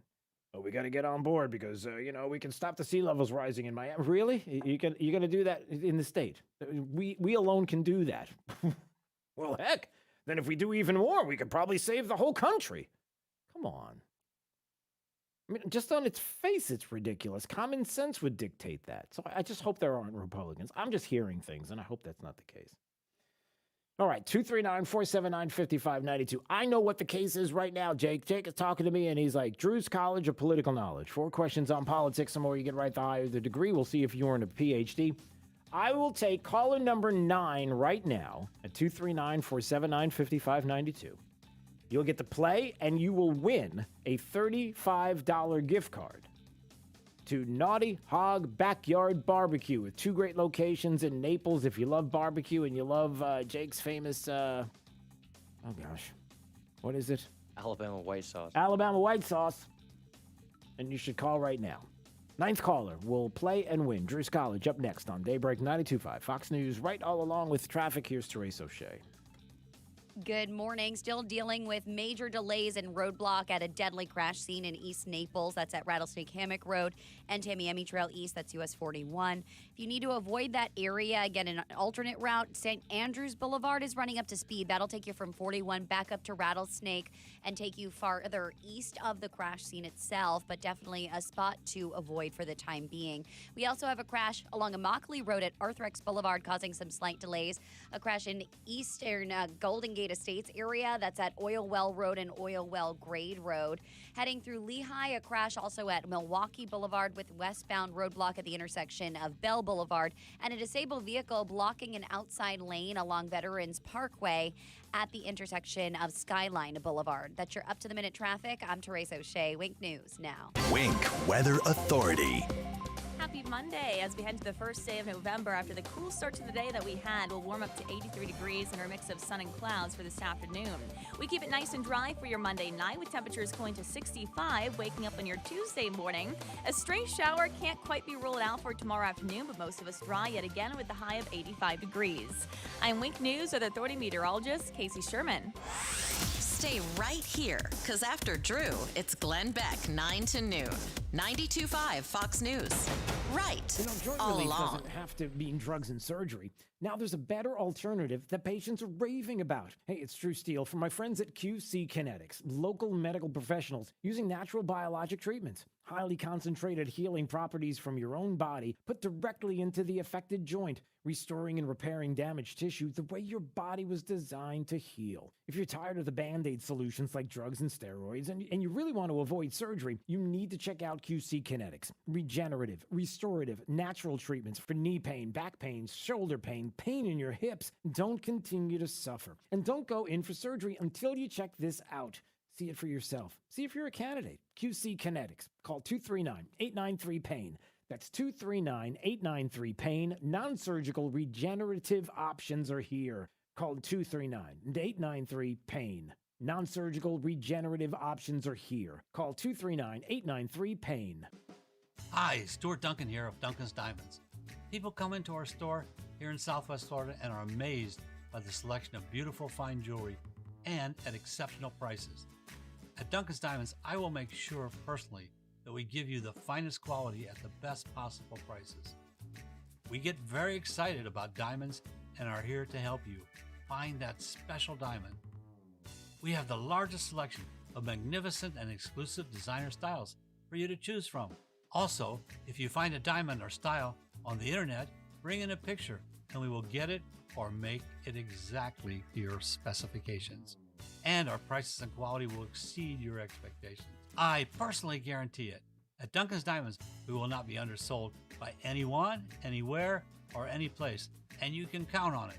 Speaker 13: oh, we got to get on board because, we can stop the sea levels rising in Miami. Really? You're going to do that in the state? We alone can do that. Well, heck, then if we do even more, we could probably save the whole country. Come on. I mean, just on its face, it's ridiculous. Common sense would dictate that. So I just hope there aren't Republicans. I'm just hearing things, and I hope that's not the case. All right, 239-479-5592. I know what the case is right now, Jake. Jake is talking to me, and he's like, Drew's College of Political Knowledge. 4 questions on politics. The more you get right, the higher the degree. We'll see if you earn a PhD. I will take caller number 9 right now at 239-479-5592. You'll get to play, and you will win a $35 gift card to Naughty Hog Backyard Barbecue with 2 great locations in Naples. If you love barbecue and you love Jake's famous, what is it?
Speaker 17: Alabama white sauce.
Speaker 13: Alabama white sauce. And you should call right now. 9th caller will play and win. Drew's College up next on Daybreak 92.5. Fox News right all along with traffic. Here's Therese O'Shea.
Speaker 5: Good morning. Still dealing with major delays and roadblock at a deadly crash scene in East Naples. That's at Rattlesnake Hammock Road and Tamiami Trail East. That's US 41. If you need to avoid that area, get an alternate route. St. Andrews Boulevard is running up to speed. That'll take you from 41 back up to Rattlesnake and take you farther east of the crash scene itself, but definitely a spot to avoid for the time being. We also have a crash along Immokalee Road at Arthrex Boulevard causing some slight delays. A crash in eastern Golden Gate Estates area. That's at Oil Well Road and Oil Well Grade Road. Heading through Lehigh, a crash also at Milwaukee Boulevard with westbound roadblock at the intersection of Bell Boulevard, and a disabled vehicle blocking an outside lane along Veterans Parkway at the intersection of Skyline Boulevard. That's your up-to-the-minute traffic. I'm Therese O'Shea. Wink News now.
Speaker 10: Wink Weather Authority.
Speaker 6: Happy Monday. As we head to the first day of November, after the cool start to the day that we had, we'll warm up to 83 degrees and our mix of sun and clouds for this afternoon. We keep it nice and dry for your Monday night with temperatures cooling to 65, waking up on your Tuesday morning. A stray shower can't quite be ruled out for tomorrow afternoon, but most of us dry yet again with the high of 85 degrees. I'm Wink News with Authority meteorologist Casey Sherman.
Speaker 3: Stay right here, because after Drew, it's Glenn Beck, 9 to noon. 92.5 Fox News. Right.
Speaker 13: Drug
Speaker 3: all
Speaker 13: relief
Speaker 3: along.
Speaker 13: doesn't have to mean drugs and surgery. Now there's a better alternative that patients are raving about. Hey, it's Drew Steele from my friends at QC Kinetics, local medical professionals using natural biologic treatments. Highly concentrated healing properties from your own body put directly into the affected joint, restoring and repairing damaged tissue the way your body was designed to heal. If you're tired of the Band-Aid solutions like drugs and steroids, and you really want to avoid surgery, you need to check out QC Kinetics. Regenerative, restorative, natural treatments for knee pain, back pain, shoulder pain, pain in your hips. Don't continue to suffer. And don't go in for surgery until you check this out. See it for yourself. See if you're a candidate. QC Kinetics. Call 239-893-PAIN. That's 239-893-PAIN. Non-surgical regenerative options are here. Call 239-893-PAIN. Non-surgical regenerative options are here. Call 239-893-PAIN.
Speaker 17: Hi, Stuart Duncan here of Duncan's Diamonds. People come into our store here in Southwest Florida and are amazed by the selection of beautiful fine jewelry and at exceptional prices. At Duncan's Diamonds, I will make sure personally that we give you the finest quality at the best possible prices. We get very excited about diamonds and are here to help you find that special diamond. We have the largest selection of magnificent and exclusive designer styles for you to choose from. Also, if you find a diamond or style on the internet, bring in a picture and we will get it or make it exactly to your specifications. And our prices and quality will exceed your expectations. I personally guarantee it. At Duncan's Diamonds, we will not be undersold by anyone, anywhere, or any place, and you can count on it.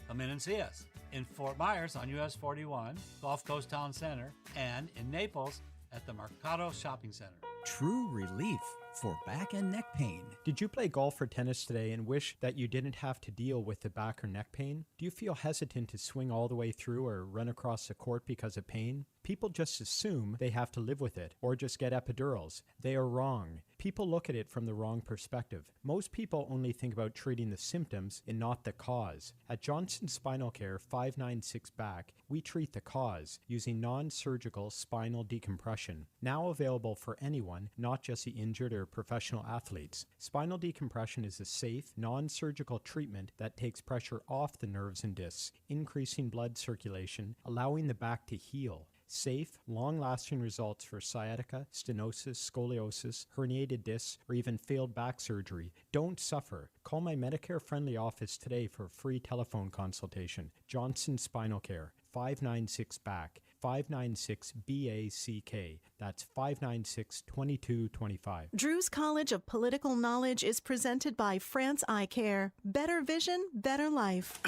Speaker 17: Come in and see us in Fort Myers on US 41, Gulf Coast Town Center, and in Naples at the Mercado Shopping Center.
Speaker 18: True relief for back and neck pain. Did you play golf or tennis today and wish that you didn't have to deal with the back or neck pain? Do you feel hesitant to swing all the way through or run across the court because of pain? People just assume they have to live with it or just get epidurals. They are wrong. People look at it from the wrong perspective. Most people only think about treating the symptoms and not the cause. At Johnson Spinal Care 596 Back, we treat the cause using non-surgical spinal decompression. Now available for anyone, not just the injured or professional athletes. Spinal decompression is a safe, non-surgical treatment that takes pressure off the nerves and discs, increasing blood circulation, allowing the back to heal. Safe, long-lasting results for sciatica, stenosis, scoliosis, herniated discs, or even failed back surgery. Don't suffer. Call my Medicare-friendly office today for a free telephone consultation. Johnson Spinal Care, 596 Back, 596 BACK. That's 596-2225.
Speaker 27: Drew's College of Political Knowledge is presented by France Eye Care. Better vision, better life.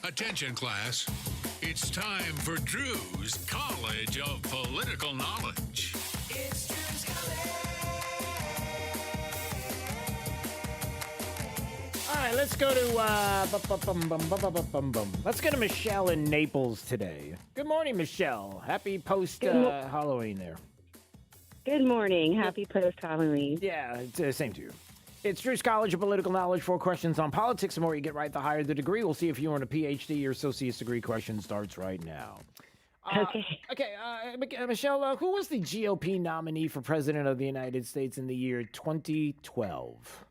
Speaker 20: Attention, class. It's time for Drew's College of Political Knowledge.
Speaker 2: It's Drew's College.
Speaker 13: All right, let's go to let's go to Michelle in Naples today. Good morning, Michelle. Happy post Halloween there.
Speaker 21: Good morning. Happy post Halloween.
Speaker 13: Yeah, it's, same to you. It's Drew's College of Political Knowledge. 4 questions on politics. The more you get right, the higher the degree. We'll see if you earn a PhD or associate's degree. Question starts right now. Michelle, who was the GOP nominee for President of the United States in the year 2012?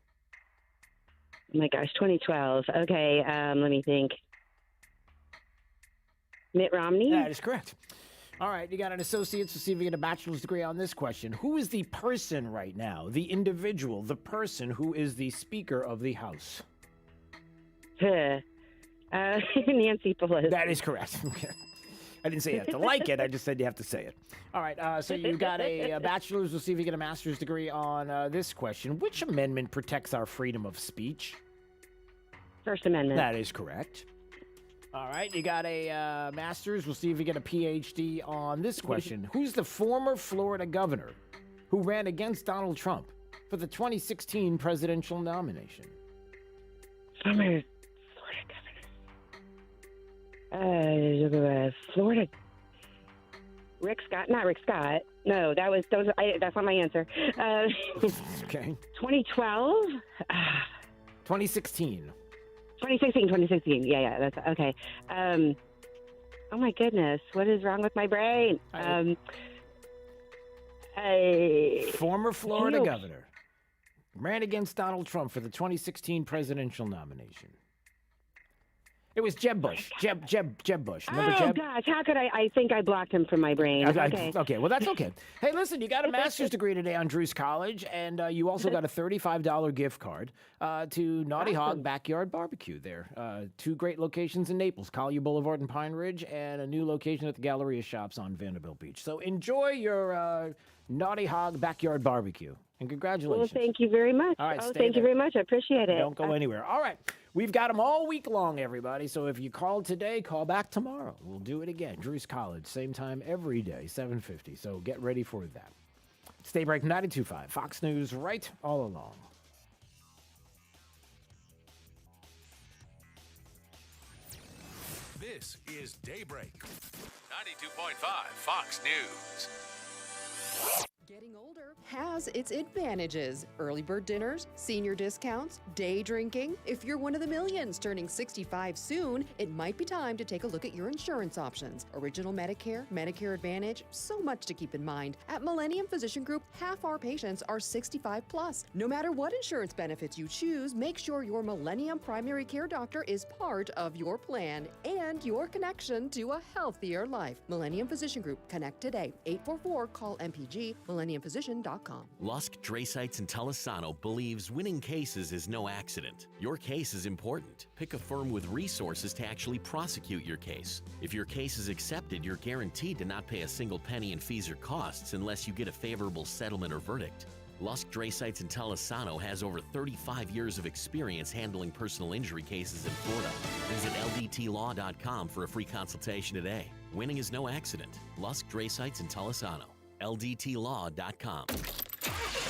Speaker 21: Oh my gosh, 2012. Okay, let me think. Mitt Romney?
Speaker 13: That is correct. All right, you got an associate's, so see if you get a bachelor's degree on this question. Who is the person right now, the individual, the person who is the Speaker of the House?
Speaker 21: Nancy Pelosi.
Speaker 13: That is correct. Okay. I didn't say you have to like it. I just said you have to say it. All right, so you got a bachelor's. We'll see if you get a master's degree on this question. Which amendment protects our freedom of speech?
Speaker 21: First Amendment.
Speaker 13: That is correct. All right, you got a master's. We'll see if you get a PhD on this question. Who's the former Florida governor who ran against Donald Trump for the 2016 presidential nomination?
Speaker 21: Former Florida governor. Florida. Rick Scott. Not Rick Scott. No, that's not my answer.
Speaker 13: Okay.
Speaker 21: 2012?
Speaker 13: 2016.
Speaker 21: 2016. Yeah, that's okay. Oh my goodness, what is wrong with my brain?
Speaker 13: Former Florida governor ran against Donald Trump for the 2016 presidential nomination. It was Jeb Bush. Jeb Bush. Remember
Speaker 21: Oh,
Speaker 13: Jeb?
Speaker 21: gosh, how could I think I blocked him from my brain. Okay.
Speaker 13: Okay, well, that's okay. Hey, listen, you got a master's degree today on Drew's College, and you also got a $35 gift card to Naughty Hog Backyard Barbecue there. 2 great locations in Naples, Collier Boulevard and Pine Ridge, and a new location at the Galleria Shops on Vanderbilt Beach. So enjoy your Naughty Hog Backyard Barbecue, and congratulations.
Speaker 21: Well, thank you very much.
Speaker 13: All right,
Speaker 21: oh,
Speaker 13: stay
Speaker 21: thank you
Speaker 13: there.
Speaker 21: very much. I appreciate it.
Speaker 13: Don't go anywhere. All right. We've got them all week long, everybody. So if you called today, call back tomorrow. We'll do it again. Drew's College, same time every day, 7:50. So get ready for that. Stay Break 92.5, Fox News, right all along.
Speaker 20: This is Daybreak. 92.5 Fox News.
Speaker 1: Getting older has its advantages. Early bird dinners, senior discounts, day drinking. If you're one of the millions turning 65 soon, it might be time to take a look at your insurance options. Original Medicare, Medicare Advantage, so much to keep in mind. At Millennium Physician Group, half our patients are 65 plus. No matter what insurance benefits you choose, make sure your Millennium primary care doctor is part of your plan and your connection to a healthier life. Millennium Physician Group. Connect today. 844-CALL-MPG. MillenniumPhysician.com.
Speaker 15: Lusk, Draysites, and Telesano believes winning cases is no accident. Your case is important. Pick a firm with resources to actually prosecute your case. If your case is accepted, you're guaranteed to not pay a single penny in fees or costs unless you get a favorable settlement or verdict. Lusk, Draysites, and Telesano has over 35 years of experience handling personal injury cases in Florida. Visit LDTlaw.com for a free consultation today. Winning is no accident. Lusk, Draysites, and Telesano. LDTlaw.com.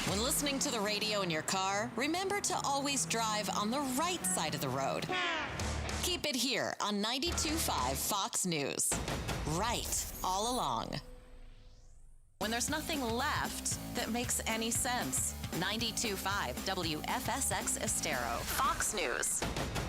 Speaker 3: When listening to the radio in your car, remember to always drive on the right side of the road. Keep it here on 92.5 Fox News. Right all along. When there's nothing left that makes any sense. 92.5 WFSX Estero. Fox News.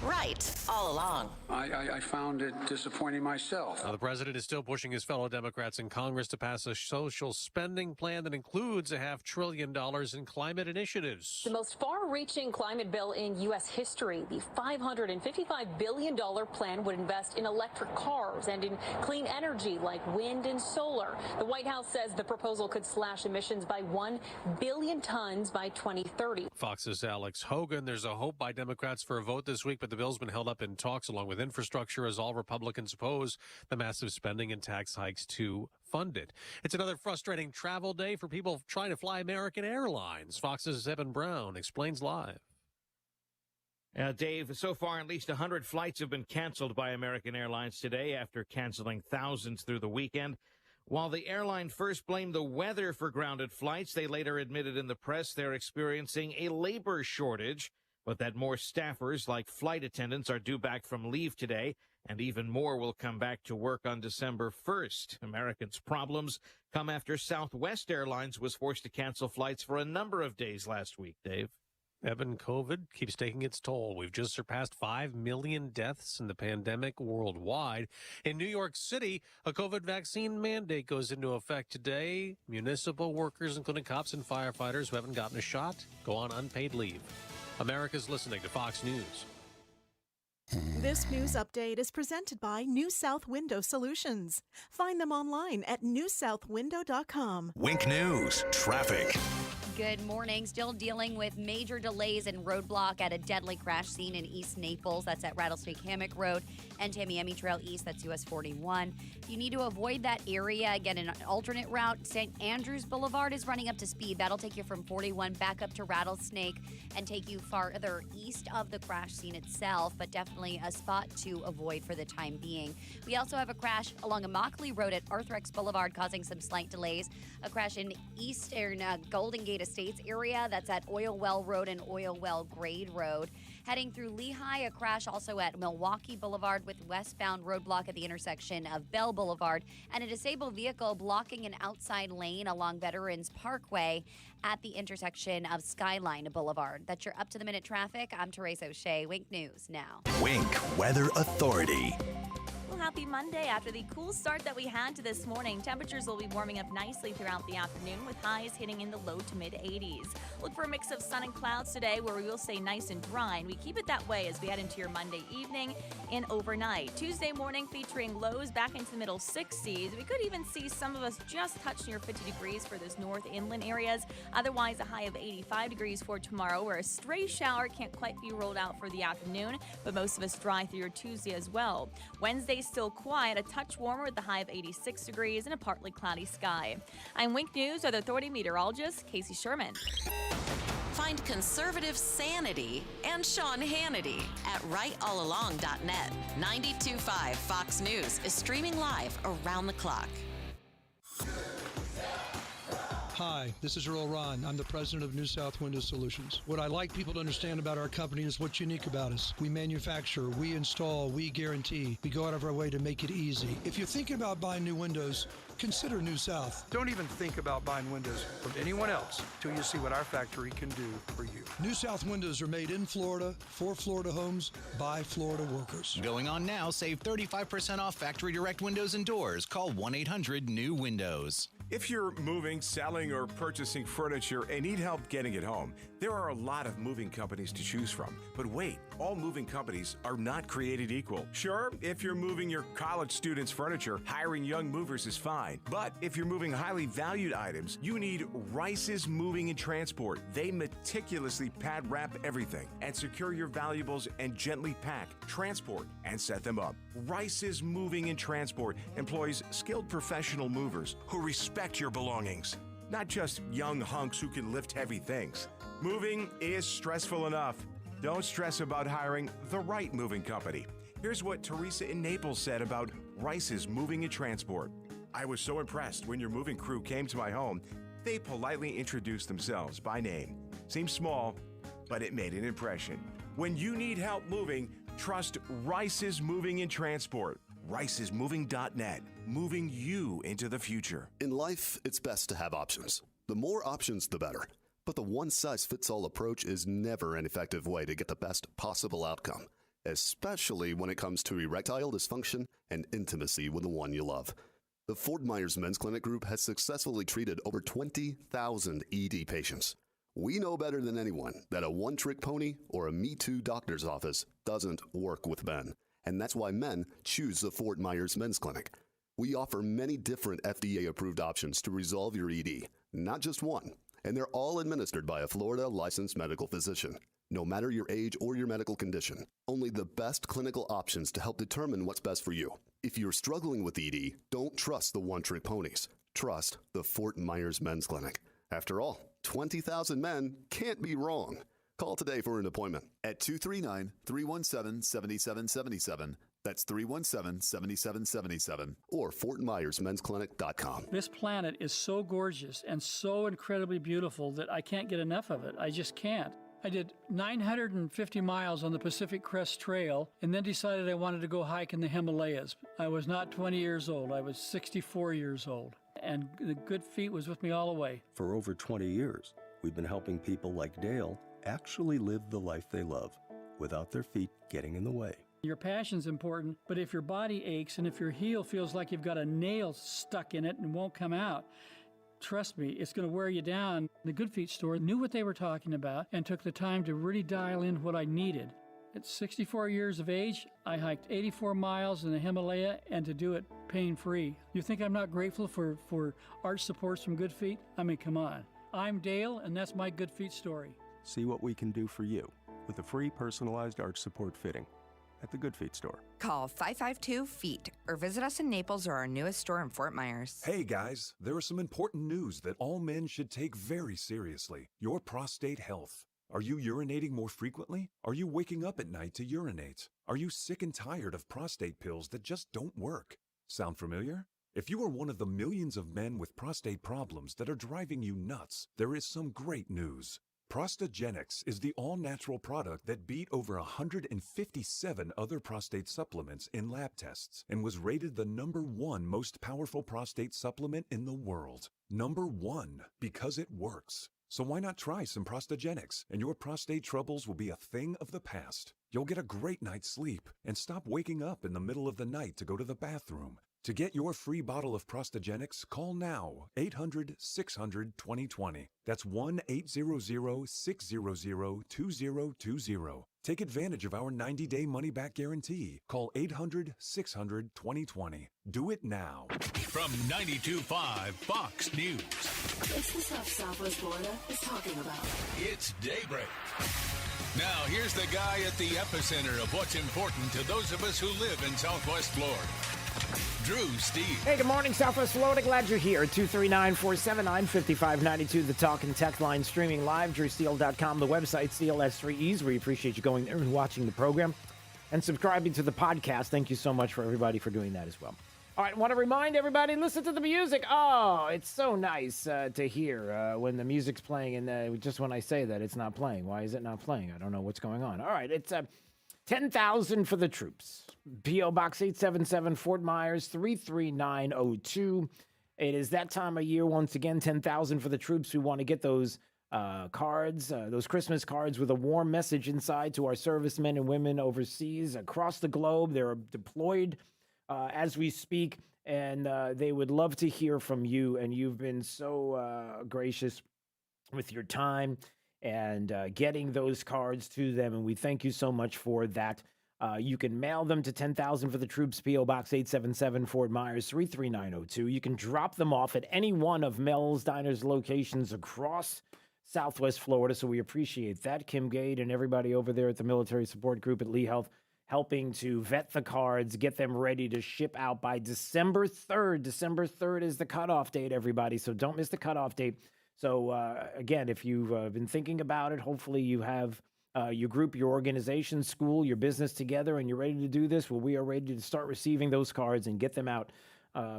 Speaker 3: Right all along.
Speaker 19: I found it disappointing myself.
Speaker 22: Now, the president is still pushing his fellow Democrats in Congress to pass a social spending plan that includes $500 billion in climate initiatives.
Speaker 23: The most far-reaching climate bill in U.S. history. The $555 billion plan would invest in electric cars and in clean energy like wind and solar. The White House says the proposal could slash emissions by 1 billion tons by 2030.
Speaker 22: Fox's Alex Hogan. There's a hope by Democrats for a vote this week, but the bill's been held up in talks along with infrastructure as all Republicans oppose the massive spending and tax hikes to fund it. It's another frustrating travel day for people trying to fly American Airlines. Fox's Evan Brown explains live.
Speaker 24: Dave, so far at least 100 flights have been canceled by American Airlines today after canceling thousands through the weekend. While the airline first blamed the weather for grounded flights, they later admitted in the press they're experiencing a labor shortage, but that more staffers like flight attendants are due back from leave today, and even more will come back to work on December 1st. Americans' problems come after Southwest Airlines was forced to cancel flights for a number of days last week, Dave.
Speaker 22: Evan, COVID keeps taking its toll. We've just surpassed 5 million deaths in the pandemic worldwide. In New York City, a COVID vaccine mandate goes into effect today. Municipal workers, including cops and firefighters who haven't gotten a shot, go on unpaid leave. America's listening to Fox News.
Speaker 27: This news update is presented by New South Window Solutions. Find them online at newsouthwindow.com.
Speaker 10: Wink News, traffic.
Speaker 5: Good morning. Still dealing with major delays and roadblock at a deadly crash scene in East Naples. That's at Rattlesnake Hammock Road and Tamiami Trail East. That's US 41. If you need to avoid that area, get an alternate route. St. Andrews Boulevard is running up to speed. That'll take you from 41 back up to Rattlesnake and take you farther east of the crash scene itself, but definitely a spot to avoid for the time being. We also have a crash along Immokalee Road at Arthrex Boulevard causing some slight delays. A crash in Eastern Golden Gate Estates area. That's at Oil Well Road and Oil Well Grade Road. Heading through Lehigh, a crash also at Milwaukee Boulevard with westbound roadblock at the intersection of Bell Boulevard, and a disabled vehicle blocking an outside lane along Veterans Parkway at the intersection of Skyline Boulevard. That's your up-to-the-minute traffic. I'm Teresa O'Shea. Wink News now.
Speaker 10: Wink Weather Authority.
Speaker 6: Well, happy Monday. After the cool start that we had to this morning, temperatures will be warming up nicely throughout the afternoon with highs hitting in the low to mid 80s. Look for a mix of sun and clouds today where we will stay nice and dry, and we keep it that way as we head into your Monday evening and overnight. Tuesday morning featuring lows back into the middle 60s. We could even see some of us just touch near 50 degrees for those north inland areas. Otherwise, a high of 85 degrees for tomorrow, where a stray shower can't quite be rolled out for the afternoon, but most of us dry through your Tuesday as well. Wednesday still quiet, a touch warmer with the high of 86 degrees and a partly cloudy sky. I'm Wink News Weather Authority meteorologist Casey Sherman.
Speaker 3: Find conservative sanity and Sean Hannity at rightallalong.net. 92.5 Fox News is streaming live around the clock.
Speaker 4: Hi, this is Earl Ron. I'm the president of New South Window Solutions. What I like people to understand about our company is what's unique about us. We manufacture, we install, we guarantee. We go out of our way to make it easy. If you're thinking about buying new windows, consider New South. Don't even think about buying windows from anyone else till you see what our factory can do for you. New South windows are made in Florida, for Florida homes, by Florida workers.
Speaker 7: Going on now, save 35% off factory direct windows and doors. Call 1-800-NEW-WINDOWS.
Speaker 9: If you're moving, selling, or purchasing furniture and need help getting it home, there are a lot of moving companies to choose from. But wait, all moving companies are not created equal. Sure, if you're moving your college students' furniture, hiring young movers is fine. But if you're moving highly valued items, you need Rice's Moving and Transport. They meticulously pad wrap everything and secure your valuables and gently pack, transport, and set them up. Rice's Moving and Transport employs skilled professional movers who respect your belongings, not just young hunks who can lift heavy things. Moving is stressful enough. Don't stress about hiring the right moving company. Here's what Teresa in Naples said about Rice's Moving and Transport. I was so impressed when your moving crew came to my home. They politely introduced themselves by name. Seems small, but it made an impression. When you need help moving, trust Rice's Moving and Transport. Rice'sMoving.net, moving you into the future.
Speaker 11: In life, it's best to have options. The more options, the better. But the one-size-fits-all approach is never an effective way to get the best possible outcome, especially when it comes to erectile dysfunction and intimacy with the one you love. The Fort Myers Men's Clinic Group has successfully treated over 20,000 ED patients. We know better than anyone that a one-trick pony or a Me Too doctor's office doesn't work with men. And that's why men choose the Fort Myers Men's Clinic. We offer many different FDA-approved options to resolve your ED, not just one. And they're all administered by a Florida licensed medical physician. No matter your age or your medical condition, only the best clinical options to help determine what's best for you. If you're struggling with ED, don't trust the one-trick ponies. Trust the Fort Myers Men's Clinic. After all, 20,000 men can't be wrong. Call today for an appointment at 239-317-7777. That's 317-7777 or FortMyersMen'sClinic.com.
Speaker 16: This planet is so gorgeous and so incredibly beautiful that I can't get enough of it. I just can't. I did 950 miles on the Pacific Crest Trail and then decided I wanted to go hike in the Himalayas. I was not 20 years old. I was 64 years old. And the Good Feet was with me all the way.
Speaker 25: For over 20 years, we've been helping people like Dale actually live the life they love without their feet getting in the way.
Speaker 16: Your passion's important, but if your body aches and if your heel feels like you've got a nail stuck in it and won't come out, trust me, it's going to wear you down. The Good Feet store knew what they were talking about and took the time to really dial in what I needed. At 64 years of age, I hiked 84 miles in the Himalaya and to do it pain-free. You think I'm not grateful for arch supports from Good Feet? I mean, come on. I'm Dale, and that's my Good Feet story.
Speaker 25: See what we can do for you with a free personalized arch support fitting at the Good Feet store.
Speaker 26: Call 552-FEET or visit us in Naples or our newest store in Fort Myers.
Speaker 28: Hey guys, there is some important news that all men should take very seriously. Your prostate health. Are you urinating more frequently? Are you waking up at night to urinate? Are you sick and tired of prostate pills that just don't work? Sound familiar? If you are one of the millions of men with prostate problems that are driving you nuts, there is some great news. Prostagenics is the all-natural product that beat over 157 other prostate supplements in lab tests and was rated the #1 most powerful prostate supplement in the world. #1, because it works. So why not try some Prostagenics, and your prostate troubles will be a thing of the past. You'll get a great night's sleep and stop waking up in the middle of the night to go to the bathroom. To get your free bottle of Prostagenics, call now 800-600-2020. That's 1-800-600-2020. Take advantage of our 90-day money-back guarantee. Call 800-600-2020. Do it now.
Speaker 20: From 92.5 Fox News.
Speaker 2: It's the stuff Southwest Florida is talking about.
Speaker 20: It's Daybreak. Now, here's the guy at the epicenter of what's important to those of us who live in Southwest Florida. Drew Steve.
Speaker 8: Hey, good morning, Southwest Florida. Glad you're here. 239-479-5592, the talk and text line streaming live, drewsteele.com, the website, Steele S3Es. We appreciate you going there and watching the program and subscribing to the podcast. Thank you so much for everybody for doing that as well. All right, want to remind everybody, listen to the music. Oh, it's so nice to hear when the music's playing, and just when I say that, it's not playing. Why is it not playing? I don't know what's going on. All right, it's 10,000 for the troops. P.O. Box 877, Fort Myers, 33902. It is that time of year, once again, 10,000 for the troops who want to get those cards, those Christmas cards with a warm message inside to our servicemen and women overseas across the globe. They're deployed as we speak, and they would love to hear from you, and you've been so gracious with your time and getting those cards to them, and we thank you so much for that. You can mail them to 10,000 for the troops, P.O. Box 877, Fort Myers, 33902. You can drop them off at any one of Mel's Diners locations across Southwest Florida, so we appreciate that. Kim Gade and everybody over there at the Military Support Group at Lee Health helping to vet the cards, get them ready to ship out by December 3rd. December 3rd is the cutoff date, everybody, so don't miss the cutoff date. So, again, if you've been thinking about it, hopefully you have your group, your organization, school, your business together, and you're ready to do this. Well, we are ready to start receiving those cards and get them out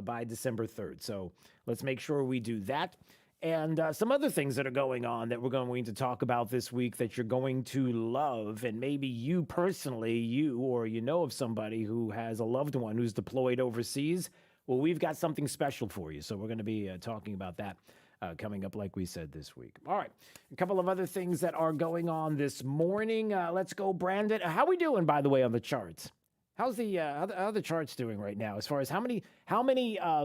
Speaker 8: by December 3rd. So let's make sure we do that. And some other things that are going on that we're going to talk about this week that you're going to love. And maybe you personally, you or you know of somebody who has a loved one who's deployed overseas. Well, we've got something special for you. So we're going to be talking about that coming up, like we said, this week. All right. A couple of other things that are going on this morning. Let's go, Brandon. How we doing, by the way, on the charts? How's the how the charts doing right now? As far as how many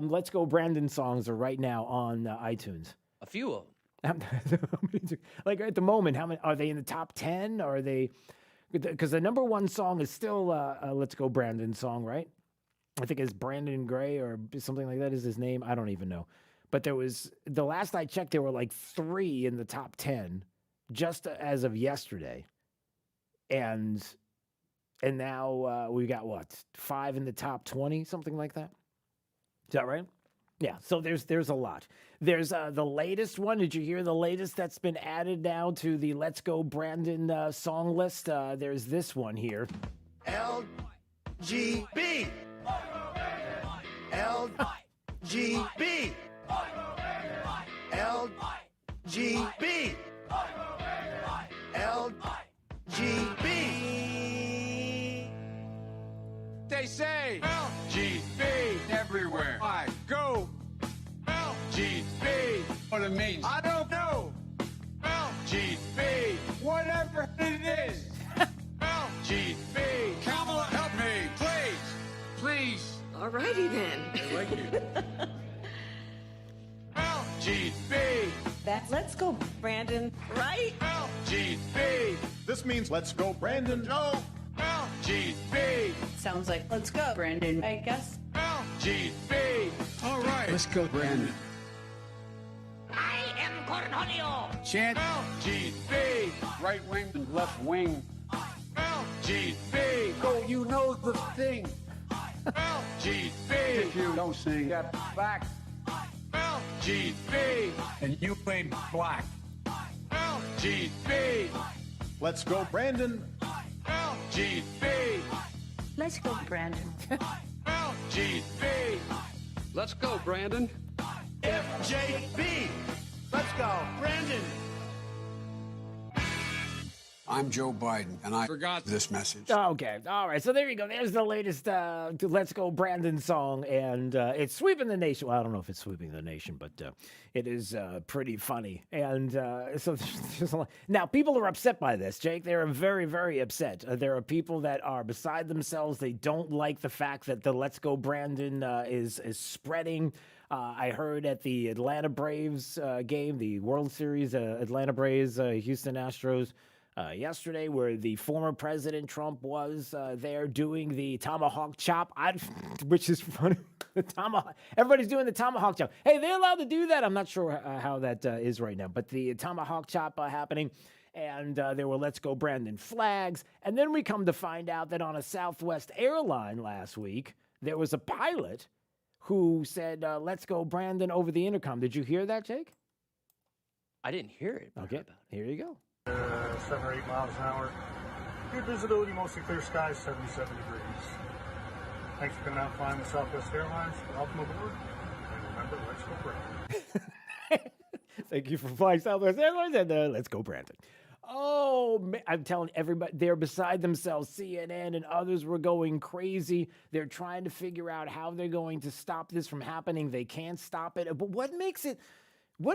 Speaker 8: Let's Go Brandon songs are right now on iTunes?
Speaker 12: A few of
Speaker 8: them. Like at the moment, how many are they in the top 10? Are they? Because the number one song is still a Let's Go Brandon song, right? I think it's Brandon Gray or something like that is his name. I don't even know. But there was, the last I checked, there were like 3 in the top 10 just as of yesterday. And now we got what? 5 in the top 20, something like that. Is that right? Yeah. So there's a lot. There's the latest one. Did you hear the latest that's been added now to the Let's Go Brandon song list? There's this one here.
Speaker 13: LGB. LGB. LGB. LGB.
Speaker 19: They say LGB everywhere I go. LGB. What it means, I don't know. LGB. Whatever it is. LGB. Kamala, help me, please. Please.
Speaker 2: Alrighty then.
Speaker 19: I like you. LGB.
Speaker 2: That's Let's Go Brandon, right?
Speaker 19: LGB. This means Let's Go Brandon. No. LGB.
Speaker 2: Sounds like Let's Go Brandon, I guess.
Speaker 19: LGB. All right. Let's go, Brandon.
Speaker 13: I am Cornholio.
Speaker 19: Chant LGB. Right wing and left wing. LGB. Go, you know the thing. LGB. If you don't sing, get back. LGB. And you ain't black. LGB. Let's go, Brandon. LGB.
Speaker 2: Let's go, Brandon.
Speaker 19: LGB.
Speaker 13: Let's go, Brandon.
Speaker 19: FJB. Let's go, Brandon. I'm Joe Biden, and I forgot this message.
Speaker 8: Okay. All right. So there you go. There's the latest Let's Go Brandon song, and it's sweeping the nation. Well, I don't know if it's sweeping the nation, but it is pretty funny. And so there's a lot. Now, people are upset by this, Jake. They're very, very upset. There are people that are beside themselves. They don't like the fact that the Let's Go Brandon is spreading. I heard at the Atlanta Braves game, the World Series, Atlanta Braves, Houston Astros, yesterday, where the former President Trump was there doing the tomahawk chop, which is funny. Everybody's doing the tomahawk chop. Hey, they're allowed to do that? I'm not sure how that is right now, but the tomahawk chop happening, and there were Let's Go Brandon flags. And then we come to find out that on a Southwest airline last week, there was a pilot who said, Let's Go Brandon over the intercom. Did you hear that, Jake?
Speaker 1: I didn't hear it.
Speaker 8: Okay, here you go.
Speaker 12: 7 or 8 miles an hour. Good visibility, mostly clear skies, 77 degrees. Thanks for coming out and flying with Southwest Airlines. Welcome aboard. And remember, let's go Brandon.
Speaker 8: Thank you for flying Southwest Airlines, and let's go Brandon. Oh, man, I'm telling everybody, they're beside themselves. CNN and others were going crazy. They're trying to figure out how they're going to stop this from happening. They can't stop it. But what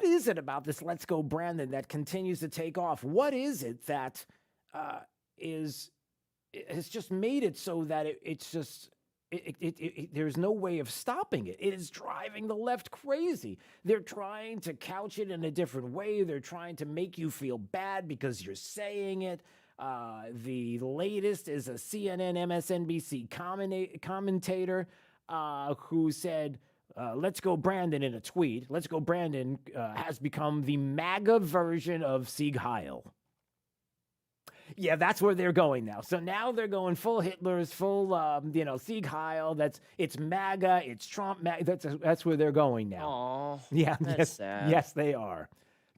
Speaker 8: is it about this Let's Go Brandon that continues to take off? What is it that has just made it so that there's no way of stopping it? It is driving the left crazy. They're trying to couch it in a different way. They're trying to make you feel bad because you're saying it. The latest is a CNN MSNBC commentator who said, Let's Go Brandon in a tweet. Let's Go Brandon has become the MAGA version of Sieg Heil. Yeah, that's where they're going now. So now they're going full Hitler's, full, Sieg Heil. It's MAGA, it's Trump. That's where they're going now.
Speaker 1: Aw,
Speaker 8: yeah,
Speaker 1: that's sad.
Speaker 8: Yes, they are.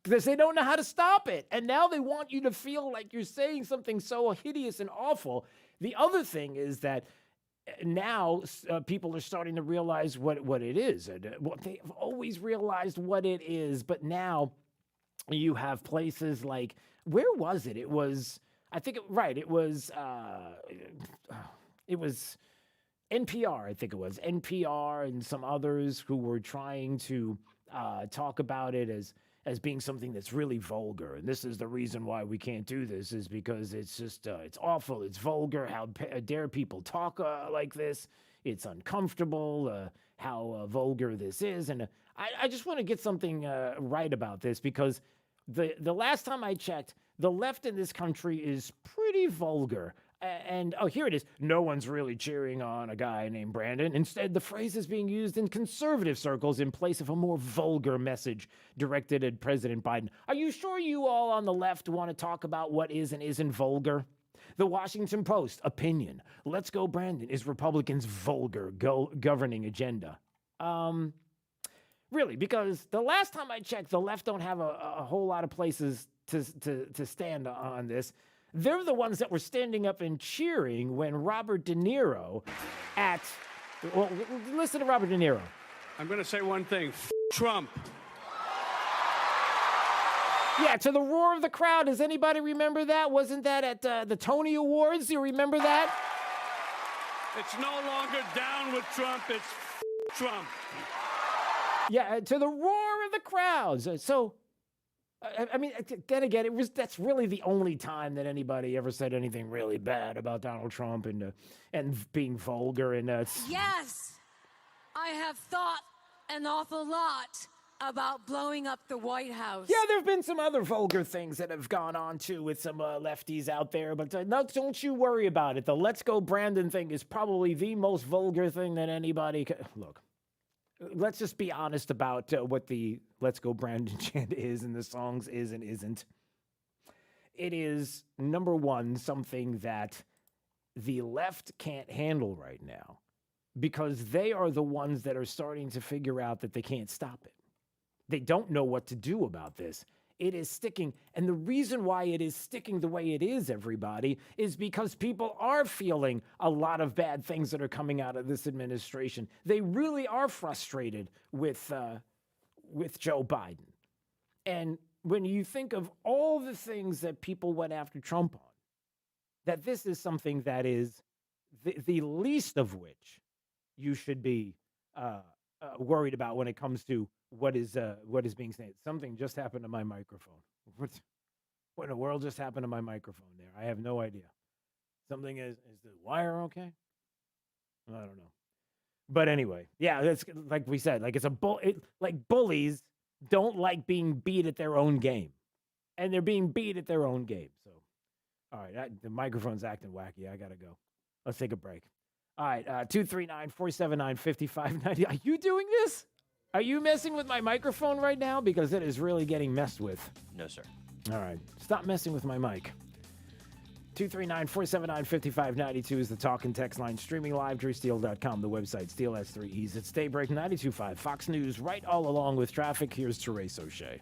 Speaker 8: Because they don't know how to stop it. And now they want you to feel like you're saying something so hideous and awful. The other thing is that now people are starting to realize what it is. They've always realized what it is, but now you have places like, where was it? It was, I think, it was NPR, I think it was. NPR and some others who were trying to talk about it as being something that's really vulgar. And this is the reason why we can't do this, is because it's just, it's awful, it's vulgar. How dare people talk like this? It's uncomfortable, how vulgar this is. And I just want to get something right about this, because the last time I checked, the left in this country is pretty vulgar. And, here it is. No one's really cheering on a guy named Brandon. Instead, the phrase is being used in conservative circles in place of a more vulgar message directed at President Biden. Are you sure you all on the left want to talk about what is and isn't vulgar? The Washington Post, opinion. Let's Go Brandon is Republicans' vulgar governing agenda. Really, because the last time I checked, the left don't have a whole lot of places to stand on this. They're the ones that were standing up and cheering when Robert De Niro listen to Robert De Niro.
Speaker 13: I'm going to say one thing. Trump.
Speaker 8: Yeah, to the roar of the crowd. Does anybody remember that? Wasn't that at the Tony Awards? You remember that?
Speaker 13: It's no longer down with Trump. It's Trump.
Speaker 8: Yeah, to the roar of the crowds. So, I mean, then again, that's really the only time that anybody ever said anything really bad about Donald Trump and being vulgar and
Speaker 2: Yes, I have thought an awful lot about blowing up the White House.
Speaker 8: Yeah, there have been some other vulgar things that have gone on too with some lefties out there, but no, don't you worry about it. The Let's Go Brandon thing is probably the most vulgar thing that anybody can. Look. Let's just be honest about what the Let's Go Brandon chant is and the songs is and isn't. It is, number one, something that the left can't handle right now, because they are the ones that are starting to figure out that they can't stop it. They don't know what to do about this. It is sticking. And the reason why it is sticking the way it is, everybody, is because people are feeling a lot of bad things that are coming out of this administration. They really are frustrated with Joe Biden. And when you think of all the things that people went after Trump on, that this is something that is the least of which you should be worried about when it comes to what is being said. Something just happened to my microphone. What in the world just happened to my microphone there? I have no idea. Something is the wire okay? I don't know. But anyway, yeah, that's like we said, like it's like bullies don't like being beat at their own game. And they're being beat at their own game. So, all right, the microphone's acting wacky. I got to go. Let's take a break. All right, 239-479-5590. Are you doing this? Are you messing with my microphone right now? Because it is really getting messed with.
Speaker 1: No, sir.
Speaker 8: All right, stop messing with my mic. 239-479-5592 is the talk and text line. Streaming live, drewsteele.com, the website, Steel S3Es. It's Daybreak 92.5, Fox News, right all along with traffic. Here's Therese O'Shea.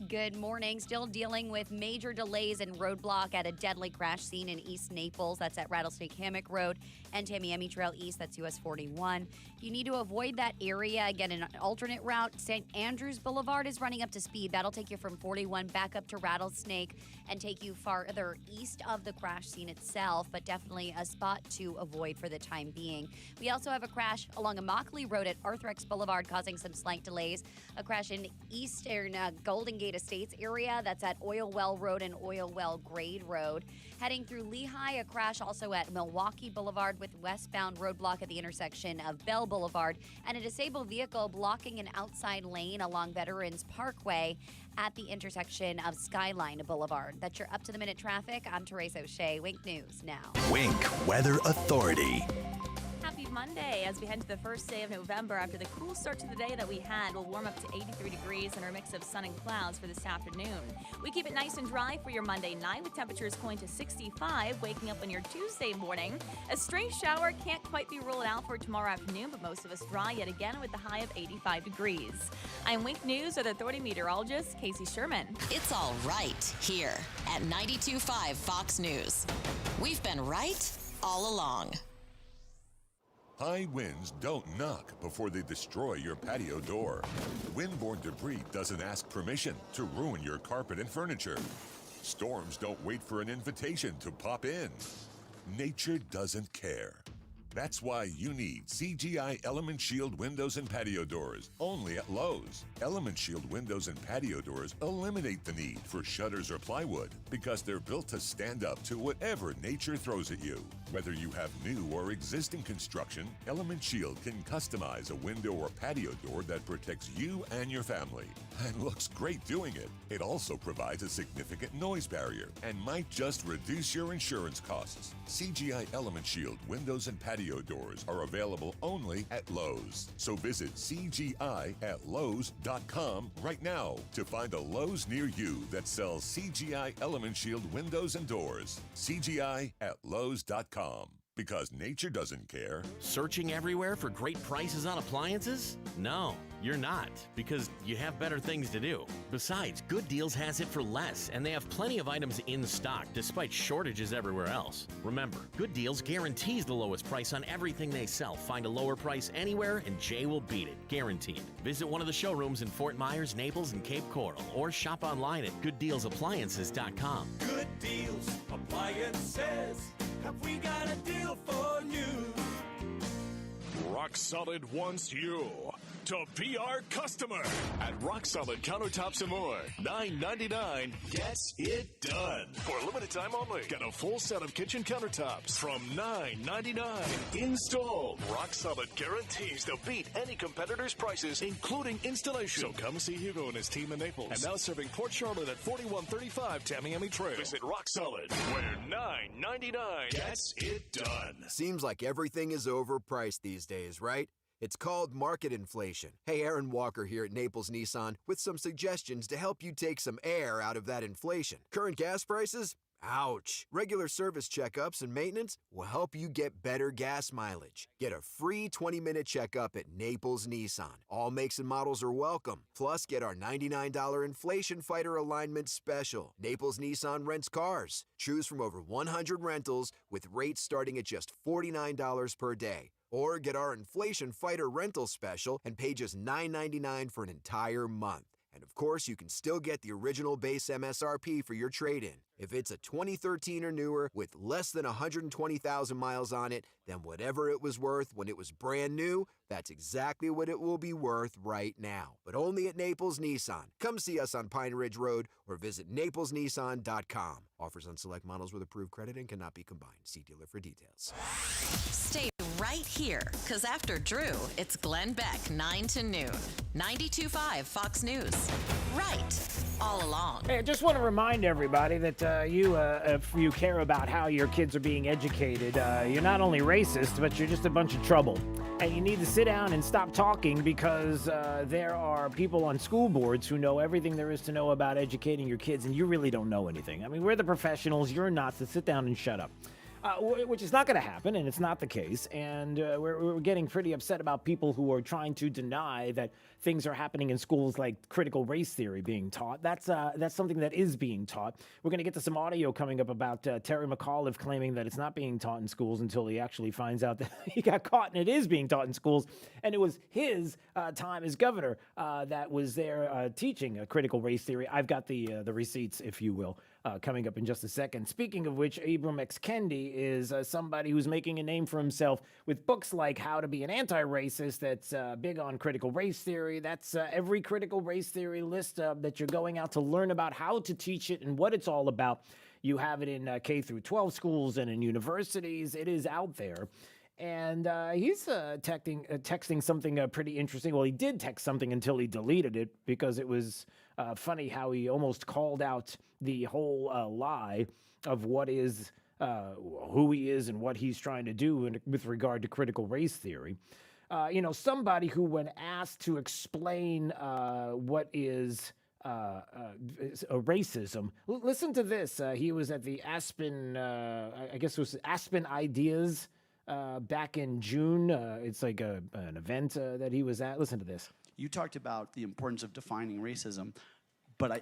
Speaker 5: Good morning. Still dealing with major delays and roadblock at a deadly crash scene in East Naples. That's at Rattlesnake Hammock Road and Tamiami Trail East. That's US 41. If you need to avoid that area, again, an alternate route, St. Andrews Boulevard is running up to speed. That'll take you from 41 back up to Rattlesnake and take you farther east of the crash scene itself, but definitely a spot to avoid for the time being. We also have a crash along Immokalee Road at Arthrex Boulevard causing some slight delays. A crash in eastern Golden Gate Estates area. That's at Oil Well Road and Oil Well Grade Road. Heading through Lehigh, a crash also at Milwaukee Boulevard with westbound roadblock at the intersection of Bell Boulevard, and a disabled vehicle blocking an outside lane along Veterans Parkway at the intersection of Skyline Boulevard. That's your up-to-the-minute traffic. I'm Therese O'Shea. Wink News now.
Speaker 10: Wink Weather Authority.
Speaker 6: Happy Monday. As we head to the first day of November, after the cool start to the day that we had, we'll warm up to 83 degrees and our mix of sun and clouds for this afternoon. We keep it nice and dry for your Monday night with temperatures going to 65, waking up on your Tuesday morning. A stray shower can't quite be ruled out for tomorrow afternoon, but most of us dry yet again with a high of 85 degrees. I'm Wink News Weather Authority meteorologist Casey Sherman.
Speaker 3: It's all right here at 92.5 Fox News. We've been right all along.
Speaker 14: High winds don't knock before they destroy your patio door. Windborne debris doesn't ask permission to ruin your carpet and furniture. Storms don't wait for an invitation to pop in. Nature doesn't care. That's why you need CGI Element Shield windows and patio doors, only at Lowe's. Element Shield windows and patio doors eliminate the need for shutters or plywood because they're built to stand up to whatever nature throws at you. Whether you have new or existing construction, Element Shield can customize a window or patio door that protects you and your family. And looks great doing it. It also provides a significant noise barrier and might just reduce your insurance costs. CGI Element Shield windows and patio doors are available only at Lowe's. So visit CGI@Lowe's.com right now to find a Lowe's near you that sells CGI Element Shield windows and doors. CGI@Lowe's.com. Because nature doesn't care.
Speaker 15: Searching everywhere for great prices on appliances? No, you're not, because you have better things to do. Besides, Good Deals has it for less, and they have plenty of items in stock despite shortages everywhere else. Remember, Good Deals guarantees the lowest price on everything they sell. Find a lower price anywhere, and Jay will beat it, guaranteed. Visit one of the showrooms in Fort Myers, Naples, and Cape Coral, or shop online at GoodDealsAppliances.com.
Speaker 17: Good Deals Appliances. Have we got a deal for you?
Speaker 18: Rock Solid wants you to be our customer at Rock Solid Countertops and More. $9.99 gets it done. For a limited time only. Get a full set of kitchen countertops from $9.99. Installed. Rock Solid guarantees to beat any competitor's prices, including installation. So come see Hugo and his team in Naples. And now serving Port Charlotte at 4135 Tamiami Trail. Visit Rock Solid, where $9.99 gets it done.
Speaker 21: Seems like everything is overpriced these days, right? It's called market inflation. Hey, Aaron Walker here at Naples Nissan with some suggestions to help you take some air out of that inflation. Current gas prices? Ouch. Regular service checkups and maintenance will help you get better gas mileage. Get a free 20-minute checkup at Naples Nissan. All makes and models are welcome. Plus, get our $99 Inflation Fighter Alignment Special. Naples Nissan rents cars. Choose from over 100 rentals with rates starting at just $49 per day. Or get our Inflation Fighter rental special and pay just $9.99 for an entire month. And of course, you can still get the original base MSRP for your trade-in. If it's a 2013 or newer with less than 120,000 miles on it, then whatever it was worth when it was brand new, that's exactly what it will be worth right now. But only at Naples Nissan. Come see us on Pine Ridge Road or visit naplesnissan.com. Offers on select models with approved credit and cannot be combined. See dealer for details.
Speaker 3: Stay right here, because after Drew, it's Glenn Beck, 9 to noon. 92.5 Fox News. Right, all along.
Speaker 8: Hey, I just want to remind everybody that if you care about how your kids are being educated, you're not only racist, but you're just a bunch of trouble. And you need to sit down and stop talking because there are people on school boards who know everything there is to know about educating your kids, and you really don't know anything. I mean, we're the professionals. You're not, so sit down and shut up. Which is not going to happen, and it's not the case. And we're getting pretty upset about people who are trying to deny that things are happening in schools like critical race theory being taught. That's something that is being taught. We're going to get to some audio coming up about Terry McAuliffe claiming that it's not being taught in schools until he actually finds out that he got caught and it is being taught in schools. And it was his time as governor that was there teaching critical race theory. I've got the receipts, if you will. Coming up in just a second. Speaking of which, Ibram X. Kendi is somebody who's making a name for himself with books like How to Be an Anti-Racist, that's big on critical race theory. That's every critical race theory list that you're going out to learn about how to teach it and what it's all about. You have it in K through 12 schools and in universities. It is out there. And he's texting something pretty interesting. Well, he did text something until he deleted it because it was funny how he almost called out the whole lie of what is who he is and what he's trying to do with regard to critical race theory. Somebody who, when asked to explain what is racism, listen to this. He was at the Aspen, I guess it was Aspen Ideas back in June. It's like an event that he was at. Listen to this.
Speaker 4: You talked about the importance of defining racism, but I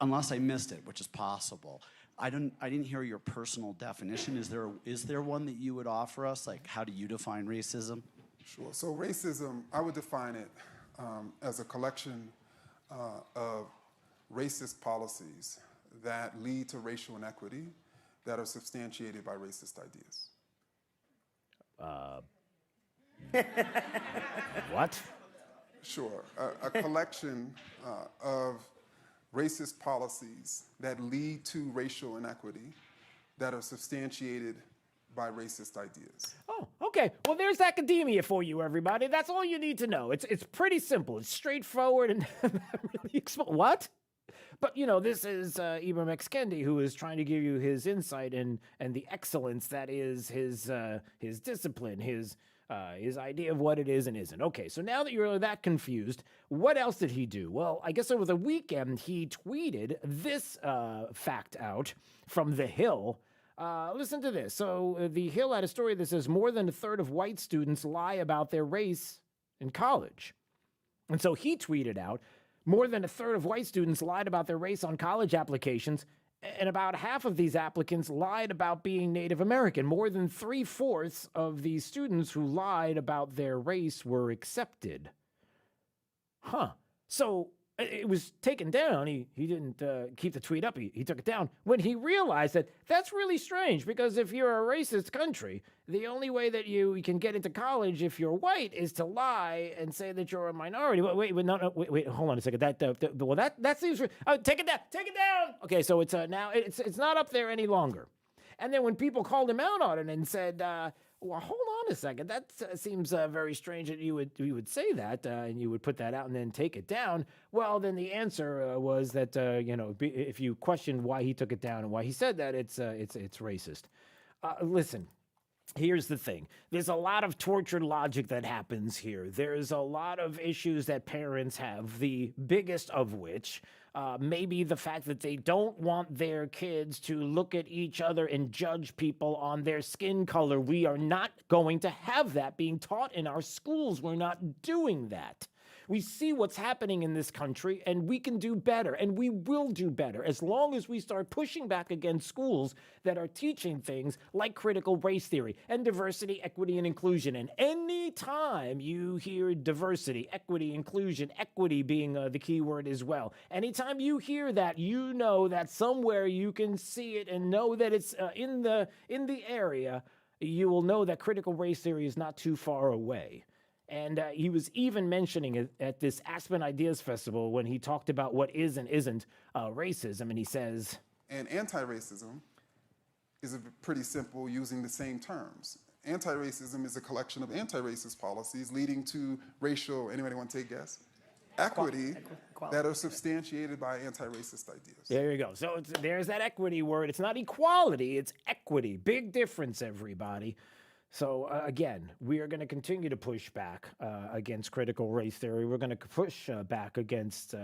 Speaker 4: unless I missed it, which is possible, I didn't hear your personal definition. Is there one that you would offer us? Like, how do you define racism?
Speaker 7: Sure. So racism, I would define it as a collection of racist policies that lead to racial inequity that are substantiated by racist ideas.
Speaker 8: What?
Speaker 7: Sure. A collection of racist policies that lead to racial inequity that are substantiated by racist ideas.
Speaker 8: Oh, okay. Well, there's academia for you, everybody. That's all you need to know. It's pretty simple. It's straightforward and really what? But, this is Ibram X. Kendi, who is trying to give you his insight and the excellence that is his discipline, his idea of what it is and isn't. Okay, so now that you're that confused, what else did he do? Well, I guess over the weekend, he tweeted this fact out from The Hill. Listen to this. So The Hill had a story that says more than a third of white students lie about their race in college. And so he tweeted out, more than a third of white students lied about their race on college applications, and about half of these applicants lied about being Native American. More than 3/4 of these students who lied about their race were accepted. Huh. So it was taken down. He didn't keep the tweet up. He took it down when he realized that that's really strange, because if you're a racist country, the only way that you can get into college if you're white is to lie and say that you're a minority. Wait, hold on a second. That seems take it down. Okay, so it's now it's not up there any longer. And then when people called him out on it and said, well, hold on a second, that seems very strange that you would say that and you would put that out and then take it down. Well, then the answer was that if you question why he took it down and why he said that, it's racist. Listen. Here's the thing. There's a lot of tortured logic that happens here. There's a lot of issues that parents have, the biggest of which maybe the fact that they don't want their kids to look at each other and judge people on their skin color. We are not going to have that being taught in our schools. We're not doing that. We see what's happening in this country, and we can do better, and we will do better as long as we start pushing back against schools that are teaching things like critical race theory and diversity, equity, and inclusion. And any time you hear diversity, equity, inclusion, equity being the key word as well, anytime you hear that, you know that somewhere you can see it and know that it's in the area. You will know that critical race theory is not too far away. And he was even mentioning it at this Aspen Ideas Festival when he talked about what is and isn't racism. And he says,
Speaker 7: and anti-racism is pretty simple, using the same terms. Anti-racism is a collection of anti-racist policies leading to racial, anybody want to take a guess? Equity that are substantiated by anti-racist ideas.
Speaker 8: There you go. So there's that equity word. It's not equality, it's equity. Big difference, everybody. So again, we are going to continue to push back against critical race theory. We're going to push back against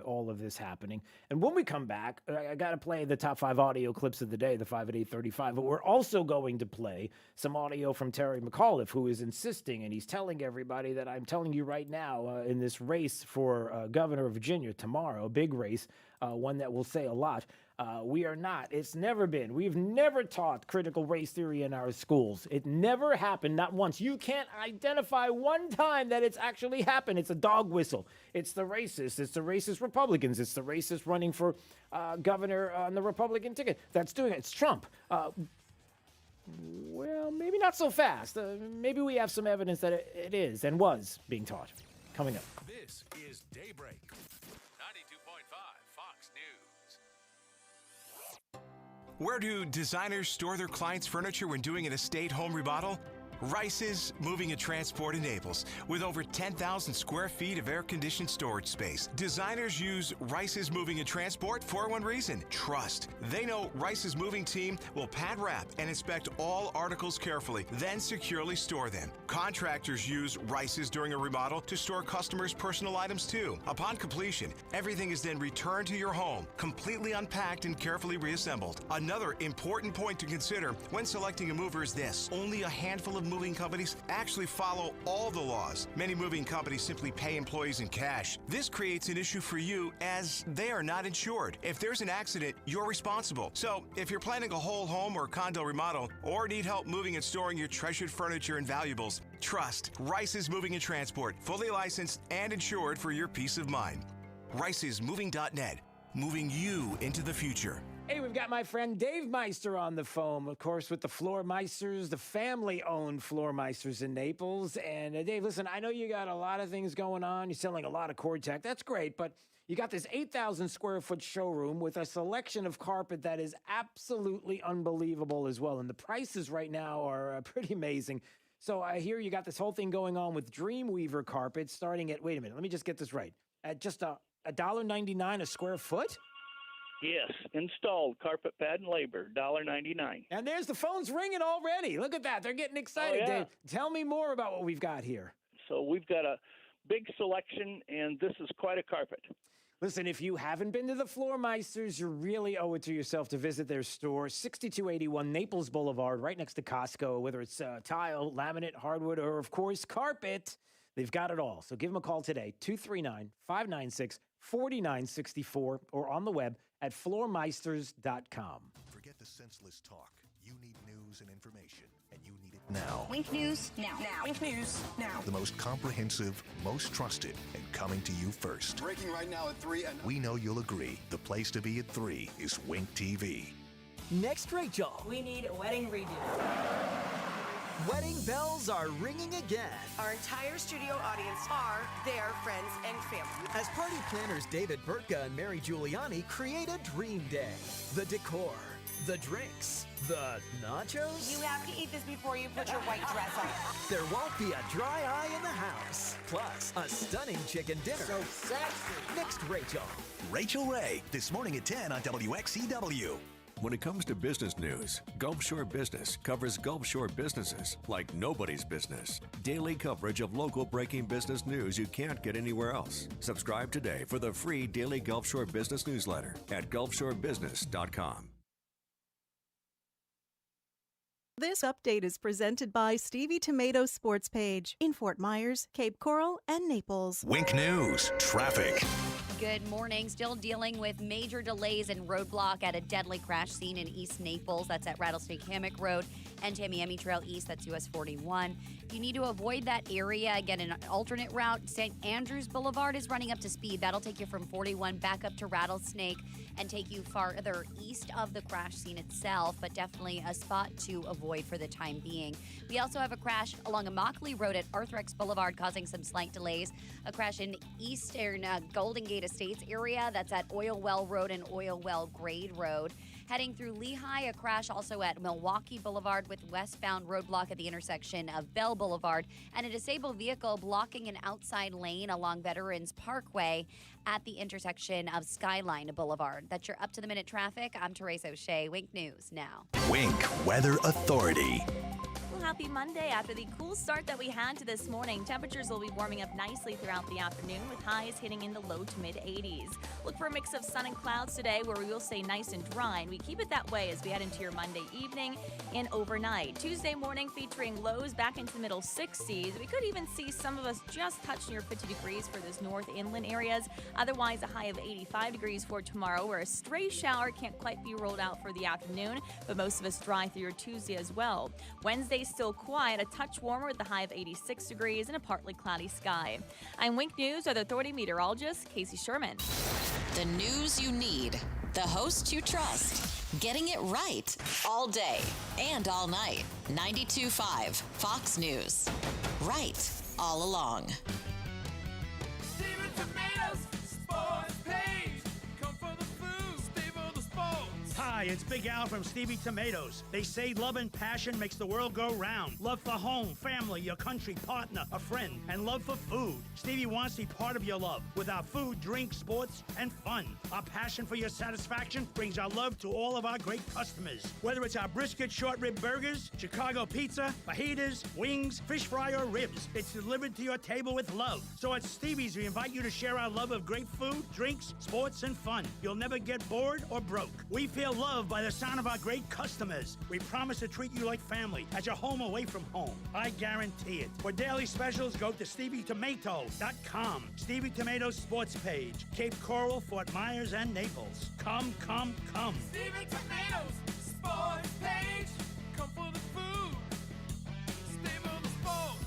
Speaker 8: all of this happening. And when we come back, I got to play the top 5 audio clips of the day, the 5 at 8:35. But we're also going to play some audio from Terry McAuliffe, who is insisting, and he's telling everybody that I'm telling you right now in this race for governor of Virginia tomorrow, a big race, one that will say a lot. We are not. It's never been. We've never taught critical race theory in our schools. It never happened, not once. You can't identify one time that it's actually happened. It's a dog whistle. It's the racists. It's the racist Republicans. It's the racists running for governor on the Republican ticket that's doing it. It's Trump. Well, maybe not so fast. Maybe we have some evidence that it is and was being taught. Coming up.
Speaker 20: This is Daybreak. 92.5 Fox News.
Speaker 9: Where do designers store their clients' furniture when doing an estate home remodel? Rice's Moving and Transport in Naples, with over 10,000 square feet of air-conditioned storage space. Designers use Rice's Moving and Transport for one reason: trust. They know Rice's Moving team will pad wrap and inspect all articles carefully, then securely store them. Contractors use Rice's during a remodel to store customers' personal items too. Upon completion, everything is then returned to your home, completely unpacked and carefully reassembled. Another important point to consider when selecting a mover is this: only a handful of moving companies actually follow all the laws. Many moving companies simply pay employees in cash. This creates an issue for you as they are not insured. If there's an accident, you're responsible. So if you're planning a whole home or condo remodel, or need help moving and storing your treasured furniture and valuables, trust Rice's Moving and Transport, fully licensed and insured for your peace of mind. Rice'sMoving.net, moving you into the future.
Speaker 8: Hey, we've got my friend Dave Meister on the phone, of course, with the Floor Meisters, the family-owned Floor Meisters in Naples. And Dave, listen, I know you got a lot of things going on. You're selling a lot of cord tech. That's great, but you got this 8,000 square foot showroom with a selection of carpet that is absolutely unbelievable as well. And the prices right now are pretty amazing. So I hear you got this whole thing going on with Dreamweaver carpet starting at, wait a minute, let me just get this right, at just $1.99 a square foot?
Speaker 11: Yes, installed carpet pad and labor, $1.99.
Speaker 8: And there's the phones ringing already. Look at that. They're getting excited.
Speaker 11: Oh, yeah.
Speaker 8: Dave, tell me more about what we've got here.
Speaker 11: So we've got a big selection, and this is quite a carpet.
Speaker 8: Listen, if you haven't been to the Floor Meisters, you really owe it to yourself to visit their store, 6281 Naples Boulevard, right next to Costco. Whether it's tile, laminate, hardwood, or, of course, carpet, they've got it all. So give them a call today, 239-596-4964, or on the web at floormeisters.com.
Speaker 10: Forget the senseless talk. You need news and information, and you need it now.
Speaker 16: Wink News now. Wink News now.
Speaker 10: The most comprehensive, most trusted, and coming to you first.
Speaker 22: Breaking right now at 3.
Speaker 10: We know you'll agree. The place to be at 3 is Wink TV.
Speaker 23: Next, Rachel.
Speaker 24: We need a wedding redo.
Speaker 23: Wedding bells are ringing again.
Speaker 25: Our entire studio audience are their friends and family.
Speaker 23: As party planners David Burtka and Mary Giuliani create a dream day. The decor, the drinks, the nachos.
Speaker 25: You have to eat this before you put your white dress on.
Speaker 23: There won't be a dry eye in the house. Plus, a stunning chicken dinner.
Speaker 25: So sexy.
Speaker 23: Next, Rachel.
Speaker 10: Rachel Ray, this morning at 10 on WXCW.
Speaker 27: When it comes to business news, Gulf Shore Business covers Gulf Shore businesses like nobody's business. Daily coverage of local breaking business news you can't get anywhere else. Subscribe today for the free daily Gulf Shore Business newsletter at gulfshorebusiness.com.
Speaker 2: This update is presented by Stevie Tomatoes Sports Page in Fort Myers, Cape Coral, and Naples.
Speaker 10: Wink News, traffic.
Speaker 5: Good morning. Still dealing with major delays and roadblock at a deadly crash scene in East Naples. That's at Rattlesnake Hammock Road and Tamiami Trail East. That's US 41. If you need to avoid that area, get an alternate route. St. Andrews Boulevard is running up to speed. That'll take you from 41 back up to Rattlesnake and take you farther east of the crash scene itself, but definitely a spot to avoid for the time being. We also have a crash along Immokalee Road at Arthrex Boulevard causing some slight delays. A crash in eastern Golden Gate Estates area. That's at Oil Well Road and Oil Well Grade Road. Heading through Lehigh, a crash also at Milwaukee Boulevard with westbound roadblock at the intersection of Bell Boulevard, and a disabled vehicle blocking an outside lane along Veterans Parkway at the intersection of Skyline Boulevard. That's your up-to-the-minute traffic. I'm Teresa O'Shea. Wink News now.
Speaker 10: Wink Weather Authority.
Speaker 6: Well, happy Monday. After the cool start that we had to this morning, temperatures will be warming up nicely throughout the afternoon with highs hitting in the low to mid 80s. Look for a mix of sun and clouds today where we will stay nice and dry, and we keep it that way as we head into your Monday evening and overnight. Tuesday morning featuring lows back into the middle 60s. We could even see some of us just touch near 50 degrees for those north inland areas. Otherwise, a high of 85 degrees for tomorrow, where a stray shower can't quite be rolled out for the afternoon, but most of us dry through your Tuesday as well. Wednesday still quiet, a touch warmer with a high of 86 degrees and a partly cloudy sky. I'm Wink News Weather Authority meteorologist Casey Sherman.
Speaker 3: The news you need, the host you trust, getting it right all day and all night. 92.5 Fox News. Right all along.
Speaker 17: Stevie Tomatoes Sports Page. Come for the food, stay for the sports.
Speaker 12: Hi, it's Big Al from Stevie Tomatoes. They say love and passion makes the world go round. Love for home, family, your country, partner, a friend, and love for food. Stevie wants to be part of your love with our food, drink, sports, and fun. Our passion for your satisfaction brings our love to all of our great customers. Whether it's our brisket short rib burgers, Chicago pizza, fajitas, wings, fish fry, or ribs, it's delivered to your table with love. So at Stevie's, we invite you to share our love of great food, drinks, sports, and fun. You'll never get bored or broke. We feel loved by the sound of our great customers. We promise to treat you like family at your home away from home. I guarantee it. For daily specials, go to StevieTomato.com. Stevie Tomatoes Sports Page, Cape Coral, Fort Myers, and Naples. Come, come, come.
Speaker 17: Stevie Tomatoes Sports Page. Come for the food, stay for the sports.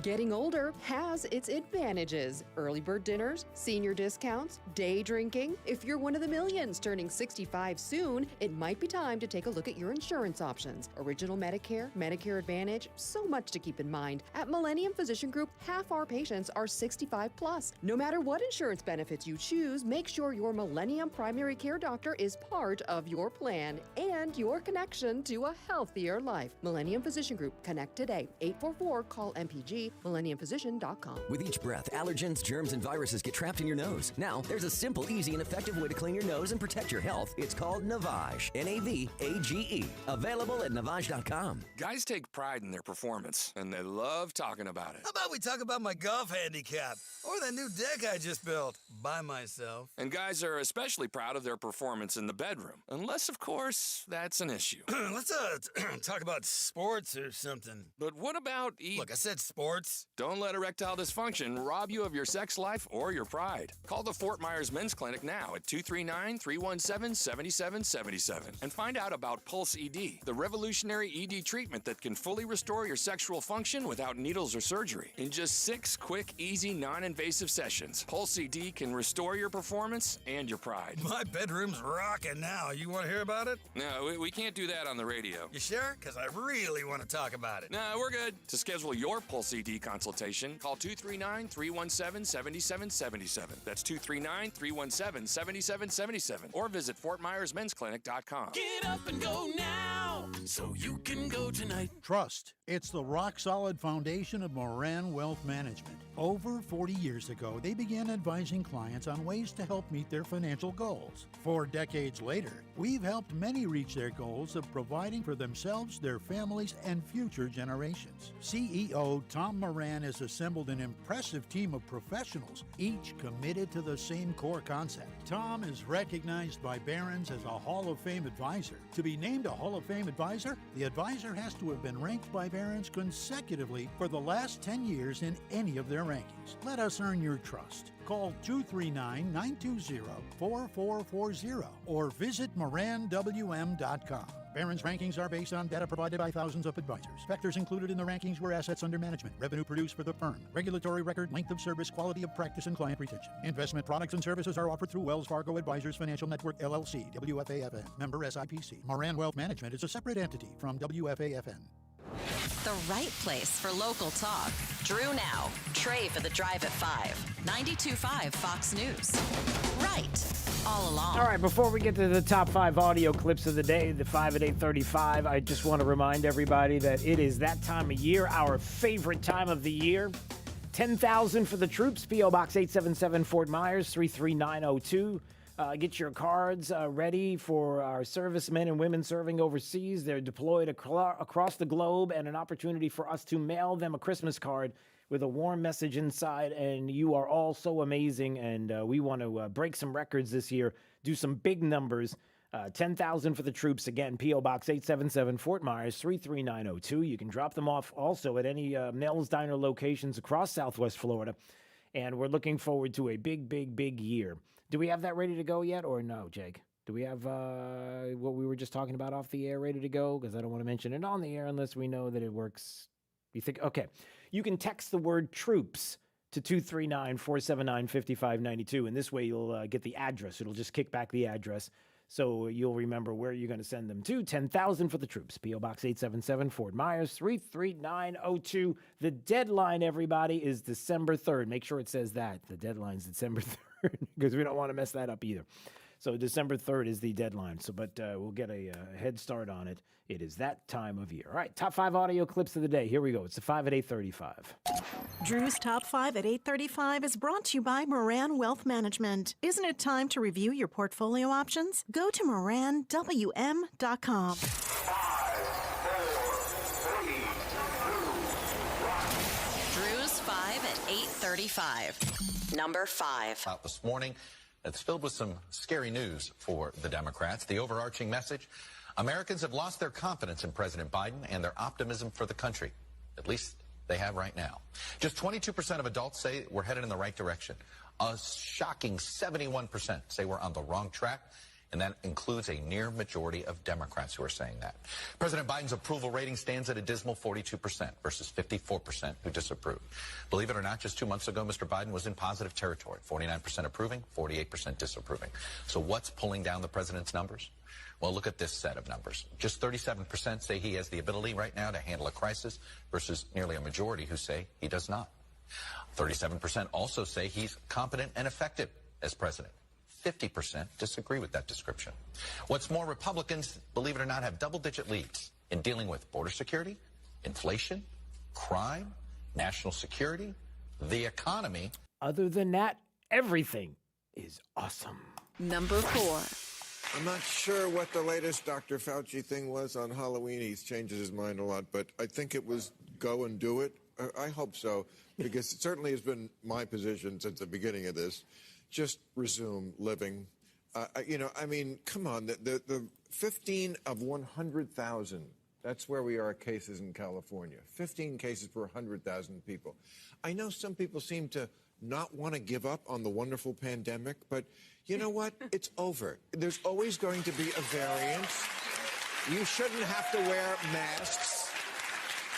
Speaker 13: Getting older has its advantages. Early bird dinners, senior discounts, day drinking. If you're one of the millions turning 65 soon, it might be time to take a look at your insurance options. Original Medicare, Medicare Advantage, so much to keep in mind. At Millennium Physician Group, half our patients are 65 plus. No matter what insurance benefits you choose, make sure your Millennium primary care doctor is part of your plan and your connection to a healthier life. Millennium Physician Group. Connect today. 844-CALL-MPG. MillenniumPhysician.com.
Speaker 19: With each breath, allergens, germs, and viruses get trapped in your nose. Now, there's a simple, easy, and effective way to clean your nose and protect your health. It's called Navage. N-A-V-A-G-E. Available at Navage.com.
Speaker 22: Guys take pride in their performance, and they love talking about it.
Speaker 24: How about we talk about my golf handicap? Or that new deck I just built by myself.
Speaker 22: And guys are especially proud of their performance in the bedroom. Unless, of course, that's an issue.
Speaker 24: Let's talk about sports or something.
Speaker 22: But what about
Speaker 24: Look, I said sports.
Speaker 22: Don't let erectile dysfunction rob you of your sex life or your pride. Call the Fort Myers Men's Clinic now at 239-317-7777 and find out about Pulse ED, the revolutionary ED treatment that can fully restore your sexual function without needles or surgery. In just 6 quick, easy, non-invasive sessions, Pulse ED can restore your performance and your pride.
Speaker 24: My bedroom's rocking now. You want to hear about it?
Speaker 22: No, we can't do that on the radio.
Speaker 24: You sure? Because I really want to talk about it.
Speaker 22: No, we're good. To schedule your Pulse ED consultation, call 239-317-7777. That's 239-317-7777. Or visit FortMyersMen'sClinic.com.
Speaker 17: Get up and go now, so you can go tonight.
Speaker 26: Trust. It's the rock-solid foundation of Moran Wealth Management. Over 40 years ago, they began advising clients on ways to help meet their financial goals. 4 decades later, we've helped many reach their goals of providing for themselves, their families, and future generations. CEO Tom Moran has assembled an impressive team of professionals, each committed to the same core concept. Tom is recognized by Barron's as a Hall of Fame advisor. To be named a Hall of Fame advisor, the advisor has to have been ranked by Barron's consecutively for the last 10 years in any of their rankings. Let us earn your trust. Call 239-920-4440 or visit MoranWM.com. Barron's rankings are based on data provided by thousands of advisors. Factors included in the rankings were assets under management, revenue produced for the firm, regulatory record, length of service, quality of practice, and client retention. Investment products and services are offered through Wells Fargo Advisors Financial Network, LLC, WFAFN, member SIPC. Moran Wealth Management is a separate entity from WFAFN.
Speaker 3: The right place for local talk. Drew now. Trey for the drive at 5. 92.5 Fox News. Right. All along.
Speaker 8: All right, before we get to the top 5 audio clips of the day, the 5 at 8:35, I just want to remind everybody that it is that time of year, our favorite time of the year. 10,000 for the troops, P.O. Box 877 Fort Myers, 33902. Get your cards ready for our servicemen and women serving overseas. They're deployed across the globe, and an opportunity for us to mail them a Christmas card with a warm message inside. And you are all so amazing, and we want to break some records this year, do some big numbers. 10,000 for the troops. Again, P.O. Box 877 Fort Myers, 33902. You can drop them off also at any Nell's Diner locations across Southwest Florida. And we're looking forward to a big, big, big year. Do we have that ready to go yet or no, Jake? Do we have what we were just talking about off the air ready to go? Because I don't want to mention it on the air unless we know that it works. You think, okay. You can text the word troops to 239-479-5592. And this way you'll get the address. It'll just kick back the address. So you'll remember where you're going to send them to. 10,000 for the troops. P.O. Box 877 Fort Myers, 33902. The deadline, everybody, is December 3rd. Make sure it says that. The deadline's December 3rd because we don't want to mess that up either. So December 3rd is the deadline. But we'll get a head start on it. It is that time of year. All right, top 5 audio clips of the day. Here we go. It's the 5 at 8:35.
Speaker 2: Drew's Top 5 at 8:35 is brought to you by Moran Wealth Management. Isn't it time to review your portfolio options? Go to MoranWM.com.
Speaker 3: Drew's 5 at 8:35. Number 5.
Speaker 1: Out this morning, it's filled with some scary news for the Democrats. The overarching message: Americans have lost their confidence in President Biden and their optimism for the country. At least they have right now. Just 22% of adults say we're headed in the right direction. A shocking 71% say we're on the wrong track. And that includes a near majority of Democrats who are saying that. President Biden's approval rating stands at a dismal 42% versus 54% who disapprove. Believe it or not, just 2 months ago, Mr. Biden was in positive territory, 49% approving, 48% disapproving. So what's pulling down the president's numbers? Well, look at this set of numbers. Just 37% say he has the ability right now to handle a crisis versus nearly a majority who say he does not. 37% also say he's competent and effective as president. 50% disagree with that description. What's more, Republicans, believe it or not, have double-digit leads in dealing with border security, inflation, crime, national security, the economy.
Speaker 8: Other than that, everything is awesome.
Speaker 5: Number 4.
Speaker 4: I'm not sure what the latest Dr. Fauci thing was on Halloween. He changes his mind a lot, but I think it was go and do it. I hope so, because it certainly has been my position since the beginning of this. Just resume living. I mean, come on. The 15 of 100,000, that's where we are at cases in California. 15 cases per 100,000 people. I know some people seem to not want to give up on the wonderful pandemic, but you know what? It's over. There's always going to be a variant. You shouldn't have to wear masks.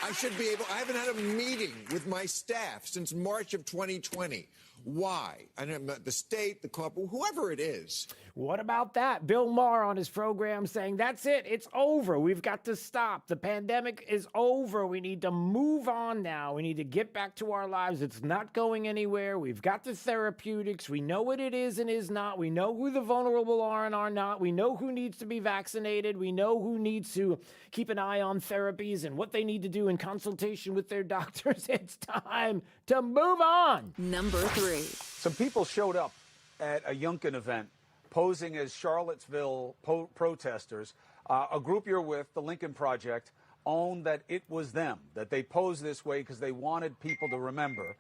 Speaker 4: I haven't had a meeting with my staff since March of 2020. Why? I don't know, the state, the corporate, whoever it is.
Speaker 8: What about that? Bill Maher on his program saying, that's it. It's over. We've got to stop. The pandemic is over. We need to move on now. We need to get back to our lives. It's not going anywhere. We've got the therapeutics. We know what it is and is not. We know who the vulnerable are and are not. We know who needs to be vaccinated. We know who needs to keep an eye on therapies and what they need to do in consultation with their doctors. It's time to move on.
Speaker 5: Number 3.
Speaker 7: Some people showed up at a Yunkin event posing as Charlottesville protesters. A group you're with, the Lincoln Project, own that it was them, that they posed this way because they wanted people to remember.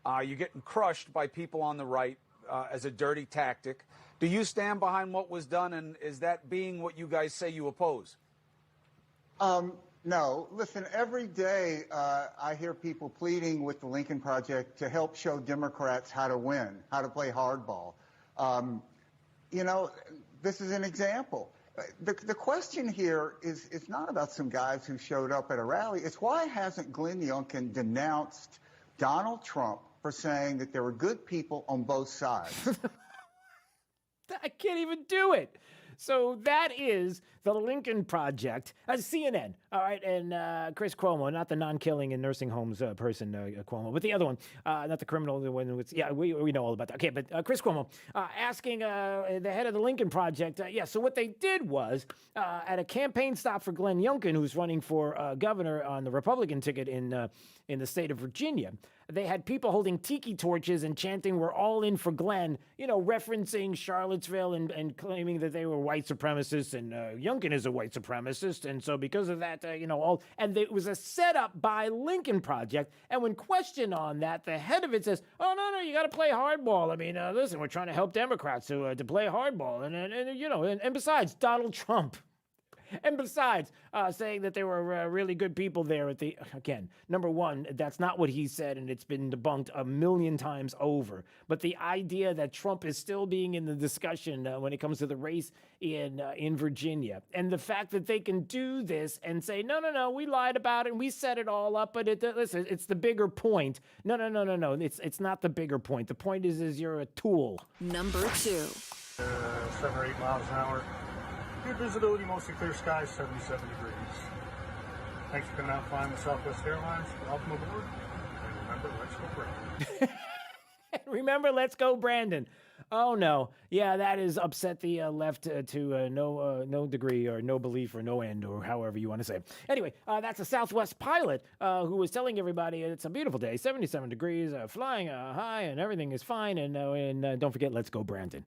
Speaker 7: You're getting crushed by people on the right as a dirty tactic. Do you stand behind what was done, and is that being what you guys say you oppose?
Speaker 9: No. Listen, every day I hear people pleading with the Lincoln Project to help show Democrats how to win, how to play hardball. You know, this is an example. The question here is it's not about some guys who showed up at a rally. It's why hasn't Glenn Youngkin denounced Donald Trump for saying that there were good people on both sides?
Speaker 8: I can't even do it. So that is the Lincoln Project, CNN, all right, and Chris Cuomo, not the non-killing in nursing homes person, Cuomo, but the other one, not the criminal, the one with, yeah, we know all about that. Okay, but Chris Cuomo asking the head of the Lincoln Project, so what they did was, at a campaign stop for Glenn Youngkin, who's running for governor on the Republican ticket in the state of Virginia, they had people holding tiki torches and chanting, "We're all in for Glenn," referencing Charlottesville and claiming that they were white supremacists, and Youngkin is a white supremacist. And so because of that, it was a setup by Lincoln Project. And when questioned on that, the head of it says, "Oh, no, you got to play hardball. I mean, listen, we're trying to help Democrats to play hardball. And besides, Donald Trump." And besides, saying that there were really good people there again, number one, that's not what he said, and it's been debunked a million times over. But the idea that Trump is still being in the discussion when it comes to the race in Virginia, and the fact that they can do this and say, no, we lied about it and we set it all up, but listen, it's the bigger point. No, it's not the bigger point. The point is you're a tool.
Speaker 11: Number 2.
Speaker 14: 7 or 8 miles an hour. Good visibility, mostly clear skies, 77 degrees. Thanks for coming out flying with Southwest Airlines. Welcome aboard. And remember, let's go Brandon.
Speaker 8: Remember, let's go Brandon. Oh, no. Yeah, that has upset the left to no degree or no belief or no end or however you want to say it. Anyway, that's a Southwest pilot who was telling everybody it's a beautiful day, 77 degrees, flying high, and everything is fine. And don't forget, let's go Brandon.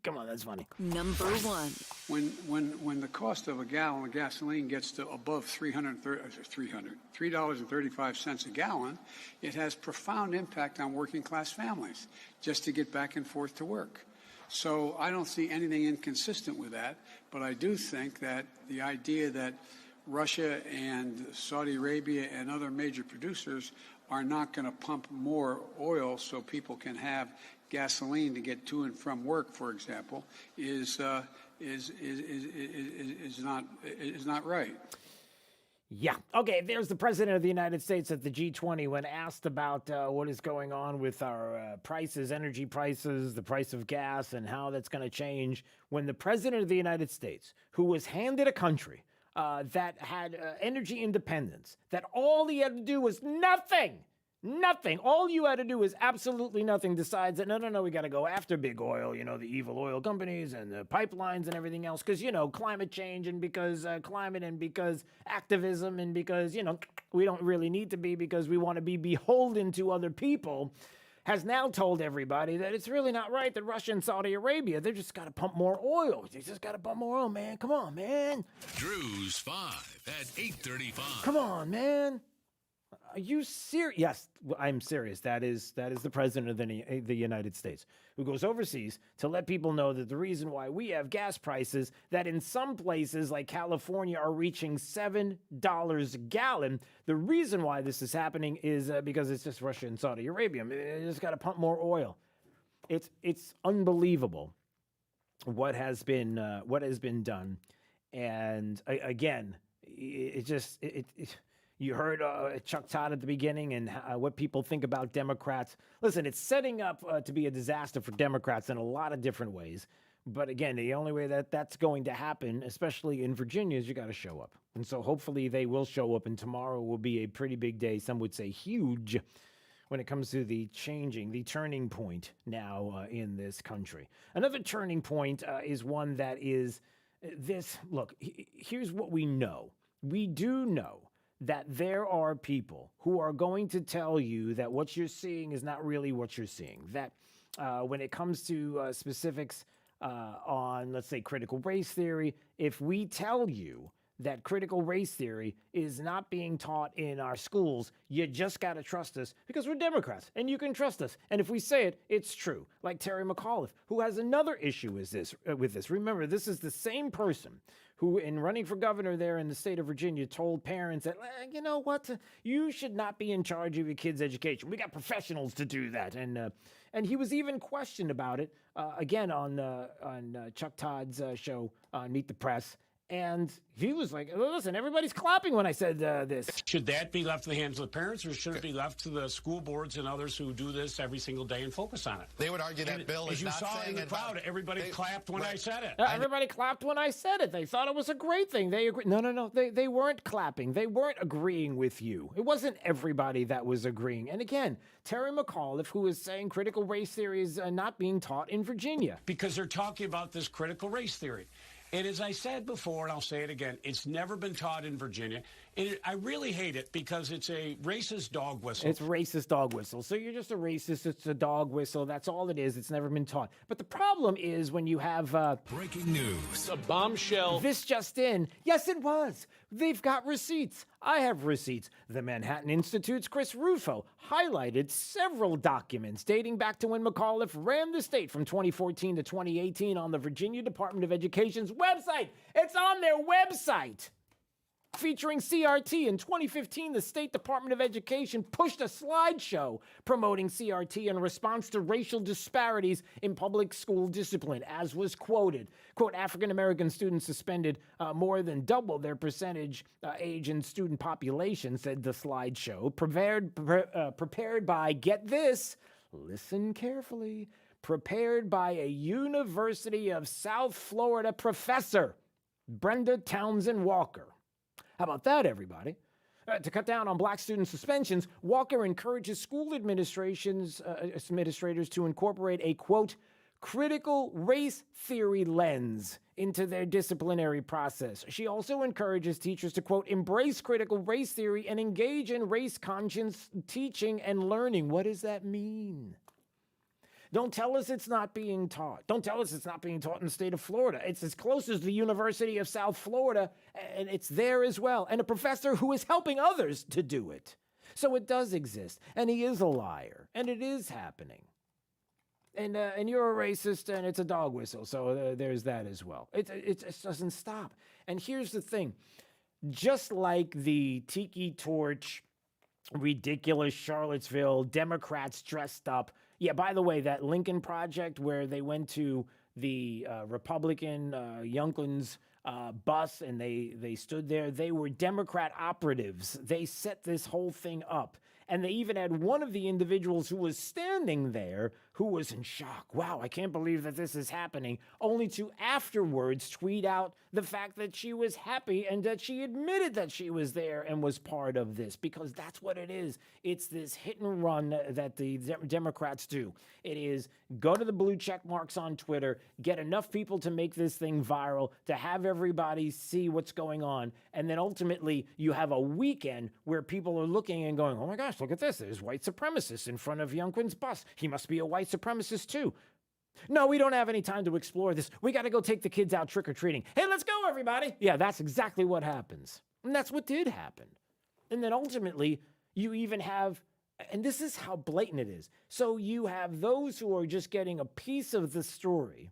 Speaker 8: Come on, that's funny.
Speaker 11: Number 1.
Speaker 15: When the cost of a gallon of gasoline gets to above $3.35 a gallon, it has profound impact on working class families just to get back and forth to work. So I don't see anything inconsistent with that, but I do think that the idea that Russia and Saudi Arabia and other major producers are not going to pump more oil so people can have gasoline to get to and from work, for example, is not right.
Speaker 8: Yeah. Okay. There's the president of the United States at the G20 when asked about what is going on with our prices, energy prices, the price of gas, and how that's going to change. When the president of the United States, who was handed a country that had energy independence, that all he had to do was nothing. All you had to do was absolutely nothing. Decides that, no, we got to go after big oil, the evil oil companies and the pipelines and everything else. Because, climate change and because climate and because activism and because, we don't really need to be because we want to be beholden to other people. Has now told everybody that it's really not right that Russia and Saudi Arabia, they just got to pump more oil. They just got to pump more oil, man. Come on, man.
Speaker 18: Drew's 5 at 8:35.
Speaker 8: Come on, man. Are you serious? Yes, I'm serious. That is the president of the United States who goes overseas to let people know that the reason why we have gas prices that in some places like California are reaching $7 a gallon. The reason why this is happening is because it's just Russia and Saudi Arabia. They just got to pump more oil. It's unbelievable what has been done, and again, you heard Chuck Todd at the beginning and what people think about Democrats. Listen, it's setting up to be a disaster for Democrats in a lot of different ways. But again, the only way that that's going to happen, especially in Virginia, is you got to show up. And so hopefully they will show up, and tomorrow will be a pretty big day. Some would say huge when it comes to the turning point now in this country. Another turning point is one that is this. Look, here's what we know. We do know that there are people who are going to tell you that what you're seeing is not really what you're seeing. That when it comes to specifics on, let's say, critical race theory, if we tell you that critical race theory is not being taught in our schools. You just got to trust us because we're Democrats and you can trust us. And if we say it, it's true. Like Terry McAuliffe, who has another issue with this. Remember, this is the same person who, in running for governor there in the state of Virginia, told parents that, you know what, you should not be in charge of your kids' education. We got professionals to do that. And he was even questioned about it, again, on Chuck Todd's show on Meet the Press. And he was like, listen, everybody's clapping when I said this.
Speaker 11: Should that be left in the hands of the parents, or should it be left to the school boards and others who do this every single day and focus on it?
Speaker 1: They would argue that bill is not saying...
Speaker 11: As you saw in the crowd, everybody clapped when I said it.
Speaker 8: Everybody clapped when I said it. They thought it was a great thing. They agreed. No. They weren't clapping. They weren't agreeing with you. It wasn't everybody that was agreeing. And again, Terry McAuliffe, who is saying critical race theory is not being taught in Virginia.
Speaker 11: Because they're talking about this critical race theory. And as I said before, and I'll say it again, it's never been taught in Virginia. I really hate it because it's a racist dog whistle.
Speaker 8: It's racist dog whistle. So you're just a racist. It's a dog whistle. That's all it is. It's never been taught. But the problem is when you have...
Speaker 18: breaking news.
Speaker 11: A bombshell.
Speaker 8: This just in. Yes, it was. They've got receipts. I have receipts. The Manhattan Institute's Chris Rufo highlighted several documents dating back to when McAuliffe ran the state from 2014 to 2018 on the Virginia Department of Education's website. It's on their website. Featuring CRT in 2015, the State Department of Education pushed a slideshow promoting CRT in response to racial disparities in public school discipline, as was quoted. Quote, African-American students suspended more than double their percentage age in student population, said the slideshow, prepared by, get this, listen carefully, prepared by a University of South Florida professor, Brenda Townsend Walker. How about that, everybody? To cut down on black student suspensions, Walker encourages school administrators to incorporate a, quote, critical race theory lens into their disciplinary process. She also encourages teachers to, quote, embrace critical race theory and engage in race conscious teaching and learning. What does that mean? Don't tell us it's not being taught. Don't tell us it's not being taught in the state of Florida. It's as close as the University of South Florida, and it's there as well. And a professor who is helping others to do it. So it does exist, and he is a liar, and it is happening. And you're a racist, and it's a dog whistle, so there's that as well. It just doesn't stop. And here's the thing. Just like the Tiki Torch, ridiculous Charlottesville, Democrats dressed up. Yeah, by the way, that Lincoln Project where they went to the Republican Youngkin's bus and they stood there, they were Democrat operatives. They set this whole thing up. And they even had one of the individuals who was standing there who was in shock. Wow, I can't believe that this is happening. Only to afterwards tweet out the fact that she was happy and that she admitted that she was there and was part of this, because that's what it is. It's this hit and run that the Democrats do. It is go to the blue check marks on Twitter, get enough people to make this thing viral, to have everybody see what's going on. And then ultimately you have a weekend where people are looking and going, oh my gosh, look at this. There's white supremacists in front of Youngkin's bus. He must be a white supremacist too. No, we don't have any time to explore this. We got to go take the kids out trick-or-treating. Hey, let's go, everybody. Yeah, that's exactly what happens. And that's what did happen. And then ultimately, you even have, and this is how blatant it is. So you have those who are just getting a piece of the story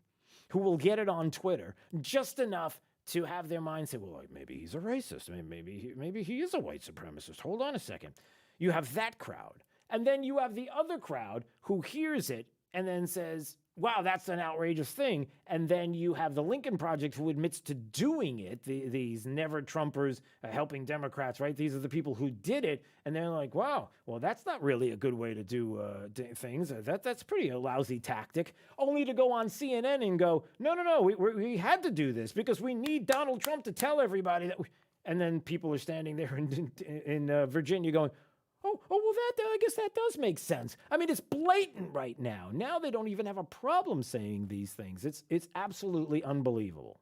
Speaker 8: who will get it on Twitter just enough to have their mind say, well, maybe he's a racist. Maybe he is a white supremacist. Hold on a second. You have that crowd. And then you have the other crowd who hears it and then says, wow, that's an outrageous thing. And then you have the Lincoln Project who admits to doing it, these never-Trumpers helping Democrats, right? These are the people who did it. And they're like, wow, well, that's not really a good way to do things. That's pretty a lousy tactic. Only to go on CNN and go, no, we had to do this because we need Donald Trump to tell everybody that. And then people are standing there in Virginia going, oh, well, I guess that does make sense. I mean, it's blatant right now. Now they don't even have a problem saying these things. It's absolutely unbelievable.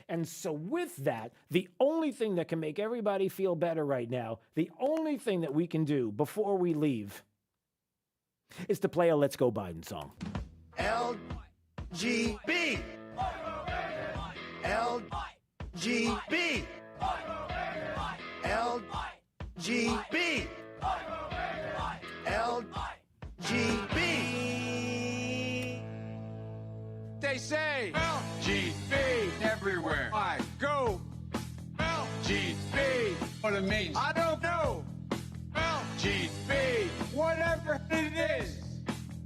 Speaker 8: And so with that, the only thing that can make everybody feel better right now, the only thing that we can do before we leave is to play a Let's Go Biden song.
Speaker 17: LGB. LGB.
Speaker 10: it means.
Speaker 17: I don't know.
Speaker 10: LGB.
Speaker 17: Whatever it is.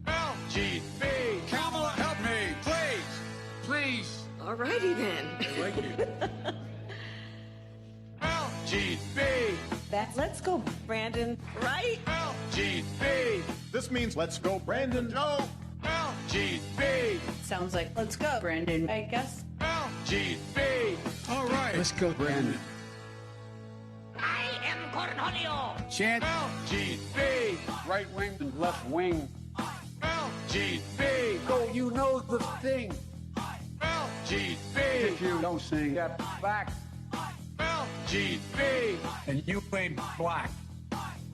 Speaker 10: LGB. Kamala, help me, please. Please.
Speaker 16: Alrighty then.
Speaker 10: I like you. LGB.
Speaker 16: That's let's go, Brandon. Right?
Speaker 10: LGB.
Speaker 20: This means let's go, Brandon.
Speaker 10: No. LGB.
Speaker 16: Sounds like let's go, Brandon. I guess.
Speaker 10: LGB. All right. Let's go, Brandon.
Speaker 17: I am Cornholio.
Speaker 10: Chant. LGB. Right wing and left wing. LGB.
Speaker 17: So you know the thing.
Speaker 10: LGB. If you don't sing, get back. LGB. And you ain't black.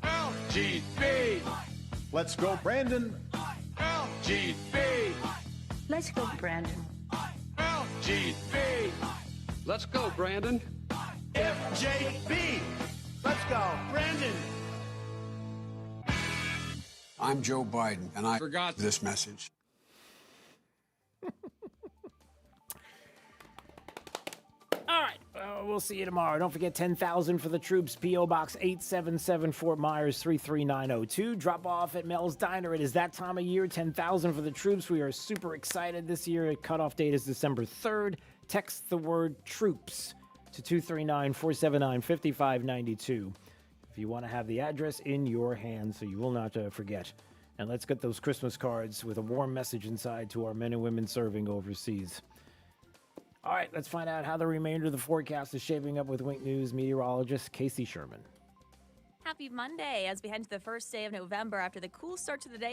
Speaker 10: LGB.
Speaker 20: Let's go, Brandon.
Speaker 10: LGB.
Speaker 16: Let's go, Brandon.
Speaker 10: LGB. Let's go, Brandon.
Speaker 17: FJB. Let's go, Brandon.
Speaker 15: I'm Joe Biden, and I forgot this message.
Speaker 8: All right. We'll see you tomorrow. Don't forget 10,000 for the troops. P.O. Box 877 Fort Myers 33902. Drop off at Mel's Diner. It is that time of year. 10,000 for the troops. We are super excited this year. Cutoff date is December 3rd. Text the word troops to 239-479-5592 if you want to have the address in your hand so you will not forget. And let's get those Christmas cards with a warm message inside to our men and women serving overseas. All right, let's find out how the remainder of the forecast is shaping up with Wink News meteorologist Casey Sherman.
Speaker 6: Happy Monday as we head into the first day of November after the cool start to the day.